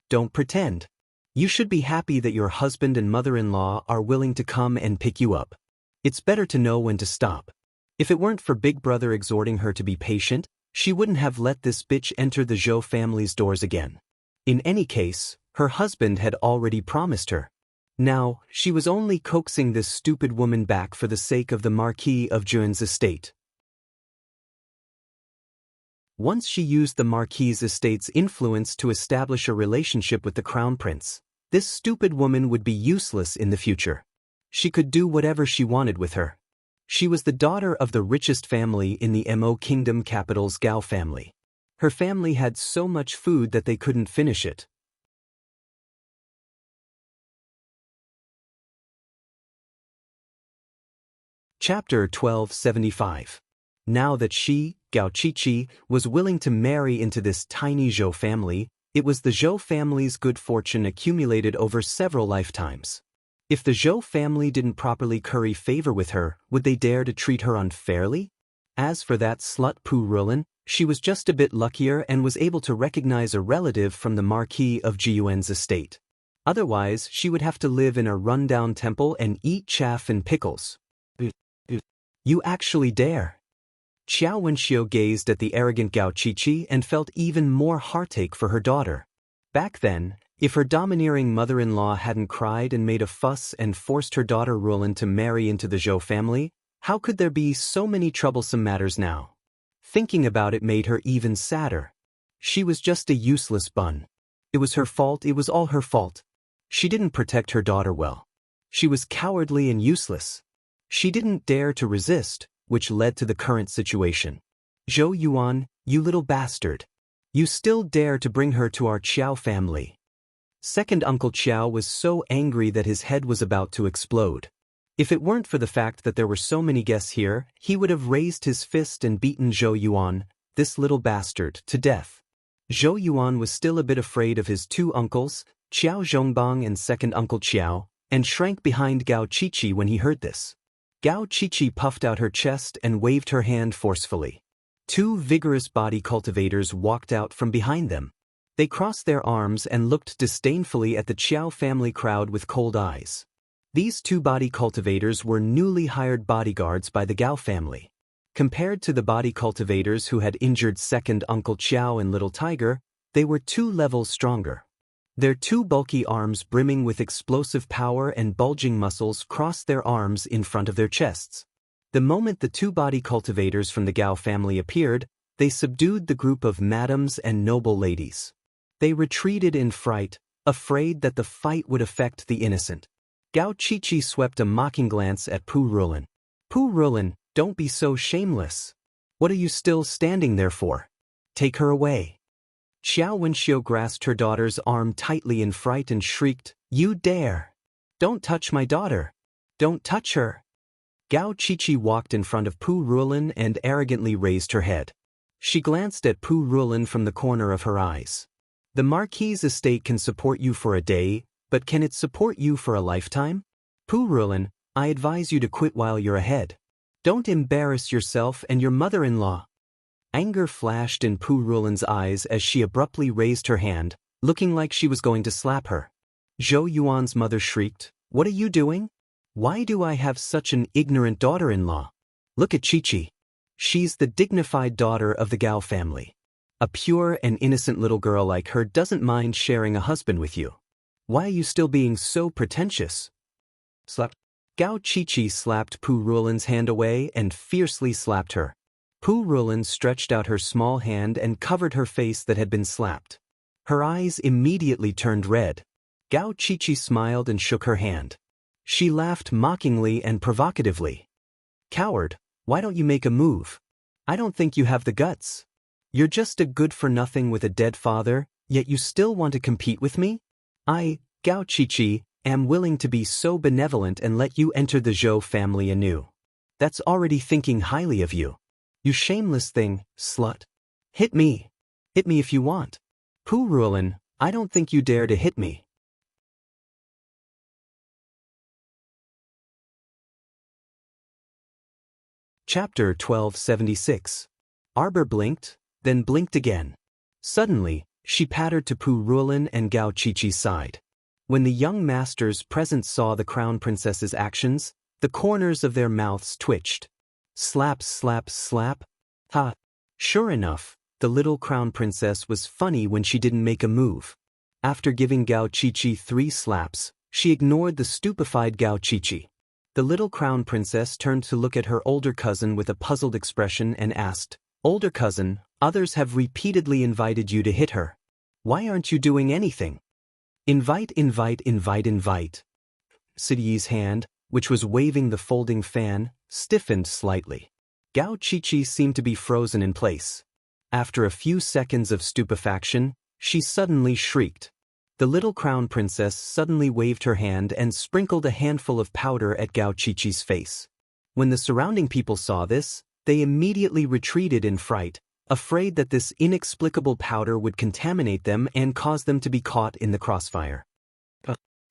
Don't pretend. You should be happy that your husband and mother-in-law are willing to come and pick you up. It's better to know when to stop. If it weren't for Big Brother exhorting her to be patient, she wouldn't have let this bitch enter the Zhou family's doors again. In any case, her husband had already promised her. Now, she was only coaxing this stupid woman back for the sake of the Marquis of Juan's estate. Once she used the Marquis's estate's influence to establish a relationship with the Crown Prince, this stupid woman would be useless in the future. She could do whatever she wanted with her. She was the daughter of the richest family in the Mo Kingdom capital's Gao family. Her family had so much food that they couldn't finish it. Chapter 1275. Now that she, Gao Qiqi, was willing to marry into this tiny Zhou family, it was the Zhou family's good fortune accumulated over several lifetimes. If the Zhou family didn't properly curry favor with her, would they dare to treat her unfairly? As for that slut Pu Ruolin, she was just a bit luckier and was able to recognize a relative from the Marquis of Juan's estate. Otherwise, she would have to live in a rundown temple and eat chaff and pickles. You actually dare? Qiao Wenxiu gazed at the arrogant Gao Qiqi and felt even more heartache for her daughter. Back then, if her domineering mother-in-law hadn't cried and made a fuss and forced her daughter Ruolin to marry into the Zhou family, how could there be so many troublesome matters now? Thinking about it made her even sadder. She was just a useless bun. It was her fault, it was all her fault. She didn't protect her daughter well. She was cowardly and useless. She didn't dare to resist, which led to the current situation. Zhou Yuan, you little bastard. You still dare to bring her to our Qiao family. Second Uncle Qiao was so angry that his head was about to explode. If it weren't for the fact that there were so many guests here, he would have raised his fist and beaten Zhou Yuan, this little bastard, to death. Zhou Yuan was still a bit afraid of his two uncles, Qiao Zhongbang and Second Uncle Qiao, and shrank behind Gao Qiqi when he heard this. Gao Qiqi puffed out her chest and waved her hand forcefully. Two vigorous body cultivators walked out from behind them. They crossed their arms and looked disdainfully at the Qiao family crowd with cold eyes. These two body cultivators were newly hired bodyguards by the Gao family. Compared to the body cultivators who had injured Second Uncle Qiao and Little Tiger, they were 2 levels stronger. Their two bulky arms brimming with explosive power and bulging muscles crossed their arms in front of their chests. The moment the two body cultivators from the Gao family appeared, they subdued the group of madams and noble ladies. They retreated in fright, afraid that the fight would affect the innocent. Gao Qiqi swept a mocking glance at Pu Rulin. Pu Rulin, don't be so shameless. What are you still standing there for? Take her away. Xiao Wenxiu grasped her daughter's arm tightly in fright and shrieked, "You dare! Don't touch my daughter! Don't touch her!" Gao Qiqi walked in front of Pu Rulin and arrogantly raised her head. She glanced at Pu Rulin from the corner of her eyes. The Marquis' estate can support you for a day, but can it support you for a lifetime? Pu Rulin, I advise you to quit while you're ahead. Don't embarrass yourself and your mother-in-law. Anger flashed in Pu Rulin's eyes as she abruptly raised her hand, looking like she was going to slap her. Zhou Yuan's mother shrieked, "What are you doing? Why do I have such an ignorant daughter-in-law? Look at Qiqi. She's the dignified daughter of the Gao family. A pure and innocent little girl like her doesn't mind sharing a husband with you. Why are you still being so pretentious?" Slap. Gao Qiqi slapped Pu Rulin's hand away and fiercely slapped her. Pu Rulin stretched out her small hand and covered her face that had been slapped. Her eyes immediately turned red. Gao Qiqi smiled and shook her hand. She laughed mockingly and provocatively. "Coward, why don't you make a move? I don't think you have the guts. You're just a good-for-nothing with a dead father, yet you still want to compete with me? I, Gao Qiqi, am willing to be so benevolent and let you enter the Zhou family anew. That's already thinking highly of you. You shameless thing, slut. Hit me. Hit me if you want. Pu Rulin, I don't think you dare to hit me." Chapter 1276. Arbor blinked, then blinked again. Suddenly, she pattered to Pu Rulin and Gao Qiqi's side. When the young masters present saw the crown princess's actions, the corners of their mouths twitched. Slap, slap, slap. Ha! Sure enough, the little crown princess was funny when she didn't make a move. After giving Gao Qiqi 3 slaps, she ignored the stupefied Gao Qiqi. The little crown princess turned to look at her older cousin with a puzzled expression and asked, "Older cousin, others have repeatedly invited you to hit her. Why aren't you doing anything?" "Invite, invite, invite, invite." Sidi's hand, which was waving the folding fan, stiffened slightly. Gao Qiqi seemed to be frozen in place. After a few seconds of stupefaction, she suddenly shrieked. The little crown princess suddenly waved her hand and sprinkled a handful of powder at Gao Qiqi's face. When the surrounding people saw this, they immediately retreated in fright, afraid that this inexplicable powder would contaminate them and cause them to be caught in the crossfire.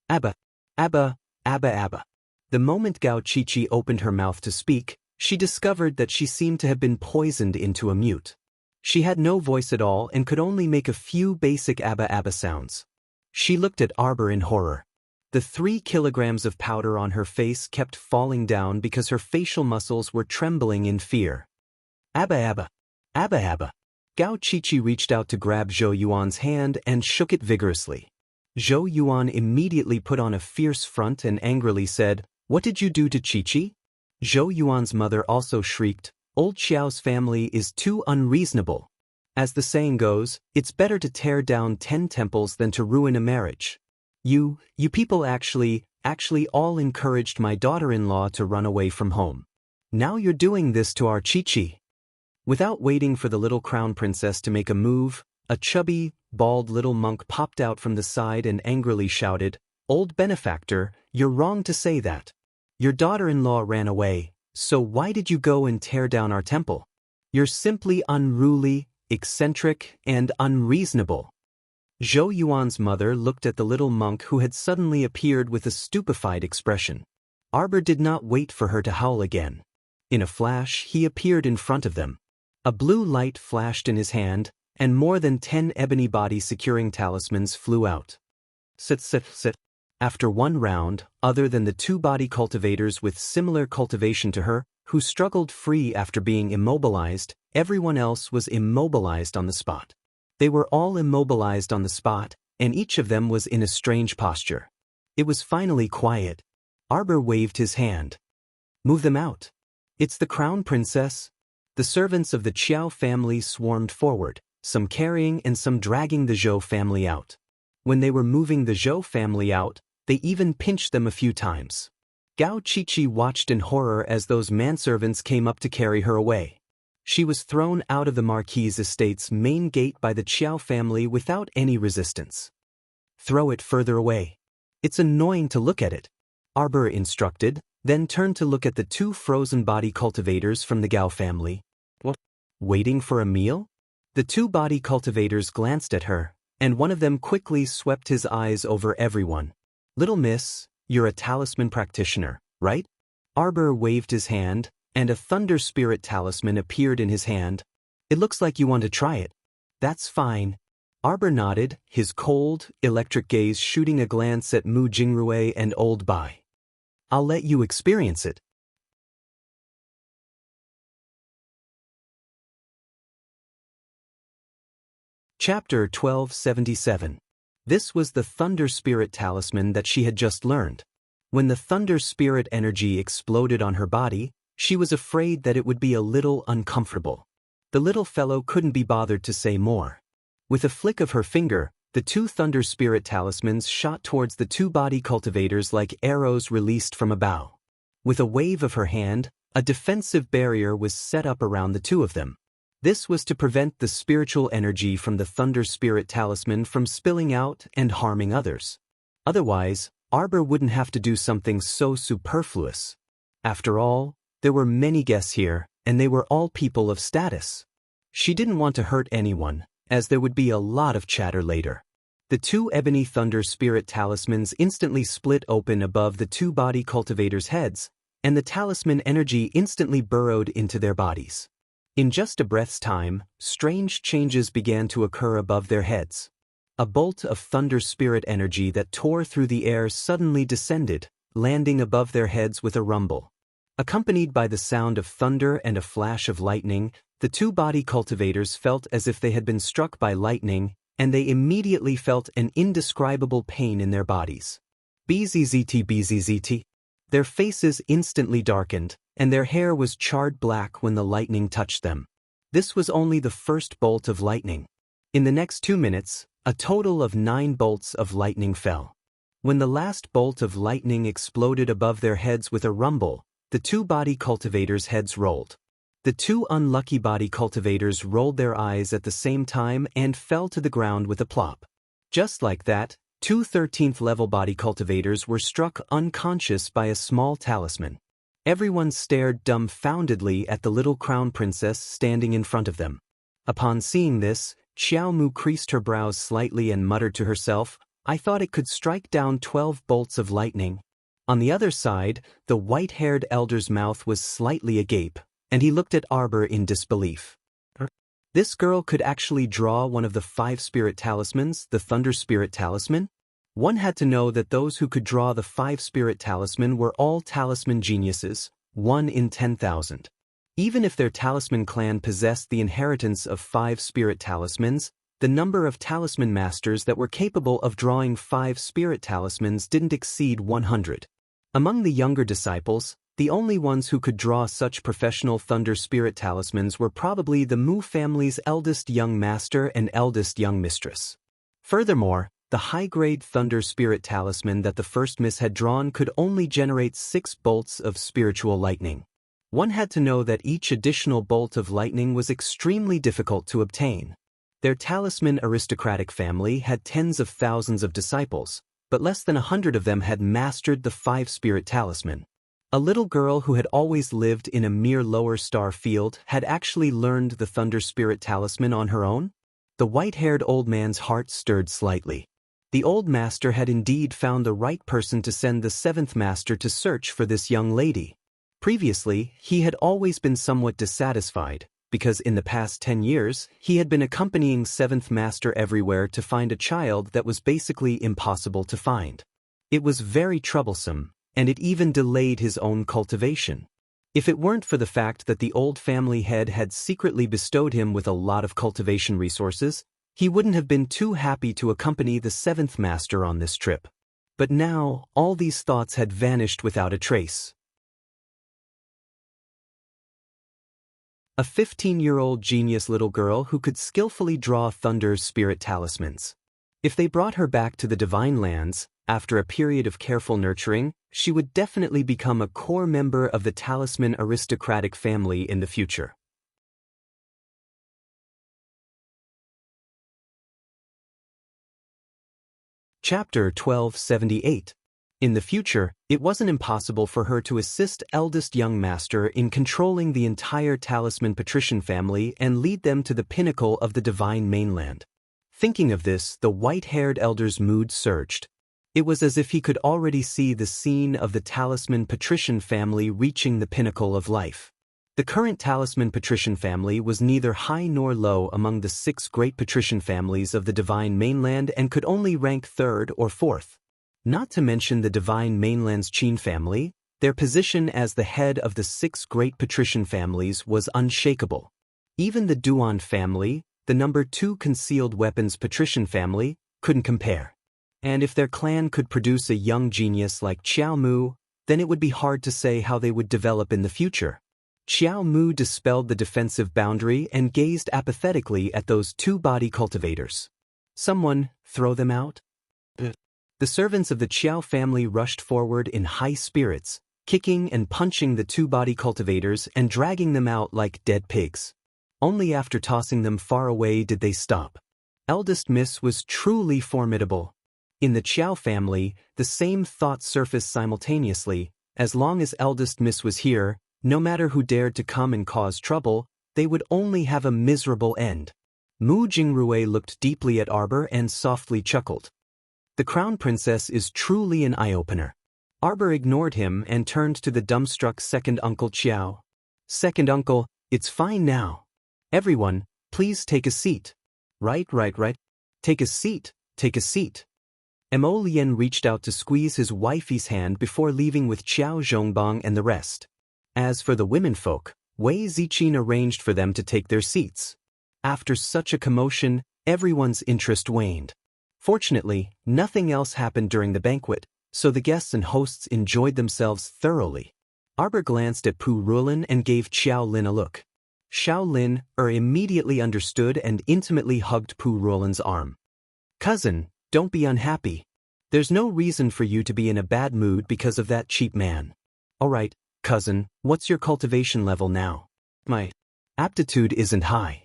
Abba, Abba, Abba, Abba. The moment Gao Qiqi opened her mouth to speak, she discovered that she seemed to have been poisoned into a mute. She had no voice at all and could only make a few basic Abba Abba sounds. She looked at Arbor in horror. The 3 kilograms of powder on her face kept falling down because her facial muscles were trembling in fear. Abba Abba, Abba Abba. Gao Qiqi reached out to grab Zhou Yuan's hand and shook it vigorously. Zhou Yuan immediately put on a fierce front and angrily said, "What did you do to Qiqi?" Zhou Yuan's mother also shrieked, "Old Xiao's family is too unreasonable. As the saying goes, it's better to tear down 10 temples than to ruin a marriage. You people actually all encouraged my daughter-in-law to run away from home. Now you're doing this to our Qiqi." Without waiting for the little crown princess to make a move, a chubby, bald little monk popped out from the side and angrily shouted, "Old benefactor, you're wrong to say that. Your daughter-in-law ran away, so why did you go and tear down our temple? You're simply unruly, eccentric, and unreasonable." Zhou Yuan's mother looked at the little monk who had suddenly appeared with a stupefied expression. Arbor did not wait for her to howl again. In a flash, he appeared in front of them. A blue light flashed in his hand, and more than 10 ebony body-securing talismans flew out. Sit, sit, sit. After one round, other than the 2 body cultivators with similar cultivation to her, who struggled free after being immobilized, everyone else was immobilized on the spot. They were all immobilized on the spot, and each of them was in a strange posture. It was finally quiet. Arbor waved his hand. "Move them out. It's the crown princess." The servants of the Qiao family swarmed forward, some carrying and some dragging the Zhou family out. When they were moving the Zhou family out, they even pinched them a few times. Gao Qiqi watched in horror as those manservants came up to carry her away. She was thrown out of the Marquis estate's main gate by the Qiao family without any resistance. "Throw it further away. It's annoying to look at it," Arbor instructed, then turned to look at the 2 frozen body cultivators from the Gao family. "What? Waiting for a meal?" The 2 body cultivators glanced at her, and one of them quickly swept his eyes over everyone. "Little miss, you're a talisman practitioner, right?" Arbor waved his hand, and a thunder spirit talisman appeared in his hand. "It looks like you want to try it." "That's fine." Arbor nodded, his cold, electric gaze shooting a glance at Mu Jingrui and Old Bai. "I'll let you experience it." Chapter 1277. This was the Thunder Spirit Talisman that she had just learned. When the Thunder Spirit energy exploded on her body, she was afraid that it would be a little uncomfortable. The little fellow couldn't be bothered to say more. With a flick of her finger, the 2 Thunder Spirit Talismans shot towards the 2 body cultivators like arrows released from a bow. With a wave of her hand, a defensive barrier was set up around the 2 of them. This was to prevent the spiritual energy from the Thunder Spirit Talisman from spilling out and harming others. Otherwise, Arbor wouldn't have to do something so superfluous. After all, there were many guests here, and they were all people of status. She didn't want to hurt anyone, as there would be a lot of chatter later. The 2 ebony Thunder Spirit Talismans instantly split open above the 2 body cultivators' heads, and the talisman energy instantly burrowed into their bodies. In just a breath's time, strange changes began to occur above their heads. A bolt of Thunder Spirit energy that tore through the air suddenly descended, landing above their heads with a rumble. Accompanied by the sound of thunder and a flash of lightning, the 2 body cultivators felt as if they had been struck by lightning, and they immediately felt an indescribable pain in their bodies. Bzzzt bzzzt. Their faces instantly darkened, and their hair was charred black when the lightning touched them. This was only the first bolt of lightning. In the next 2 minutes, a total of 9 bolts of lightning fell. When the last bolt of lightning exploded above their heads with a rumble, the 2 body cultivators' heads rolled. The 2 unlucky body cultivators rolled their eyes at the same time and fell to the ground with a plop. Just like that, 2 13th level body cultivators were struck unconscious by a small talisman. Everyone stared dumbfoundedly at the little crown princess standing in front of them. Upon seeing this, Xiao Mu creased her brows slightly and muttered to herself, "I thought it could strike down 12 bolts of lightning." On the other side, the white-haired elder's mouth was slightly agape, and he looked at Arbor in disbelief. This girl could actually draw one of the 5 spirit talismans, the Thunder Spirit Talisman? One had to know that those who could draw the 5 spirit talisman were all talisman geniuses, 1 in 10,000. Even if their talisman clan possessed the inheritance of 5 spirit talismans, the number of talisman masters that were capable of drawing 5 spirit talismans didn't exceed 100. Among the younger disciples, the only ones who could draw such professional Thunder Spirit Talismans were probably the Mu family's eldest young master and eldest young mistress. Furthermore, the high-grade Thunder Spirit Talisman that the first miss had drawn could only generate 6 bolts of spiritual lightning. One had to know that each additional bolt of lightning was extremely difficult to obtain. Their talisman aristocratic family had tens of thousands of disciples, but less than 100 of them had mastered the five-spirit talisman. A little girl who had always lived in a mere lower star field had actually learned the thunder spirit talisman on her own? The white-haired old man's heart stirred slightly. The old master had indeed found the right person to send the seventh master to search for this young lady. Previously, he had always been somewhat dissatisfied, because in the past 10 years, he had been accompanying seventh master everywhere to find a child that was basically impossible to find. It was very troublesome, and it even delayed his own cultivation. If it weren't for the fact that the old family head had secretly bestowed him with a lot of cultivation resources, he wouldn't have been too happy to accompany the seventh master on this trip. But now, all these thoughts had vanished without a trace. A 15-year-old genius little girl who could skillfully draw Thunder's spirit talismans. If they brought her back to the Divine Lands, after a period of careful nurturing, she would definitely become a core member of the talisman aristocratic family in the future. Chapter 1278. In the future, it wasn't impossible for her to assist eldest young master in controlling the entire talisman patrician family and lead them to the pinnacle of the divine mainland. Thinking of this, the white-haired elder's mood surged. It was as if he could already see the scene of the talisman patrician family reaching the pinnacle of life. The current talisman patrician family was neither high nor low among the 6 great patrician families of the divine mainland and could only rank 3rd or 4th. Not to mention the divine mainland's Qin family, their position as the head of the 6 great patrician families was unshakable. Even the Duan family, the number 2 concealed weapons patrician family, couldn't compare. And if their clan could produce a young genius like Qiao Mu, then it would be hard to say how they would develop in the future. Qiao Mu dispelled the defensive boundary and gazed apathetically at those 2 body cultivators. Someone, throw them out? The servants of the Qiao family rushed forward in high spirits, kicking and punching the 2 body cultivators and dragging them out like dead pigs. Only after tossing them far away did they stop. Eldest Miss was truly formidable. In the Qiao family, the same thought surfaced simultaneously. As long as eldest Miss was here, no matter who dared to come and cause trouble, they would only have a miserable end. Mu Jingrui looked deeply at Arbor and softly chuckled. The crown princess is truly an eye-opener. Arbor ignored him and turned to the dumbstruck second uncle Qiao. Second uncle, it's fine now. Everyone, please take a seat. Right. Take a seat, take a seat. Mo Lien reached out to squeeze his wifey's hand before leaving with Qiao Zhongbang and the rest. As for the womenfolk, Wei Ziqin arranged for them to take their seats. After such a commotion, everyone's interest waned. Fortunately, nothing else happened during the banquet, so the guests and hosts enjoyed themselves thoroughly. Arbor glanced at Pu Rulin and gave Xiao Lin a look. Xiao Lin immediately understood and intimately hugged Pu Rulin's arm. Cousin, don't be unhappy. There's no reason for you to be in a bad mood because of that cheap man. Alright, cousin, what's your cultivation level now? My aptitude isn't high.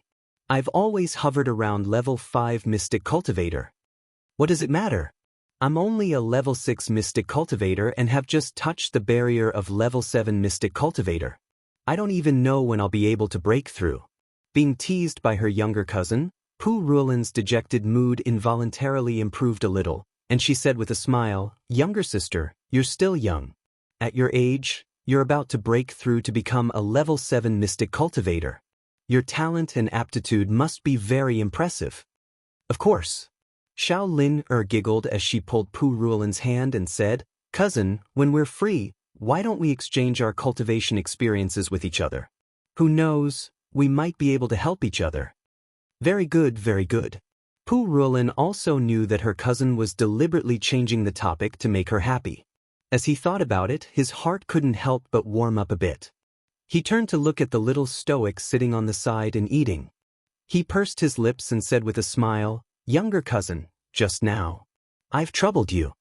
I've always hovered around level 5 Mystic Cultivator. What does it matter? I'm only a level 6 Mystic Cultivator and have just touched the barrier of level 7 Mystic Cultivator. I don't even know when I'll be able to break through. Being teased by her younger cousin, Pu Rulin's dejected mood involuntarily improved a little, and she said with a smile, "Younger sister, you're still young. At your age, you're about to break through to become a level 7 Mystic Cultivator. Your talent and aptitude must be very impressive." Of course. Xiao Lin giggled as she pulled Pu Rulin's hand and said, "Cousin, when we're free, why don't we exchange our cultivation experiences with each other? Who knows, we might be able to help each other." Very good, very good. Pu Rulin also knew that her cousin was deliberately changing the topic to make her happy. As he thought about it, his heart couldn't help but warm up a bit. He turned to look at the little stoic sitting on the side and eating. He pursed his lips and said with a smile, "Younger cousin, just now. I've troubled you."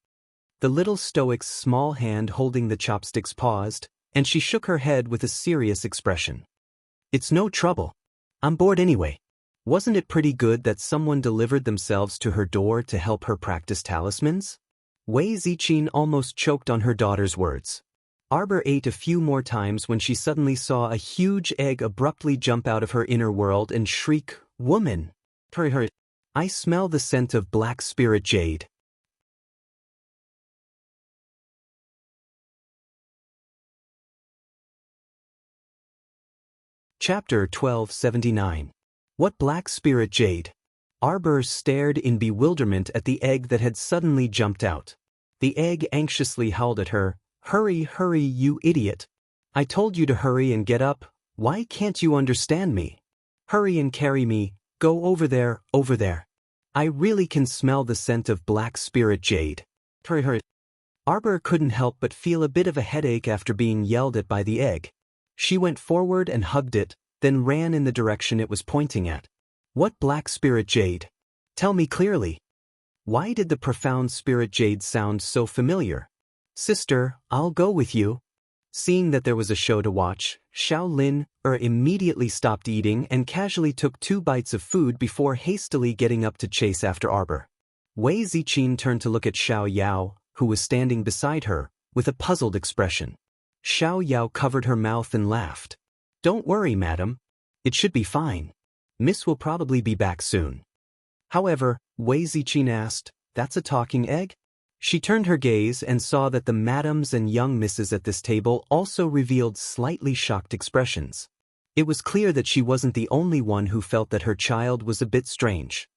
The little stoic's small hand holding the chopsticks paused, and she shook her head with a serious expression. "It's no trouble. I'm bored anyway. Wasn't it pretty good that someone delivered themselves to her door to help her practice talismans? Wei Ziqin almost choked on her daughter's words. Arbor ate a few more times when she suddenly saw a huge egg abruptly jump out of her inner world and shriek, "Woman! I smell the scent of black spirit jade." Chapter 1279. What black spirit jade? Arbor stared in bewilderment at the egg that had suddenly jumped out. The egg anxiously howled at her, "Hurry, hurry, you idiot! I told you to hurry and get up. Why can't you understand me? Hurry and carry me, go over there, over there. I really can smell the scent of black spirit jade." Arbor couldn't help but feel a bit of a headache after being yelled at by the egg. She went forward and hugged it, then ran in the direction it was pointing at. What black spirit jade? Tell me clearly. Why did the profound spirit jade sound so familiar? Sister, I'll go with you. Seeing that there was a show to watch, Xiao immediately stopped eating and casually took 2 bites of food before hastily getting up to chase after Arbor. Wei Ziqin turned to look at Xiao Yao, who was standing beside her, with a puzzled expression. Xiao Yao covered her mouth and laughed. "Don't worry, madam. It should be fine. Miss will probably be back soon." However, Wei Ziqin asked, "That's a talking egg?" She turned her gaze and saw that the madams and young misses at this table also revealed slightly shocked expressions. It was clear that she wasn't the only one who felt that her child was a bit strange.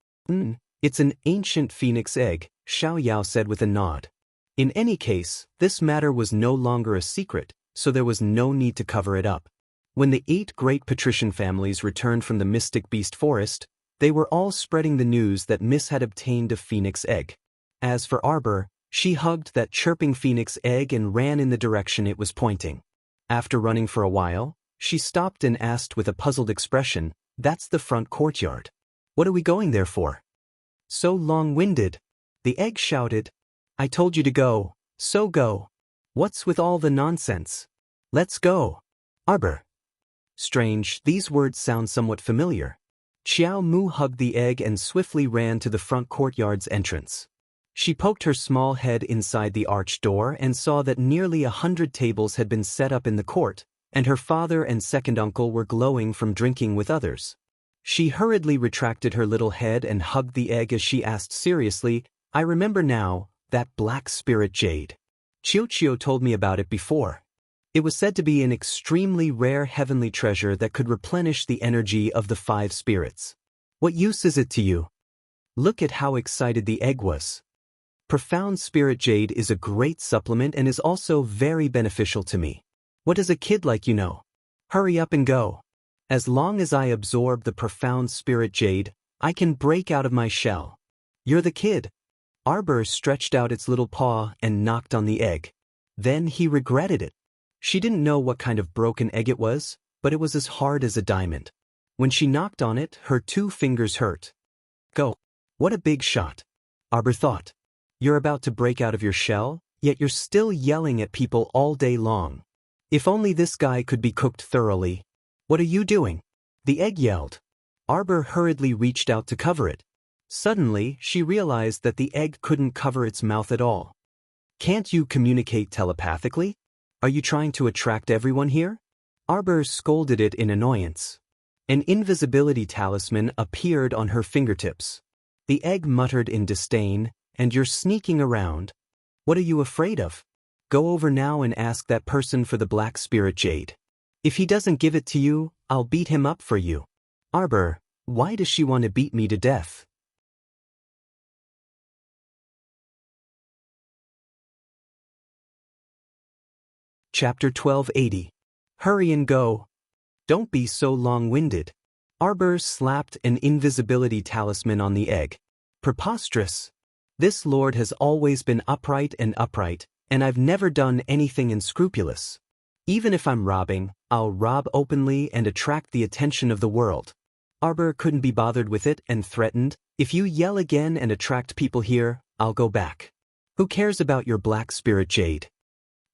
It's an ancient phoenix egg," Xiao Yao said with a nod. In any case, this matter was no longer a secret, so there was no need to cover it up. When the 8 great patrician families returned from the Mystic Beast Forest, they were all spreading the news that Miss had obtained a phoenix egg. As for Arbor, she hugged that chirping phoenix egg and ran in the direction it was pointing. After running for a while, she stopped and asked with a puzzled expression, "That's the front courtyard. What are we going there for?" "So long-winded," the egg shouted. "I told you to go, so go. What's with all the nonsense? Let's go." Arbor. Strange, these words sound somewhat familiar. Xiao Mu hugged the egg and swiftly ran to the front courtyard's entrance. She poked her small head inside the arched door and saw that nearly 100 tables had been set up in the court, and her father and second uncle were glowing from drinking with others. She hurriedly retracted her little head and hugged the egg as she asked seriously, "I remember now, that black spirit jade. Chiu told me about it before. It was said to be an extremely rare heavenly treasure that could replenish the energy of the 5 spirits. What use is it to you?" Look at how excited the egg was. "Profound spirit jade is a great supplement and is also very beneficial to me. What does a kid like you know? Hurry up and go. As long as I absorb the profound spirit jade, I can break out of my shell. You're the kid." Arbor stretched out its little paw and knocked on the egg. Then he regretted it. She didn't know what kind of broken egg it was, but it was as hard as a diamond. When she knocked on it, her 2 fingers hurt. "Go. What a big shot," Arbor thought. "You're about to break out of your shell, yet you're still yelling at people all day long. If only this guy could be cooked thoroughly." "What are you doing?" the egg yelled. Arbor hurriedly reached out to cover it. Suddenly, she realized that the egg couldn't cover its mouth at all. "Can't you communicate telepathically? Are you trying to attract everyone here?" Arbor scolded it in annoyance. An invisibility talisman appeared on her fingertips. The egg muttered in disdain, "And you're sneaking around? What are you afraid of? Go over now and ask that person for the black spirit jade. If he doesn't give it to you, I'll beat him up for you." "Arbor, why does she want to beat me to death?" Chapter 1280. Hurry and go. Don't be so long-winded. Arbor slapped an invisibility talisman on the egg. "Preposterous. This lord has always been upright, and I've never done anything unscrupulous. Even if I'm robbing, I'll rob openly and attract the attention of the world." Arbor couldn't be bothered with it and threatened, "If you yell again and attract people here, I'll go back. Who cares about your black spirit jade?"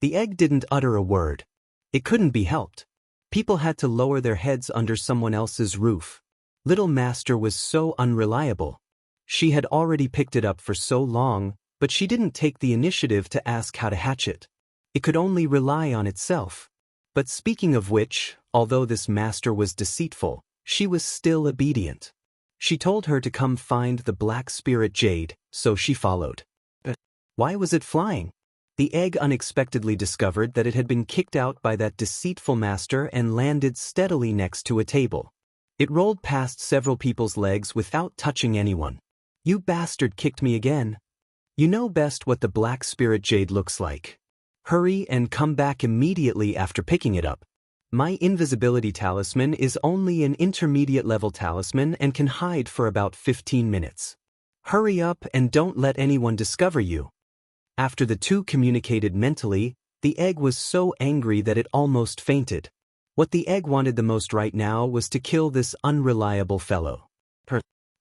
The egg didn't utter a word. It couldn't be helped. People had to lower their heads under someone else's roof. Little Master was so unreliable. She had already picked it up for so long, but she didn't take the initiative to ask how to hatch it. It could only rely on itself. But speaking of which, although this master was deceitful, she was still obedient. She told her to come find the black spirit jade, so she followed. But why was it flying? The egg unexpectedly discovered that it had been kicked out by that deceitful master and landed steadily next to a table. It rolled past several people's legs without touching anyone. "You bastard kicked me again. You know best what the black spirit jade looks like. Hurry and come back immediately after picking it up. My invisibility talisman is only an intermediate level talisman and can hide for about 15 minutes. Hurry up and don't let anyone discover you." After the two communicated mentally, the egg was so angry that it almost fainted. What the egg wanted the most right now was to kill this unreliable fellow.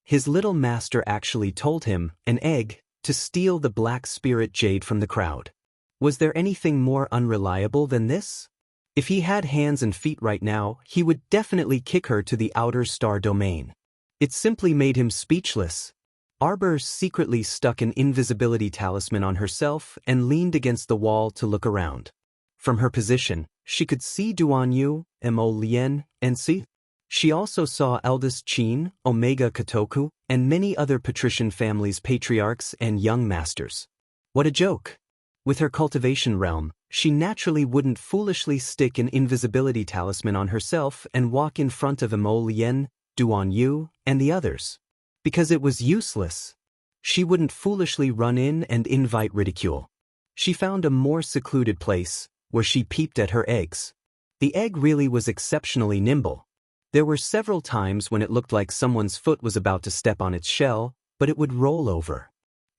His little master actually told him, an egg, to steal the black spirit jade from the crowd. Was there anything more unreliable than this? If he had hands and feet right now, he would definitely kick her to the outer star domain. It simply made him speechless. Arbor secretly stuck an invisibility talisman on herself and leaned against the wall to look around. From her position, she could see Duan Yu, Mo Lien, and Si. She also saw eldest Qin, Omega Kotoku, and many other patrician families' patriarchs and young masters. What a joke! With her cultivation realm, she naturally wouldn't foolishly stick an invisibility talisman on herself and walk in front of Mo Lien, Duan Yu, and the others. Because it was useless. She wouldn't foolishly run in and invite ridicule. She found a more secluded place, where she peeped at her eggs. The egg really was exceptionally nimble. There were several times when it looked like someone's foot was about to step on its shell, but it would roll over.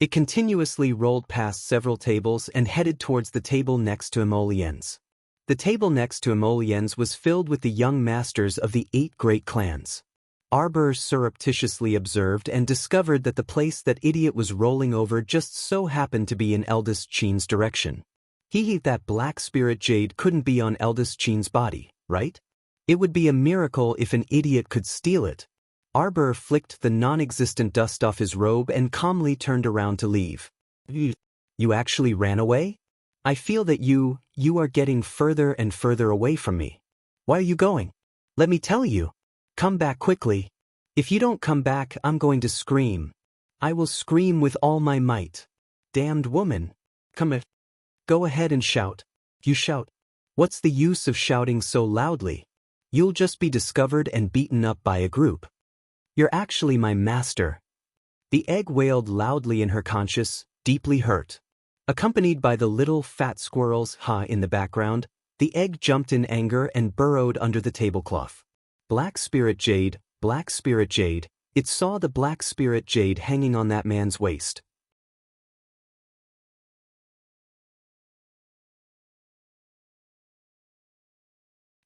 It continuously rolled past several tables and headed towards the table next to Emolien's. The table next to Emolien's was filled with the young masters of the 8 great clans. Arbor surreptitiously observed and discovered that the place that idiot was rolling over just so happened to be in eldest Qin's direction. That black spirit jade couldn't be on eldest Qin's body, right? It would be a miracle if an idiot could steal it. Arbor flicked the non-existent dust off his robe and calmly turned around to leave. You actually ran away? I feel that you are getting further and further away from me. Why are you going? Let me tell you. Come back quickly. If you don't come back, I'm going to scream. I will scream with all my might. Damned woman. Come here. Go ahead and shout. You shout. What's the use of shouting so loudly? You'll just be discovered and beaten up by a group. You're actually my master. The egg wailed loudly in her conscience, deeply hurt. Accompanied by the little fat squirrels in the background, the egg jumped in anger and burrowed under the tablecloth. Black spirit jade, it saw the black spirit jade hanging on that man's waist.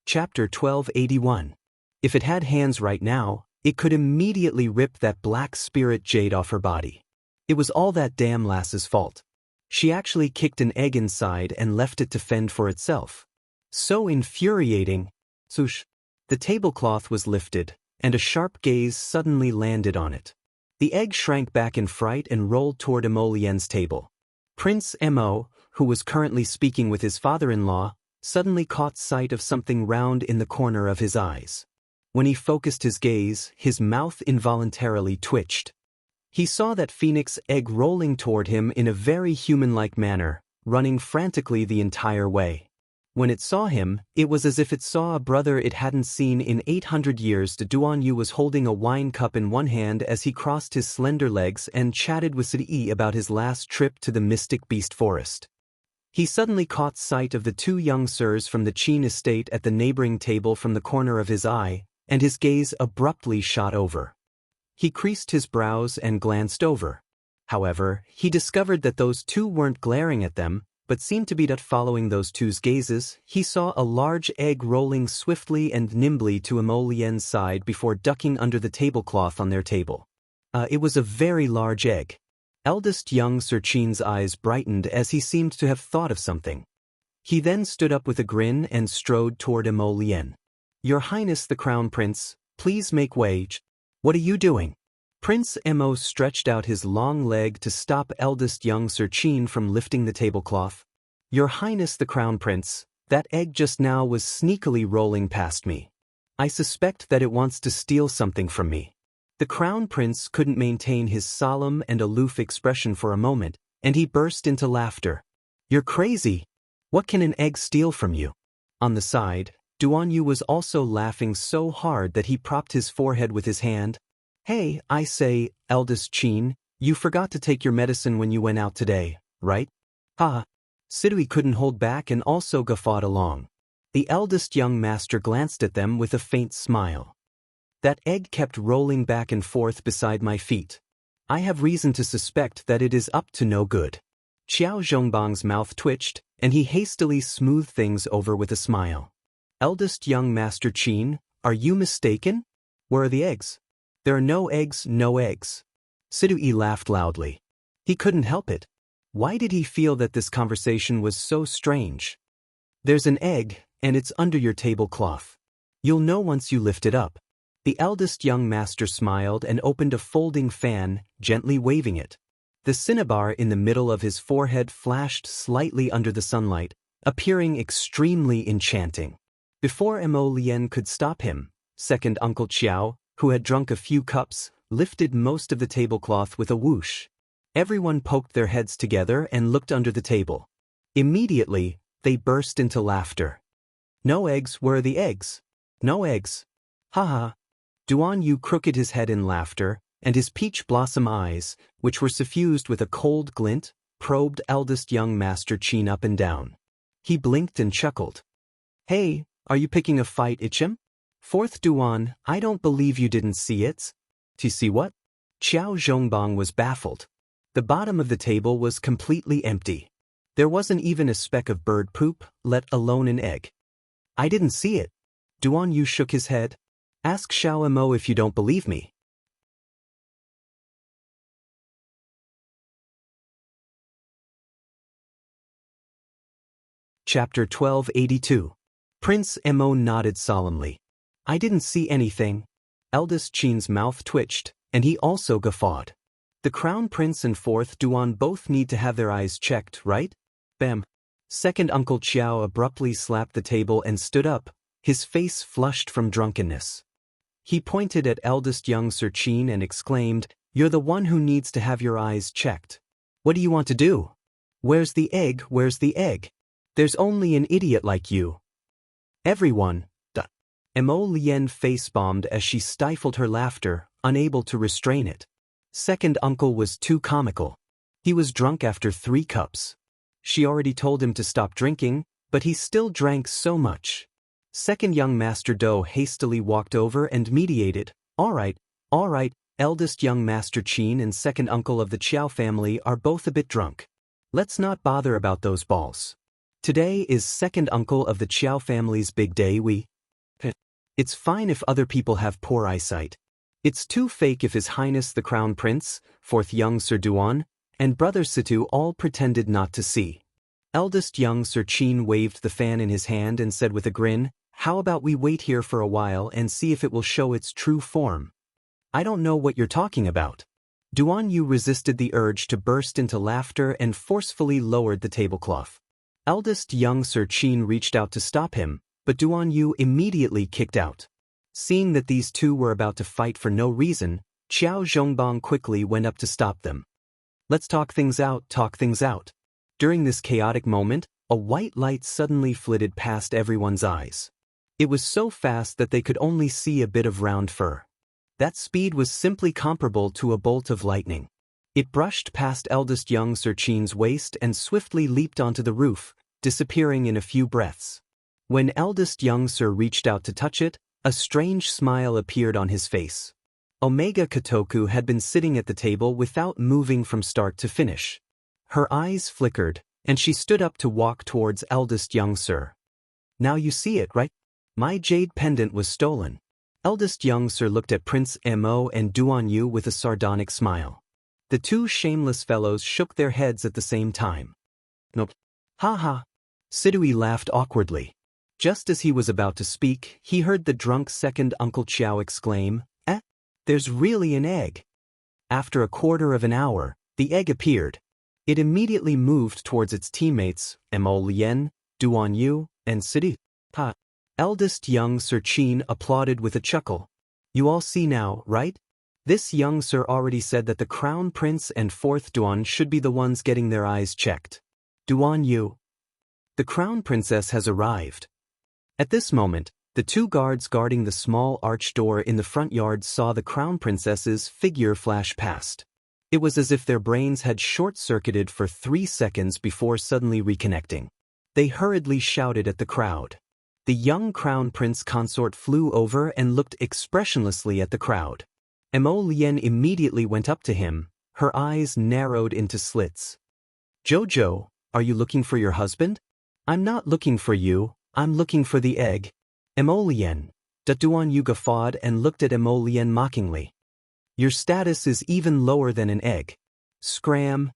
Chapter 1281. If it had hands right now, it could immediately rip that black spirit jade off her body. It was all that damn lass's fault. She actually kicked an egg inside and left it to fend for itself. So infuriating. Swoosh. The tablecloth was lifted, and a sharp gaze suddenly landed on it. The egg shrank back in fright and rolled toward Emolien's table. Prince Mo, who was currently speaking with his father-in-law, suddenly caught sight of something round in the corner of his eyes. When he focused his gaze, his mouth involuntarily twitched. He saw that phoenix egg rolling toward him in a very human-like manner, running frantically the entire way. When it saw him, it was as if it saw a brother it hadn't seen in 800 years. Duan Yu was holding a wine cup in one hand as he crossed his slender legs and chatted with Sidi about his last trip to the mystic beast forest. He suddenly caught sight of the 2 young sirs from the Qin estate at the neighboring table from the corner of his eye, and his gaze abruptly shot over. He creased his brows and glanced over. However, he discovered that those 2 weren't glaring at them, but seemed to be following those 2's gazes. He saw a large egg rolling swiftly and nimbly to Emolien's side before ducking under the tablecloth on their table. It was a very large egg. Eldest young Sir Qin's eyes brightened as he seemed to have thought of something. He then stood up with a grin and strode toward Emolien. Your Highness the Crown Prince, please make way. What are you doing? Prince Mo stretched out his long leg to stop eldest young Sir Chin from lifting the tablecloth. Your Highness the Crown Prince, that egg just now was sneakily rolling past me. I suspect that it wants to steal something from me. The Crown Prince couldn't maintain his solemn and aloof expression for a moment, and he burst into laughter. You're crazy! What can an egg steal from you? On the side, Duan Yu was also laughing so hard that he propped his forehead with his hand. Hey, I say, eldest Chin, you forgot to take your medicine when you went out today, right? Ha! Sidui couldn't hold back and also guffawed along. The eldest young master glanced at them with a faint smile. That egg kept rolling back and forth beside my feet. I have reason to suspect that it is up to no good. Xiao Zhongbang's mouth twitched, and he hastily smoothed things over with a smile. Eldest young Master Chin, are you mistaken? Where are the eggs? There are no eggs, no eggs. Sidui laughed loudly. He couldn't help it. Why did he feel that this conversation was so strange? There's an egg, and it's under your tablecloth. You'll know once you lift it up. The eldest young master smiled and opened a folding fan, gently waving it. The cinnabar in the middle of his forehead flashed slightly under the sunlight, appearing extremely enchanting. Before Mo Lien could stop him, second Uncle Qiao, who had drunk a few cups, lifted most of the tablecloth with a whoosh. Everyone poked their heads together and looked under the table. Immediately, they burst into laughter. No eggs, where are the eggs? No eggs. Ha ha. Duan Yu crooked his head in laughter, and his peach blossom eyes, which were suffused with a cold glint, probed eldest young Master Chin up and down. He blinked and chuckled. Hey, are you picking a fight, Ichim? Fourth Duan, I don't believe you didn't see it. To see what? Xiao Zhongbang was baffled. The bottom of the table was completely empty. There wasn't even a speck of bird poop, let alone an egg. I didn't see it. Duan Yu shook his head. Ask Xiao Mo if you don't believe me. Chapter 1282. Prince Mo nodded solemnly. I didn't see anything. Eldest Chin's mouth twitched, and he also guffawed. The Crown Prince and Fourth Duan both need to have their eyes checked, right? Bam. Second Uncle Qiao abruptly slapped the table and stood up, his face flushed from drunkenness. He pointed at eldest young Sir Chin and exclaimed, You're the one who needs to have your eyes checked. What do you want to do? Where's the egg, where's the egg? There's only an idiot like you. Everyone. Mo Lien face-bombed as she stifled her laughter, unable to restrain it. Second uncle was too comical. He was drunk after 3 cups. She already told him to stop drinking, but he still drank so much. Second young Master Do hastily walked over and mediated. All right, eldest young Master Chin and second uncle of the Qiao family are both a bit drunk. Let's not bother about those balls. Today is second uncle of the Qiao family's big day. It's fine if other people have poor eyesight. It's too fake if His Highness the Crown Prince, fourth young Sir Duan, and brother Situ all pretended not to see. Eldest young Sir Chin waved the fan in his hand and said with a grin, How about we wait here for a while and see if it will show its true form? I don't know what you're talking about. Duan Yu resisted the urge to burst into laughter and forcefully lowered the tablecloth. Eldest young Sir Chin reached out to stop him, but Duan Yu immediately kicked out. Seeing that these two were about to fight for no reason, Xiao Zhongbang quickly went up to stop them. Let's talk things out, talk things out. During this chaotic moment, a white light suddenly flitted past everyone's eyes. It was so fast that they could only see a bit of round fur. That speed was simply comparable to a bolt of lightning. It brushed past eldest young Sir Chin's waist and swiftly leaped onto the roof, disappearing in a few breaths. When eldest young Sir reached out to touch it, a strange smile appeared on his face. Omega Kotoku had been sitting at the table without moving from start to finish. Her eyes flickered, and she stood up to walk towards eldest young Sir. Now you see it, right? My jade pendant was stolen. Eldest young Sir looked at Prince Mo and Duan Yu with a sardonic smile. The two shameless fellows shook their heads at the same time. Nope. Ha ha. Sidui laughed awkwardly. Just as he was about to speak, he heard the drunk second Uncle Qiao exclaim, There's really an egg. After a quarter of an hour, the egg appeared. It immediately moved towards its teammates, Mo Lien, Duan Yu, and Sidi. Ha! Eldest young Sir Qin applauded with a chuckle. You all see now, right? This young sir already said that the Crown Prince and 4th Duan should be the ones getting their eyes checked. Duan Yu. The Crown Princess has arrived. At this moment, the 2 guards guarding the small arch door in the front yard saw the Crown Princess's figure flash past. It was as if their brains had short-circuited for 3 seconds before suddenly reconnecting. They hurriedly shouted at the crowd. The young Crown Prince Consort flew over and looked expressionlessly at the crowd. Mo Lien immediately went up to him, her eyes narrowed into slits. Jojo, are you looking for your husband? I'm not looking for you, I'm looking for the egg. Mo Lien. Duan Yu guffawed and looked at Mo Lien mockingly. Your status is even lower than an egg. Scram.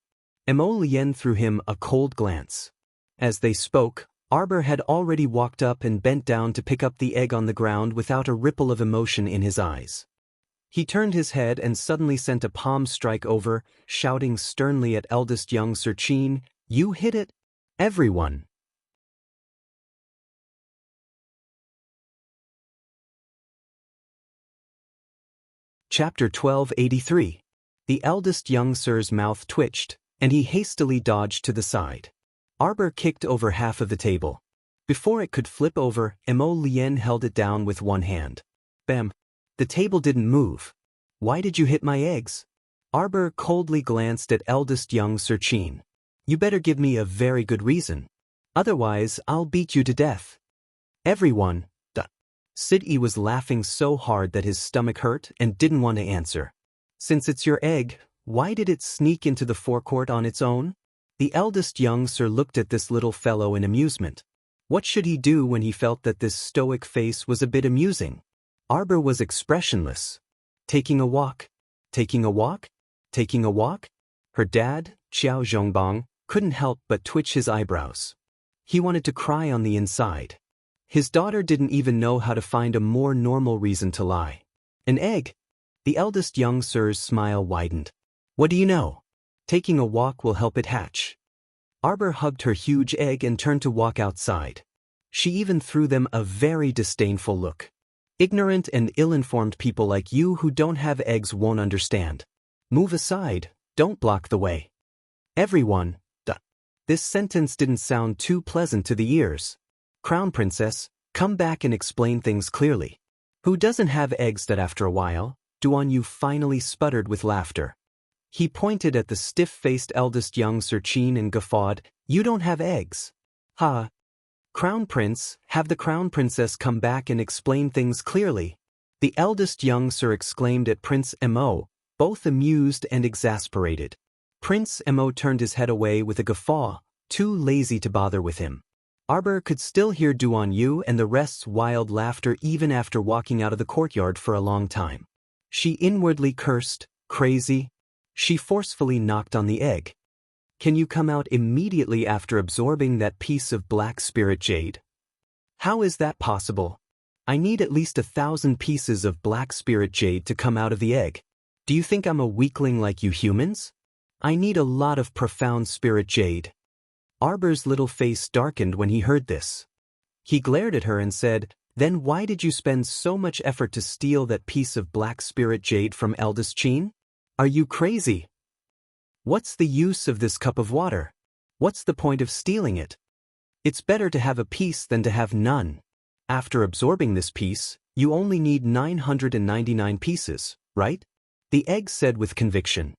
Mo Lien threw him a cold glance. As they spoke, Arbor had already walked up and bent down to pick up the egg on the ground without a ripple of emotion in his eyes. He turned his head and suddenly sent a palm strike over, shouting sternly at eldest young Sir Qin, You hit it? Everyone. Chapter 1283. The eldest young sir's mouth twitched, and he hastily dodged to the side. Arbor kicked over half of the table. Before it could flip over, Mo Lien held it down with one hand. Bam! The table didn't move. Why did you hit my eggs? Arbor coldly glanced at eldest young Sir Qin. You better give me a very good reason. Otherwise, I'll beat you to death. Everyone. Sid-E was laughing so hard that his stomach hurt and didn't want to answer. Since it's your egg, why did it sneak into the forecourt on its own? The eldest young sir looked at this little fellow in amusement. What should he do when he felt that this stoic face was a bit amusing? Arbor was expressionless. Taking a walk? Taking a walk? Taking a walk? Her dad, Xiao Zhongbang, couldn't help but twitch his eyebrows. He wanted to cry on the inside. His daughter didn't even know how to find a more normal reason to lie. An egg? The eldest young sir's smile widened. What do you know? Taking a walk will help it hatch. Arbor hugged her huge egg and turned to walk outside. She even threw them a very disdainful look. Ignorant and ill-informed people like you who don't have eggs won't understand. Move aside, don't block the way. Everyone. This sentence didn't sound too pleasant to the ears. Crown Princess, come back and explain things clearly. Who doesn't have eggs that after a while? Duan Yu finally sputtered with laughter. He pointed at the stiff-faced eldest young Sir Qin and guffawed, You don't have eggs. Ha! Crown Prince, have the Crown Princess come back and explain things clearly. The eldest young sir exclaimed at Prince Mo, both amused and exasperated. Prince Mo turned his head away with a guffaw, too lazy to bother with him. Arbor could still hear Duan Yu and the rest's wild laughter even after walking out of the courtyard for a long time. She inwardly cursed, crazy. She forcefully knocked on the egg. Can you come out immediately after absorbing that piece of black spirit jade? How is that possible? I need at least 1,000 pieces of black spirit jade to come out of the egg. Do you think I'm a weakling like you humans? I need a lot of profound spirit jade. Arbor's little face darkened when he heard this. He glared at her and said, Then why did you spend so much effort to steal that piece of black spirit jade from eldest Qin? Are you crazy? What's the use of this cup of water? What's the point of stealing it? It's better to have a piece than to have none. After absorbing this piece, you only need 999 pieces, right? The egg said with conviction.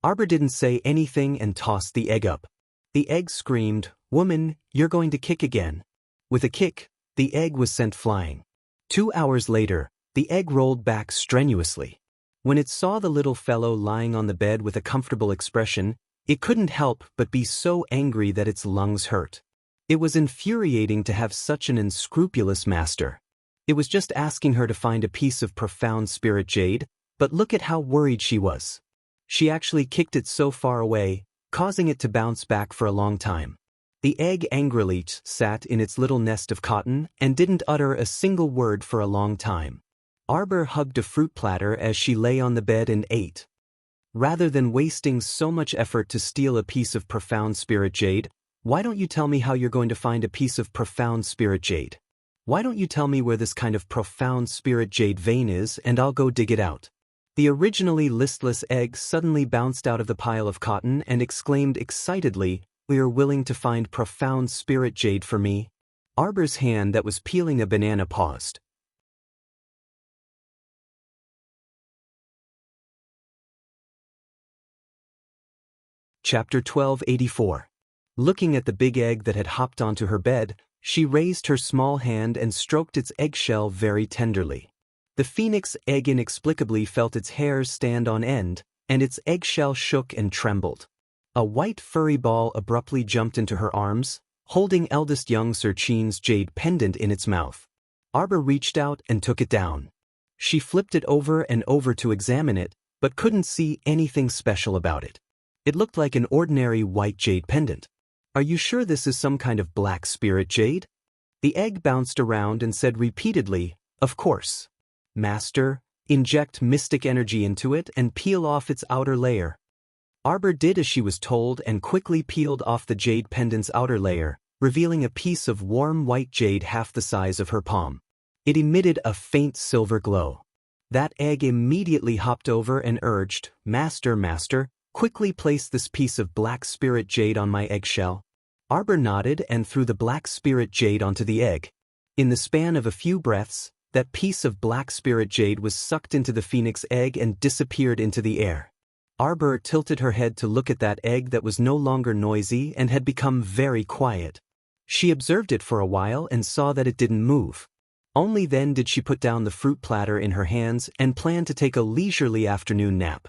Arbor didn't say anything and tossed the egg up. The egg screamed, Woman, you're going to kick again. With a kick, the egg was sent flying. 2 hours later, the egg rolled back strenuously. When it saw the little fellow lying on the bed with a comfortable expression, it couldn't help but be so angry that its lungs hurt. It was infuriating to have such an unscrupulous master. It was just asking her to find a piece of profound spirit jade, but look at how worried she was. She actually kicked it so far away, causing it to bounce back for a long time. The egg angrily sat in its little nest of cotton and didn't utter a single word for a long time. Arbor hugged a fruit platter as she lay on the bed and ate. Rather than wasting so much effort to steal a piece of profound spirit jade, why don't you tell me how you're going to find a piece of profound spirit jade? Why don't you tell me where this kind of profound spirit jade vein is and I'll go dig it out? The originally listless egg suddenly bounced out of the pile of cotton and exclaimed excitedly, "You're willing to find profound spirit jade for me?" Arbor's hand that was peeling a banana paused. Chapter 1284. Looking at the big egg that had hopped onto her bed, she raised her small hand and stroked its eggshell very tenderly. The phoenix egg inexplicably felt its hairs stand on end, and its eggshell shook and trembled. A white furry ball abruptly jumped into her arms, holding eldest young Sir Chin's jade pendant in its mouth. Arbor reached out and took it down. She flipped it over and over to examine it, but couldn't see anything special about it. It looked like an ordinary white jade pendant. "Are you sure this is some kind of black spirit jade?" The egg bounced around and said repeatedly, "Of course. Master, inject mystic energy into it and peel off its outer layer." Arbor did as she was told and quickly peeled off the jade pendant's outer layer, revealing a piece of warm white jade half the size of her palm. It emitted a faint silver glow. That egg immediately hopped over and urged, "Master, master, quickly place this piece of black spirit jade on my eggshell." Arbor nodded and threw the black spirit jade onto the egg. In the span of a few breaths, that piece of black spirit jade was sucked into the phoenix egg and disappeared into the air. Arbor tilted her head to look at that egg that was no longer noisy and had become very quiet. She observed it for a while and saw that it didn't move. Only then did she put down the fruit platter in her hands and plan to take a leisurely afternoon nap.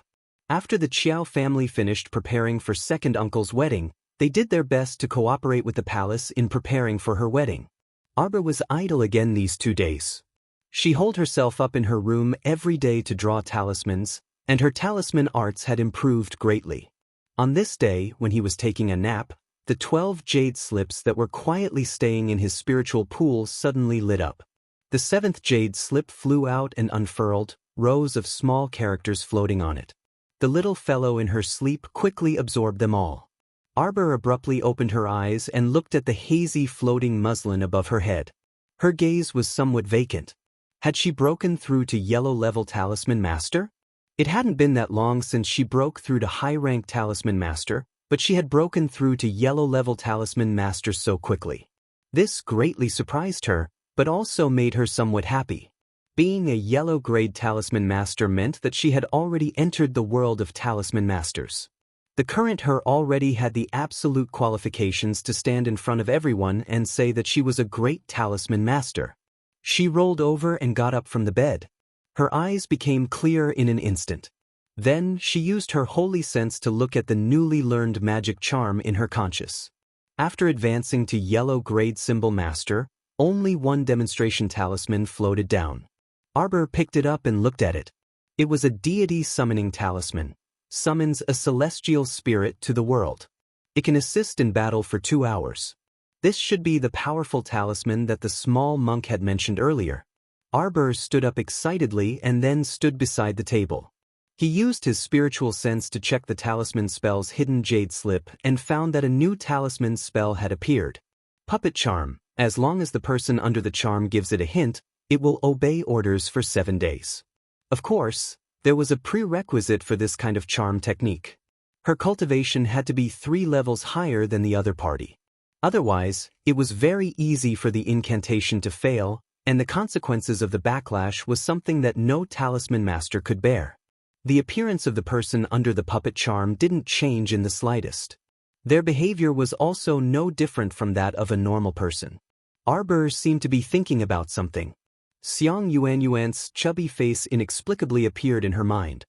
After the Qiao family finished preparing for second uncle's wedding, they did their best to cooperate with the palace in preparing for her wedding. Arbor was idle again these 2 days. She holed herself up in her room every day to draw talismans, and her talisman arts had improved greatly. On this day, when he was taking a nap, the 12 jade slips that were quietly staying in his spiritual pool suddenly lit up. The 7th jade slip flew out and unfurled, rows of small characters floating on it. The little fellow in her sleep quickly absorbed them all. Arbor abruptly opened her eyes and looked at the hazy floating muslin above her head. Her gaze was somewhat vacant. Had she broken through to yellow-level Talisman Master? It hadn't been that long since she broke through to high-rank Talisman Master, but she had broken through to yellow-level Talisman Master so quickly. This greatly surprised her, but also made her somewhat happy. Being a yellow-grade Talisman Master meant that she had already entered the world of Talisman Masters. The current her already had the absolute qualifications to stand in front of everyone and say that she was a great Talisman Master. She rolled over and got up from the bed. Her eyes became clear in an instant. Then she used her holy sense to look at the newly learned magic charm in her conscious. After advancing to yellow-grade Symbol Master, only one demonstration talisman floated down. Arbor picked it up and looked at it. It was a deity summoning talisman. Summons a celestial spirit to the world. It can assist in battle for 2 hours. This should be the powerful talisman that the small monk had mentioned earlier. Arbor stood up excitedly and then stood beside the table. He used his spiritual sense to check the talisman spell's hidden jade slip and found that a new talisman spell had appeared. Puppet Charm. As long as the person under the charm gives it a hint, it will obey orders for 7 days. Of course, there was a prerequisite for this kind of charm technique. Her cultivation had to be 3 levels higher than the other party. Otherwise, it was very easy for the incantation to fail, and the consequences of the backlash was something that no talisman master could bear. The appearance of the person under the puppet charm didn't change in the slightest. Their behavior was also no different from that of a normal person. Arbor seemed to be thinking about something. Xiang Yuanyuan's chubby face inexplicably appeared in her mind.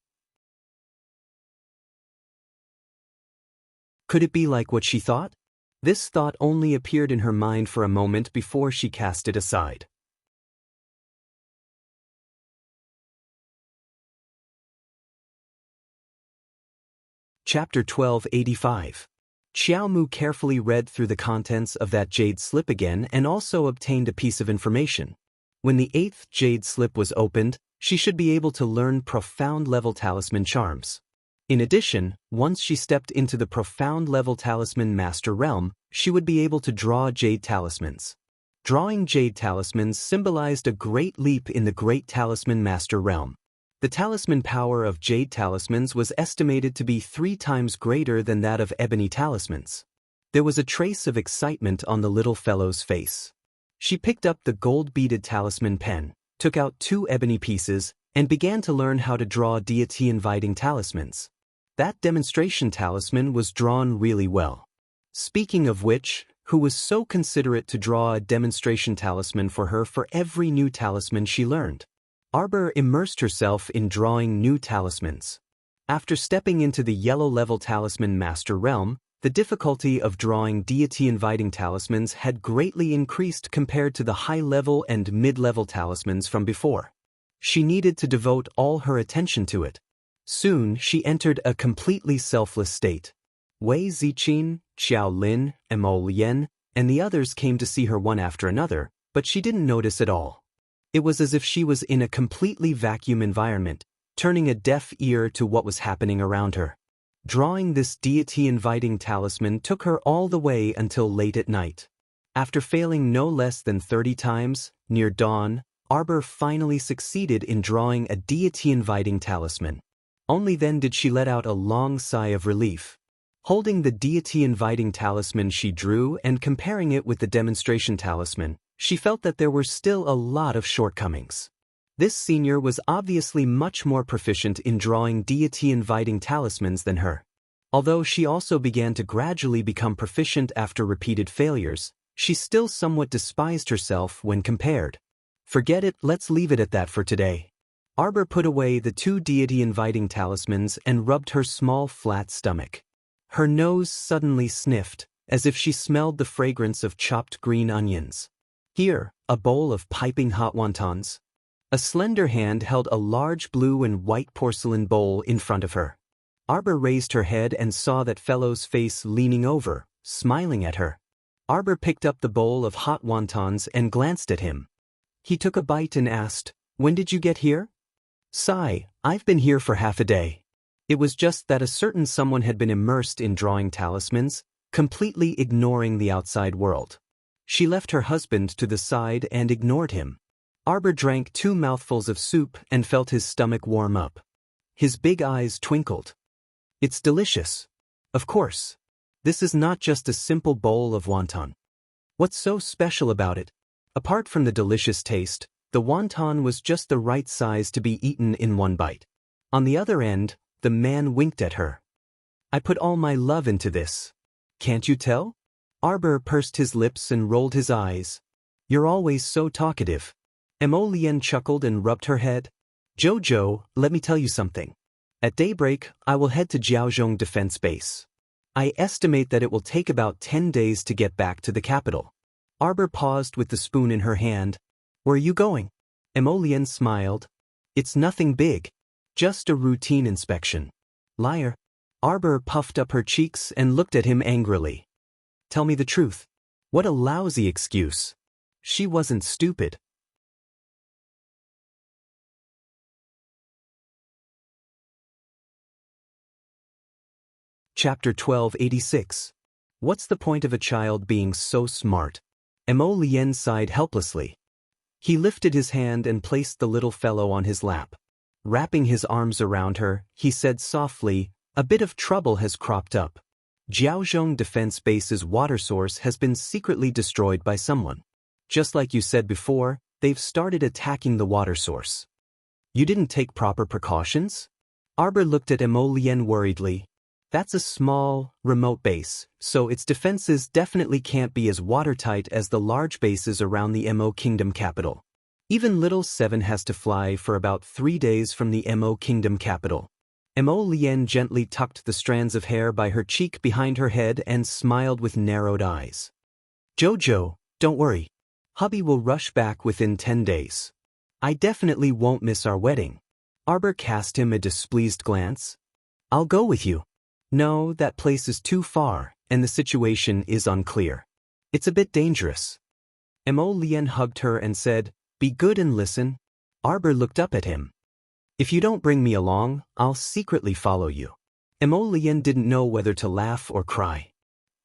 Could it be like what she thought? This thought only appeared in her mind for a moment before she cast it aside. Chapter 1285. Xiaomu carefully read through the contents of that jade slip again and also obtained a piece of information. When the 8th jade slip was opened, she should be able to learn profound-level talisman charms. In addition, once she stepped into the profound-level talisman master realm, she would be able to draw jade talismans. Drawing jade talismans symbolized a great leap in the great talisman master realm. The talisman power of jade talismans was estimated to be 3 times greater than that of ebony talismans. There was a trace of excitement on the little fellow's face. She picked up the gold-beaded talisman pen, took out 2 ebony pieces, and began to learn how to draw deity-inviting talismans. That demonstration talisman was drawn really well. Speaking of which, who was so considerate to draw a demonstration talisman for her for every new talisman she learned? Arbor immersed herself in drawing new talismans. After stepping into the yellow-level talisman master realm, the difficulty of drawing deity-inviting talismans had greatly increased compared to the high-level and mid-level talismans from before. She needed to devote all her attention to it. Soon, she entered a completely selfless state. Wei Ziqin, Xiao Lin, Mo Lian, and the others came to see her one after another, but she didn't notice at all. It was as if she was in a completely vacuum environment, turning a deaf ear to what was happening around her. Drawing this deity-inviting talisman took her all the way until late at night. After failing no less than 30 times, near dawn, Arbor finally succeeded in drawing a deity-inviting talisman. Only then did she let out a long sigh of relief. Holding the deity-inviting talisman she drew and comparing it with the demonstration talisman, she felt that there were still a lot of shortcomings. This senior was obviously much more proficient in drawing deity-inviting talismans than her. Although she also began to gradually become proficient after repeated failures, she still somewhat despised herself when compared. Forget it, let's leave it at that for today. Arbor put away the 2 deity-inviting talismans and rubbed her small flat stomach. Her nose suddenly sniffed, as if she smelled the fragrance of chopped green onions. Here, a bowl of piping hot wontons. A slender hand held a large blue and white porcelain bowl in front of her. Arbor raised her head and saw that fellow's face leaning over, smiling at her. Arbor picked up the bowl of hot wontons and glanced at him. He took a bite and asked, "When did you get here?" "Sigh, I've been here for half a day." It was just that a certain someone had been immersed in drawing talismans, completely ignoring the outside world. She left her husband to the side and ignored him. Arbor drank 2 mouthfuls of soup and felt his stomach warm up. His big eyes twinkled. "It's delicious. Of course. This is not just a simple bowl of wonton. What's so special about it?" Apart from the delicious taste, the wonton was just the right size to be eaten in one bite. On the other end, the man winked at her. "I put all my love into this. Can't you tell?" Arbor pursed his lips and rolled his eyes. "You're always so talkative." Mo Lian chuckled and rubbed her head. "Jojo, let me tell you something. At daybreak, I will head to Jiaozhong Defense Base. I estimate that it will take about 10 days to get back to the capital." Arbor paused with the spoon in her hand. "Where are you going?" Mo Lian smiled. "It's nothing big. Just a routine inspection." "Liar." Arbor puffed up her cheeks and looked at him angrily. "Tell me the truth. What a lousy excuse." She wasn't stupid. Chapter 1286. What's the point of a child being so smart? Mo Lian sighed helplessly. He lifted his hand and placed the little fellow on his lap. Wrapping his arms around her, he said softly, "A bit of trouble has cropped up. Jiaozhong Defense Base's water source has been secretly destroyed by someone. Just like you said before, they've started attacking the water source. You didn't take proper precautions?" Arbor looked at Mo Lian worriedly. "That's a small, remote base, so its defenses definitely can't be as watertight as the large bases around the Mo Kingdom capital. Even little Seven has to fly for about 3 days from the Mo Kingdom capital." Mo Lian gently tucked the strands of hair by her cheek behind her head and smiled with narrowed eyes. "Jojo, don't worry. Hubby will rush back within 10 days. I definitely won't miss our wedding." Arbor cast him a displeased glance. "I'll go with you." "No, that place is too far, and the situation is unclear. It's a bit dangerous." Mo Lian hugged her and said, Be good and listen. Arbor looked up at him. If you don't bring me along, I'll secretly follow you. Emolian didn't know whether to laugh or cry.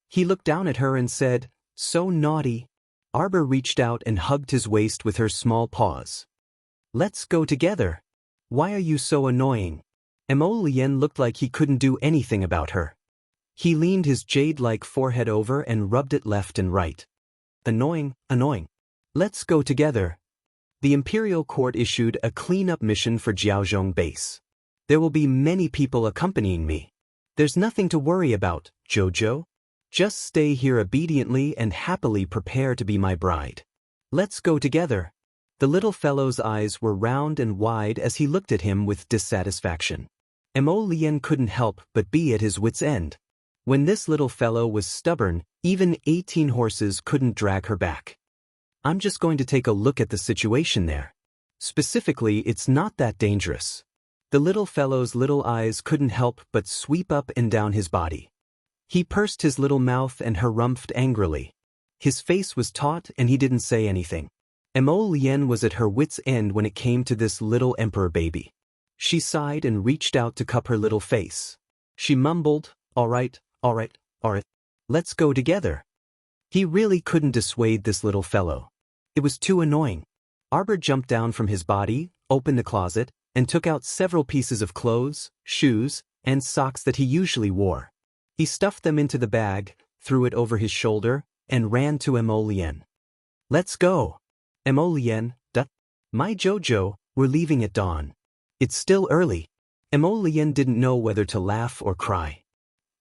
He looked down at her and said, "So naughty." Arbor reached out and hugged his waist with her small paws. "Let's go together. Why are you so annoying?" Emolian looked like he couldn't do anything about her. He leaned his jade-like forehead over and rubbed it left and right. "Annoying, annoying. Let's go together." The Imperial Court issued a cleanup mission for Jiaozhong Base. "There will be many people accompanying me. There's nothing to worry about, Jojo. Just stay here obediently and happily prepare to be my bride. Let's go together." The little fellow's eyes were round and wide as he looked at him with dissatisfaction. Emolian couldn't help but be at his wit's end. When this little fellow was stubborn, even 18 horses couldn't drag her back. "I'm just going to take a look at the situation there. Specifically, it's not that dangerous." The little fellow's little eyes couldn't help but sweep up and down his body. He pursed his little mouth and harumphed angrily. His face was taut and he didn't say anything. Emolian was at her wit's end when it came to this little emperor baby. She sighed and reached out to cup her little face. She mumbled, all right, all right, all right. Let's go together." He really couldn't dissuade this little fellow. It was too annoying. Arbor jumped down from his body, opened the closet, and took out several pieces of clothes, shoes, and socks that he usually wore. He stuffed them into the bag, threw it over his shoulder, and ran to Emolian. "Let's go." "Emolian, my Jojo, we're leaving at dawn. It's still early." Emolian didn't know whether to laugh or cry.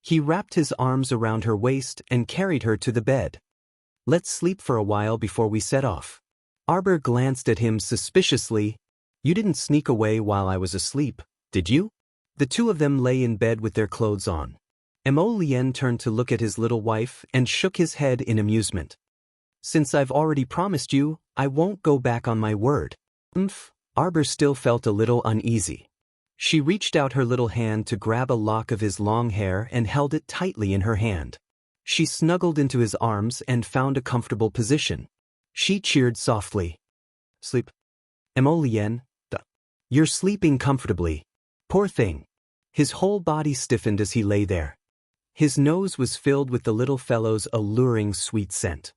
He wrapped his arms around her waist and carried her to the bed. "Let's sleep for a while before we set off." Arbor glanced at him suspiciously. "You didn't sneak away while I was asleep, did you?" The two of them lay in bed with their clothes on. Emolian turned to look at his little wife and shook his head in amusement. "Since I've already promised you, I won't go back on my word." Arbor still felt a little uneasy. She reached out her little hand to grab a lock of his long hair and held it tightly in her hand. She snuggled into his arms and found a comfortable position. She cheered softly. "Sleep. Emolian, you're sleeping comfortably. Poor thing." His whole body stiffened as he lay there. His nose was filled with the little fellow's alluring sweet scent.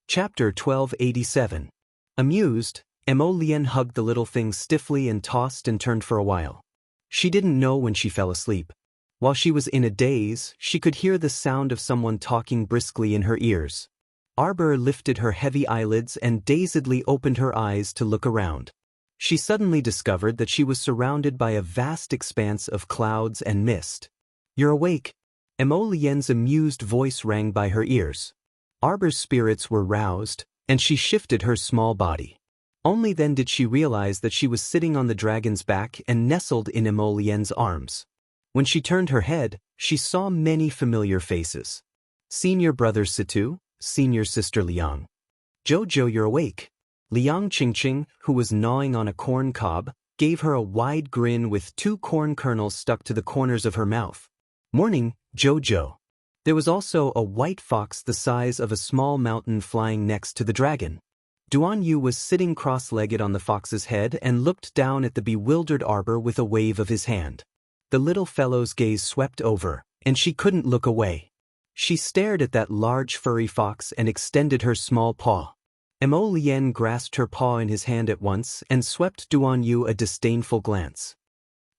Chapter 1287. Amused, Emolian hugged the little thing stiffly and tossed and turned for a while. She didn't know when she fell asleep. While she was in a daze, she could hear the sound of someone talking briskly in her ears. Arbor lifted her heavy eyelids and dazedly opened her eyes to look around. She suddenly discovered that she was surrounded by a vast expanse of clouds and mist. "You're awake." Emolien's amused voice rang by her ears. Arbor's spirits were roused, and she shifted her small body. Only then did she realize that she was sitting on the dragon's back and nestled in Emolien's arms. When she turned her head, she saw many familiar faces. Senior brother Situ, senior sister Liang. "Jojo, you're awake." Liang Qingqing, who was gnawing on a corn cob, gave her a wide grin with 2 corn kernels stuck to the corners of her mouth. "Morning, Jojo." There was also a white fox the size of a small mountain flying next to the dragon. Duan Yu was sitting cross-legged on the fox's head and looked down at the bewildered Arbor with a wave of his hand. The little fellow's gaze swept over, and she couldn't look away. She stared at that large furry fox and extended her small paw. Emolian grasped her paw in his hand at once and swept Duan Yu a disdainful glance.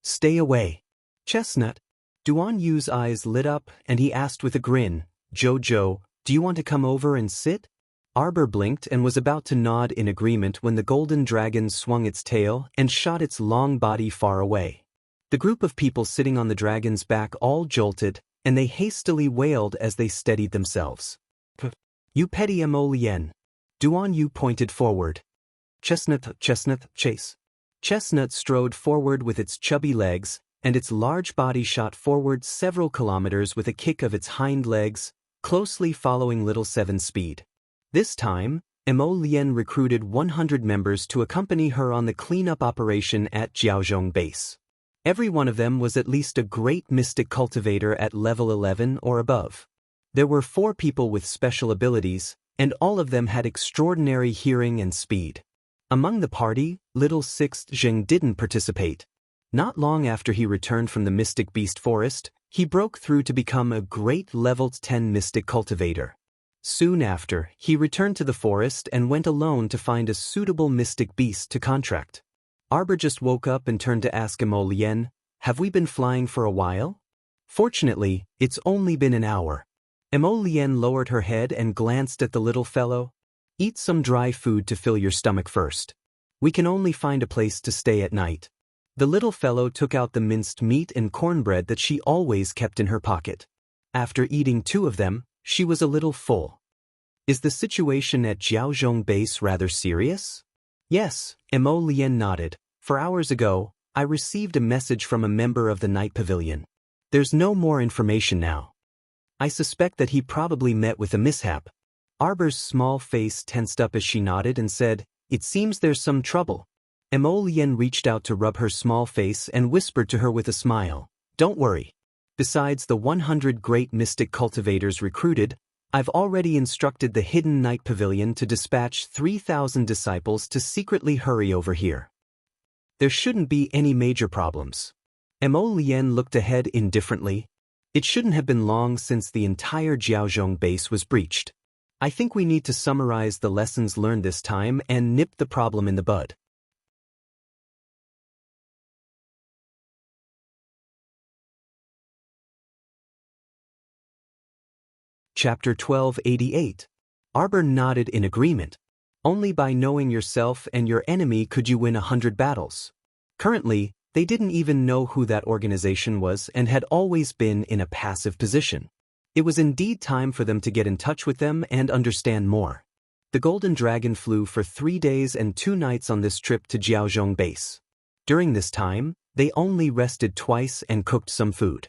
"Stay away." "Chestnut." Duan Yu's eyes lit up and he asked with a grin, "Jojo, do you want to come over and sit?" Arbor blinked and was about to nod in agreement when the golden dragon swung its tail and shot its long body far away. The group of people sitting on the dragon's back all jolted, and they hastily wailed as they steadied themselves. "You petty Emolian." Duan Yu pointed forward. Chestnut, chase." Chestnut strode forward with its chubby legs, and its large body shot forward several kilometers with a kick of its hind legs, closely following Little Seven's speed. This time, Emolian recruited 100 members to accompany her on the cleanup operation at Jiaozhong Base. Every one of them was at least a great mystic cultivator at level 11 or above. There were 4 people with special abilities, and all of them had extraordinary hearing and speed. Among the party, little 6th Zheng didn't participate. Not long after he returned from the Mystic Beast Forest, he broke through to become a great level 10 mystic cultivator. Soon after, he returned to the forest and went alone to find a suitable mystic beast to contract. Arbor just woke up and turned to ask Emolien, "Have we been flying for a while?" "Fortunately, it's only been an hour." Emolien lowered her head and glanced at the little fellow. "Eat some dry food to fill your stomach first. We can only find a place to stay at night." The little fellow took out the minced meat and cornbread that she always kept in her pocket. After eating 2 of them, she was a little full. "Is the situation at Jiaozhong Base rather serious?" "Yes," Emolien nodded. "For hours ago, I received a message from a member of the Night Pavilion. There's no more information now. I suspect that he probably met with a mishap." Arbor's small face tensed up as she nodded and said, "It seems there's some trouble." Emolien reached out to rub her small face and whispered to her with a smile, "Don't worry. Besides the 100 great mystic cultivators recruited, I've already instructed the hidden Night Pavilion to dispatch 3,000 disciples to secretly hurry over here. There shouldn't be any major problems." Emolien looked ahead indifferently. It shouldn't have been long since the entire Jiaozhong base was breached. I think we need to summarize the lessons learned this time and nip the problem in the bud. Chapter 1288. Arbor nodded in agreement. Only by knowing yourself and your enemy could you win 100 battles. Currently, they didn't even know who that organization was and had always been in a passive position. It was indeed time for them to get in touch with them and understand more. The Golden Dragon flew for 3 days and 2 nights on this trip to Jiaozhong Base. During this time, they only rested twice and cooked some food.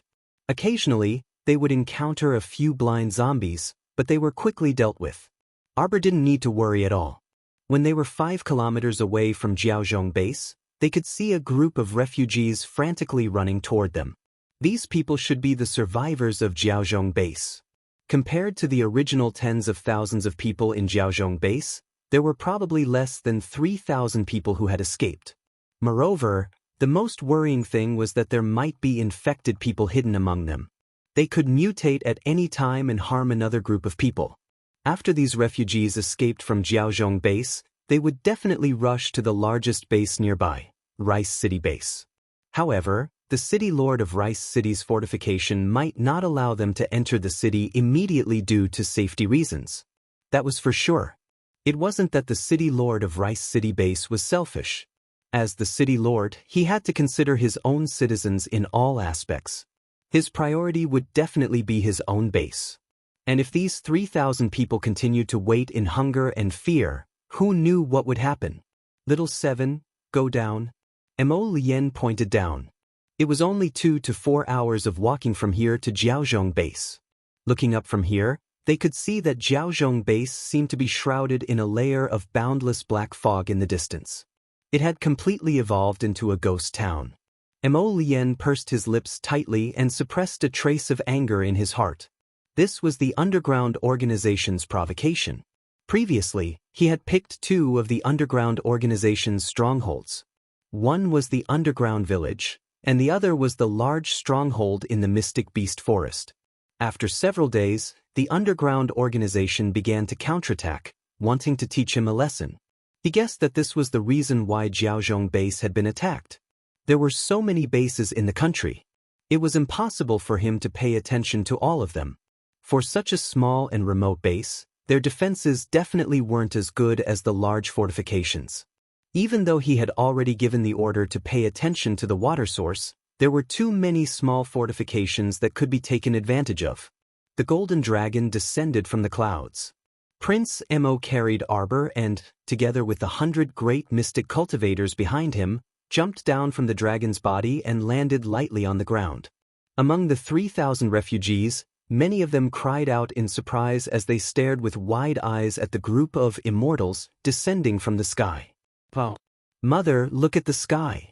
Occasionally, they would encounter a few blind zombies, but they were quickly dealt with. Arbor didn't need to worry at all. When they were 5 kilometers away from Jiaozhong Base, they could see a group of refugees frantically running toward them. These people should be the survivors of Jiaozhong Base. Compared to the original tens of thousands of people in Jiaozhong Base, there were probably less than 3,000 people who had escaped. Moreover, the most worrying thing was that there might be infected people hidden among them. They could mutate at any time and harm another group of people. After these refugees escaped from Jiaozhong Base, they would definitely rush to the largest base nearby, Rice City Base. However, the city lord of Rice City's fortification might not allow them to enter the city immediately due to safety reasons. That was for sure. It wasn't that the city lord of Rice City Base was selfish. As the city lord, he had to consider his own citizens in all aspects. His priority would definitely be his own base. And if these 3,000 people continued to wait in hunger and fear, who knew what would happen? Little 7, go down. Emolien pointed down. It was only 2 to 4 hours of walking from here to Jiaozhong Base. Looking up from here, they could see that Jiaozhong Base seemed to be shrouded in a layer of boundless black fog in the distance. It had completely evolved into a ghost town. Emolien pursed his lips tightly and suppressed a trace of anger in his heart. This was the underground organization's provocation. Previously, he had picked 2 of the underground organization's strongholds. One was the underground village, and the other was the large stronghold in the Mystic Beast Forest. After several days, the underground organization began to counterattack, wanting to teach him a lesson. He guessed that this was the reason why Jiaozhong Base had been attacked. There were so many bases in the country. It was impossible for him to pay attention to all of them. For such a small and remote base, their defenses definitely weren't as good as the large fortifications. Even though he had already given the order to pay attention to the water source, there were too many small fortifications that could be taken advantage of. The Golden Dragon descended from the clouds. Prince Mo carried Arbor and, together with the 100 great mystic cultivators behind him, jumped down from the dragon's body and landed lightly on the ground. Among the 3,000 refugees, many of them cried out in surprise as they stared with wide eyes at the group of immortals descending from the sky. "Wow. Mother, look at the sky."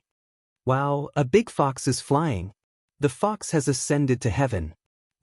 Wow, a big fox is flying. The fox has ascended to heaven.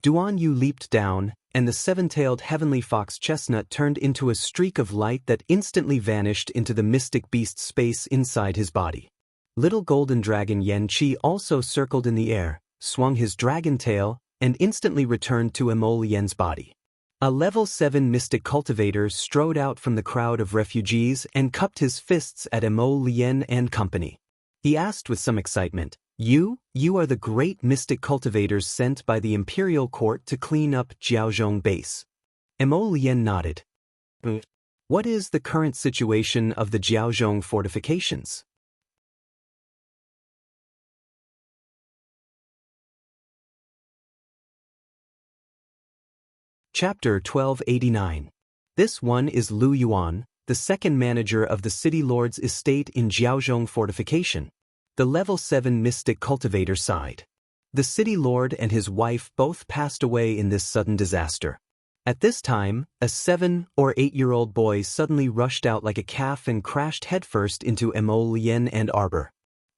Duan Yu leaped down, and the seven-tailed heavenly fox chestnut turned into a streak of light that instantly vanished into the mystic beast's space inside his body. Little golden dragon Yan Qi also circled in the air, swung his dragon tail, and instantly returned to Emol Yen's body. A level 7 mystic cultivator strode out from the crowd of refugees and cupped his fists at Emol Yen and company. He asked with some excitement, You are the great mystic cultivators sent by the imperial court to clean up Jiaozhong base. Emol Yen nodded. What is the current situation of the Jiaozhong fortifications? Chapter 1289. This one is Lu Yuan, the second manager of the city lord's estate in Jiaozhong fortification. The level 7 mystic cultivator sighed. The city lord and his wife both passed away in this sudden disaster. At this time, a 7 or 8-year-old boy suddenly rushed out like a calf and crashed headfirst into Emol Yen and Arbor.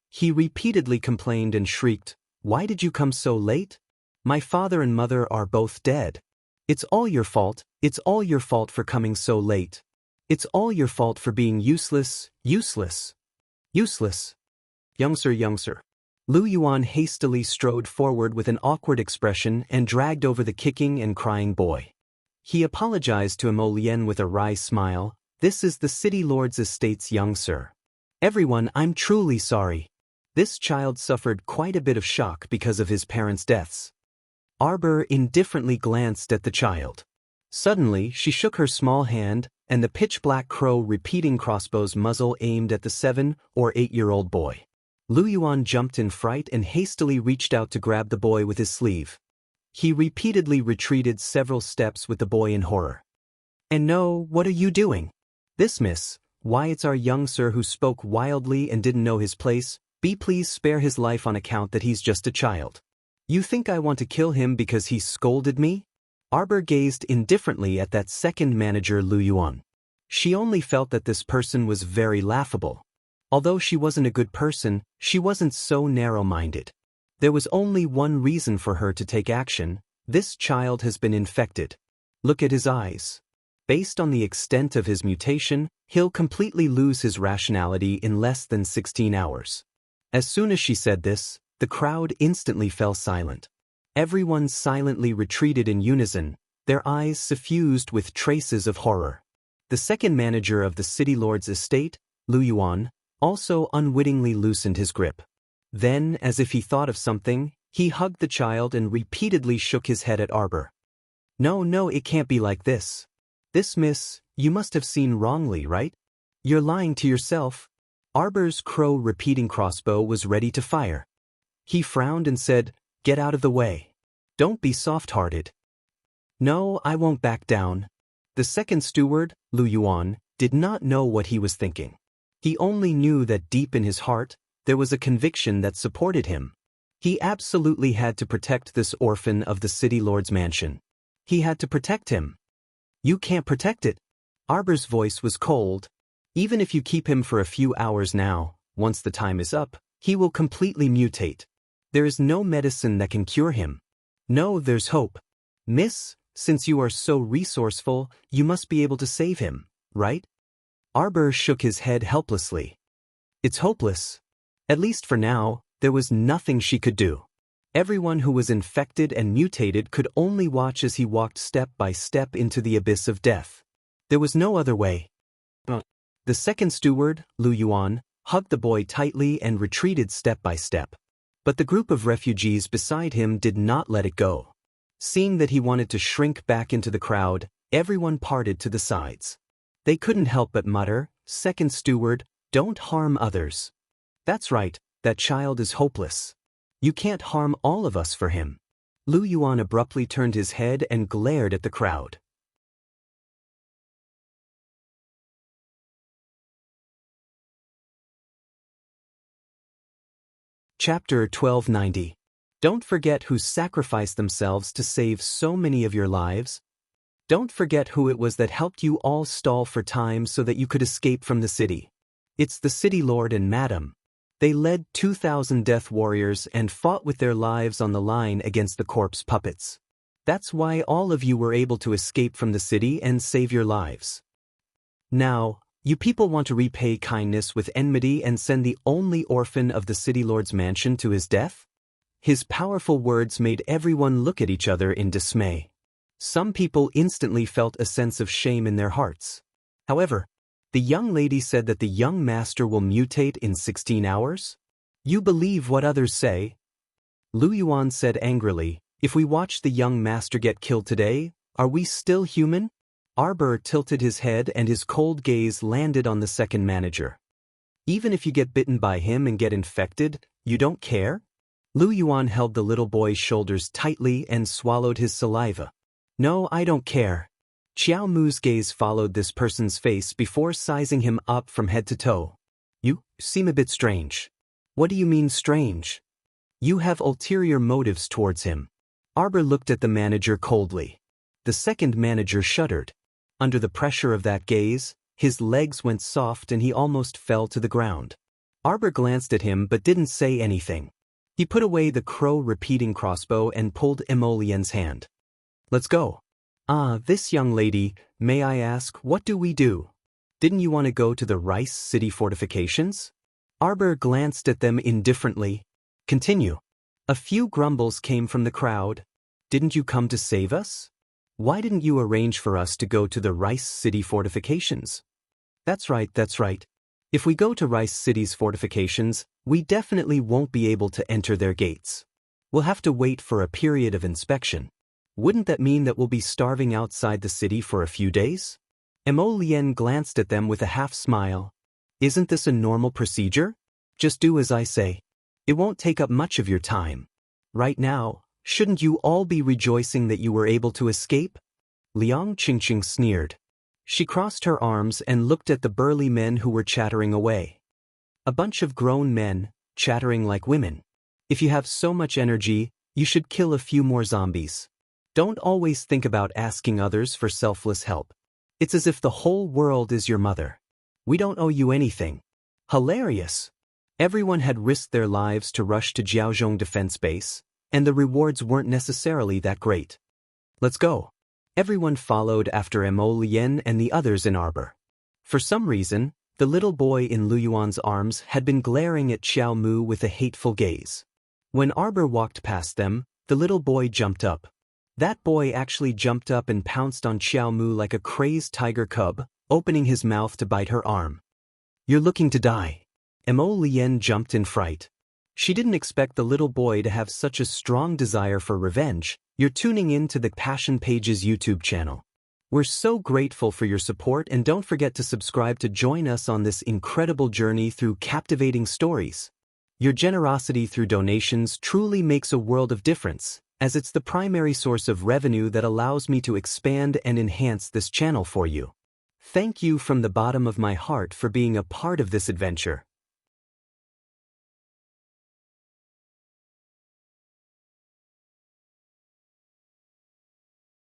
He repeatedly complained and shrieked, Why did you come so late? My father and mother are both dead. It's all your fault for coming so late. It's all your fault for being useless. Youngster. Lu Yuan hastily strode forward with an awkward expression and dragged over the kicking and crying boy. He apologized to Emol Yen with a wry smile. This is the city lord's estate's young sir. Everyone, I'm truly sorry. This child suffered quite a bit of shock because of his parents' deaths. Arbor indifferently glanced at the child. Suddenly, she shook her small hand, and the pitch-black crow repeating crossbow's muzzle aimed at the 7 or 8-year-old boy. Lu Yuan jumped in fright and hastily reached out to grab the boy with his sleeve. He repeatedly retreated several steps with the boy in horror. And no, what are you doing? This miss, why it's our young sir who spoke wildly and didn't know his place. Please spare his life on account that he's just a child. You think I want to kill him because he scolded me? Arbor gazed indifferently at that second manager Lu Yuan. She only felt that this person was very laughable. Although she wasn't a good person, she wasn't so narrow-minded. There was only one reason for her to take action. This child has been infected. Look at his eyes. Based on the extent of his mutation, he'll completely lose his rationality in less than 16 hours. As soon as she said this, the crowd instantly fell silent. Everyone silently retreated in unison, their eyes suffused with traces of horror. The second manager of the city lord's estate, Lu Yuan, also unwittingly loosened his grip. Then, as if he thought of something, he hugged the child and repeatedly shook his head at Arbor. No, it can't be like this. This miss, you must have seen wrongly, right? You're lying to yourself. Arbor's crow repeating crossbow was ready to fire. He frowned and said, Get out of the way. Don't be soft-hearted. No, I won't back down. The second steward, Lu Yuan, did not know what he was thinking. He only knew that deep in his heart, there was a conviction that supported him. He absolutely had to protect this orphan of the city lord's mansion. He had to protect him. You can't protect it. Arbor's voice was cold. Even if you keep him for a few hours now, once the time is up, he will completely mutate. There is no medicine that can cure him. No, there's hope. Miss, since you are so resourceful, you must be able to save him, right? Arbor shook his head helplessly. It's hopeless. At least for now, there was nothing she could do. Everyone who was infected and mutated could only watch as he walked step by step into the abyss of death. There was no other way. The second steward, Lu Yuan, hugged the boy tightly and retreated step by step. But the group of refugees beside him did not let it go. Seeing that he wanted to shrink back into the crowd, everyone parted to the sides. They couldn't help but mutter, Second steward, don't harm others. That's right, that child is hopeless. You can't harm all of us for him. Lu Yuan abruptly turned his head and glared at the crowd. Chapter 1290. Don't forget who sacrificed themselves to save so many of your lives. Don't forget who it was that helped you all stall for time so that you could escape from the city. It's the city lord and madam. They led 2,000 death warriors and fought with their lives on the line against the corpse puppets. That's why all of you were able to escape from the city and save your lives. Now, you people want to repay kindness with enmity and send the only orphan of the city lord's mansion to his death? His powerful words made everyone look at each other in dismay. Some people instantly felt a sense of shame in their hearts. However, the young lady said that the young master will mutate in 16 hours? You believe what others say? Lu Yuan said angrily, if we watch the young master get killed today, are we still human? Arbor tilted his head and his cold gaze landed on the second manager. Even if you get bitten by him and get infected, you don't care? Lu Yuan held the little boy's shoulders tightly and swallowed his saliva. No, I don't care. Xiao Mu's gaze followed this person's face before sizing him up from head to toe. You seem a bit strange. What do you mean strange? You have ulterior motives towards him. Arbor looked at the manager coldly. The second manager shuddered. Under the pressure of that gaze, his legs went soft and he almost fell to the ground. Arbor glanced at him but didn't say anything. He put away the crow-repeating crossbow and pulled Emolien's hand. Let's go. This young lady, may I ask, what do we do? Didn't you want to go to the Rice City fortifications? Arbor glanced at them indifferently. Continue. A few grumbles came from the crowd. Didn't you come to save us? Why didn't you arrange for us to go to the Rice City fortifications? That's right. If we go to Rice City's fortifications, we definitely won't be able to enter their gates. We'll have to wait for a period of inspection. Wouldn't that mean that we'll be starving outside the city for a few days? Emolien glanced at them with a half-smile. Isn't this a normal procedure? Just do as I say. It won't take up much of your time. Right now, shouldn't you all be rejoicing that you were able to escape? Liang Qingqing sneered. She crossed her arms and looked at the burly men who were chattering away. A bunch of grown men, chattering like women. If you have so much energy, you should kill a few more zombies. Don't always think about asking others for selfless help. It's as if the whole world is your mother. We don't owe you anything. Hilarious. Everyone had risked their lives to rush to Jiaozhong Defense Base, and the rewards weren't necessarily that great. Let's go. Everyone followed after Emolien and the others in Arbor. For some reason, the little boy in Lu Yuan's arms had been glaring at Xiao Mu with a hateful gaze. When Arbor walked past them, the little boy jumped up. That boy actually jumped up and pounced on Xiao Mu like a crazed tiger cub, opening his mouth to bite her arm. You're looking to die. Emolien jumped in fright. She didn't expect the little boy to have such a strong desire for revenge. You're tuning in to the Passion Pages YouTube channel. We're so grateful for your support and don't forget to subscribe to join us on this incredible journey through captivating stories. Your generosity through donations truly makes a world of difference, as it's the primary source of revenue that allows me to expand and enhance this channel for you. Thank you from the bottom of my heart for being a part of this adventure.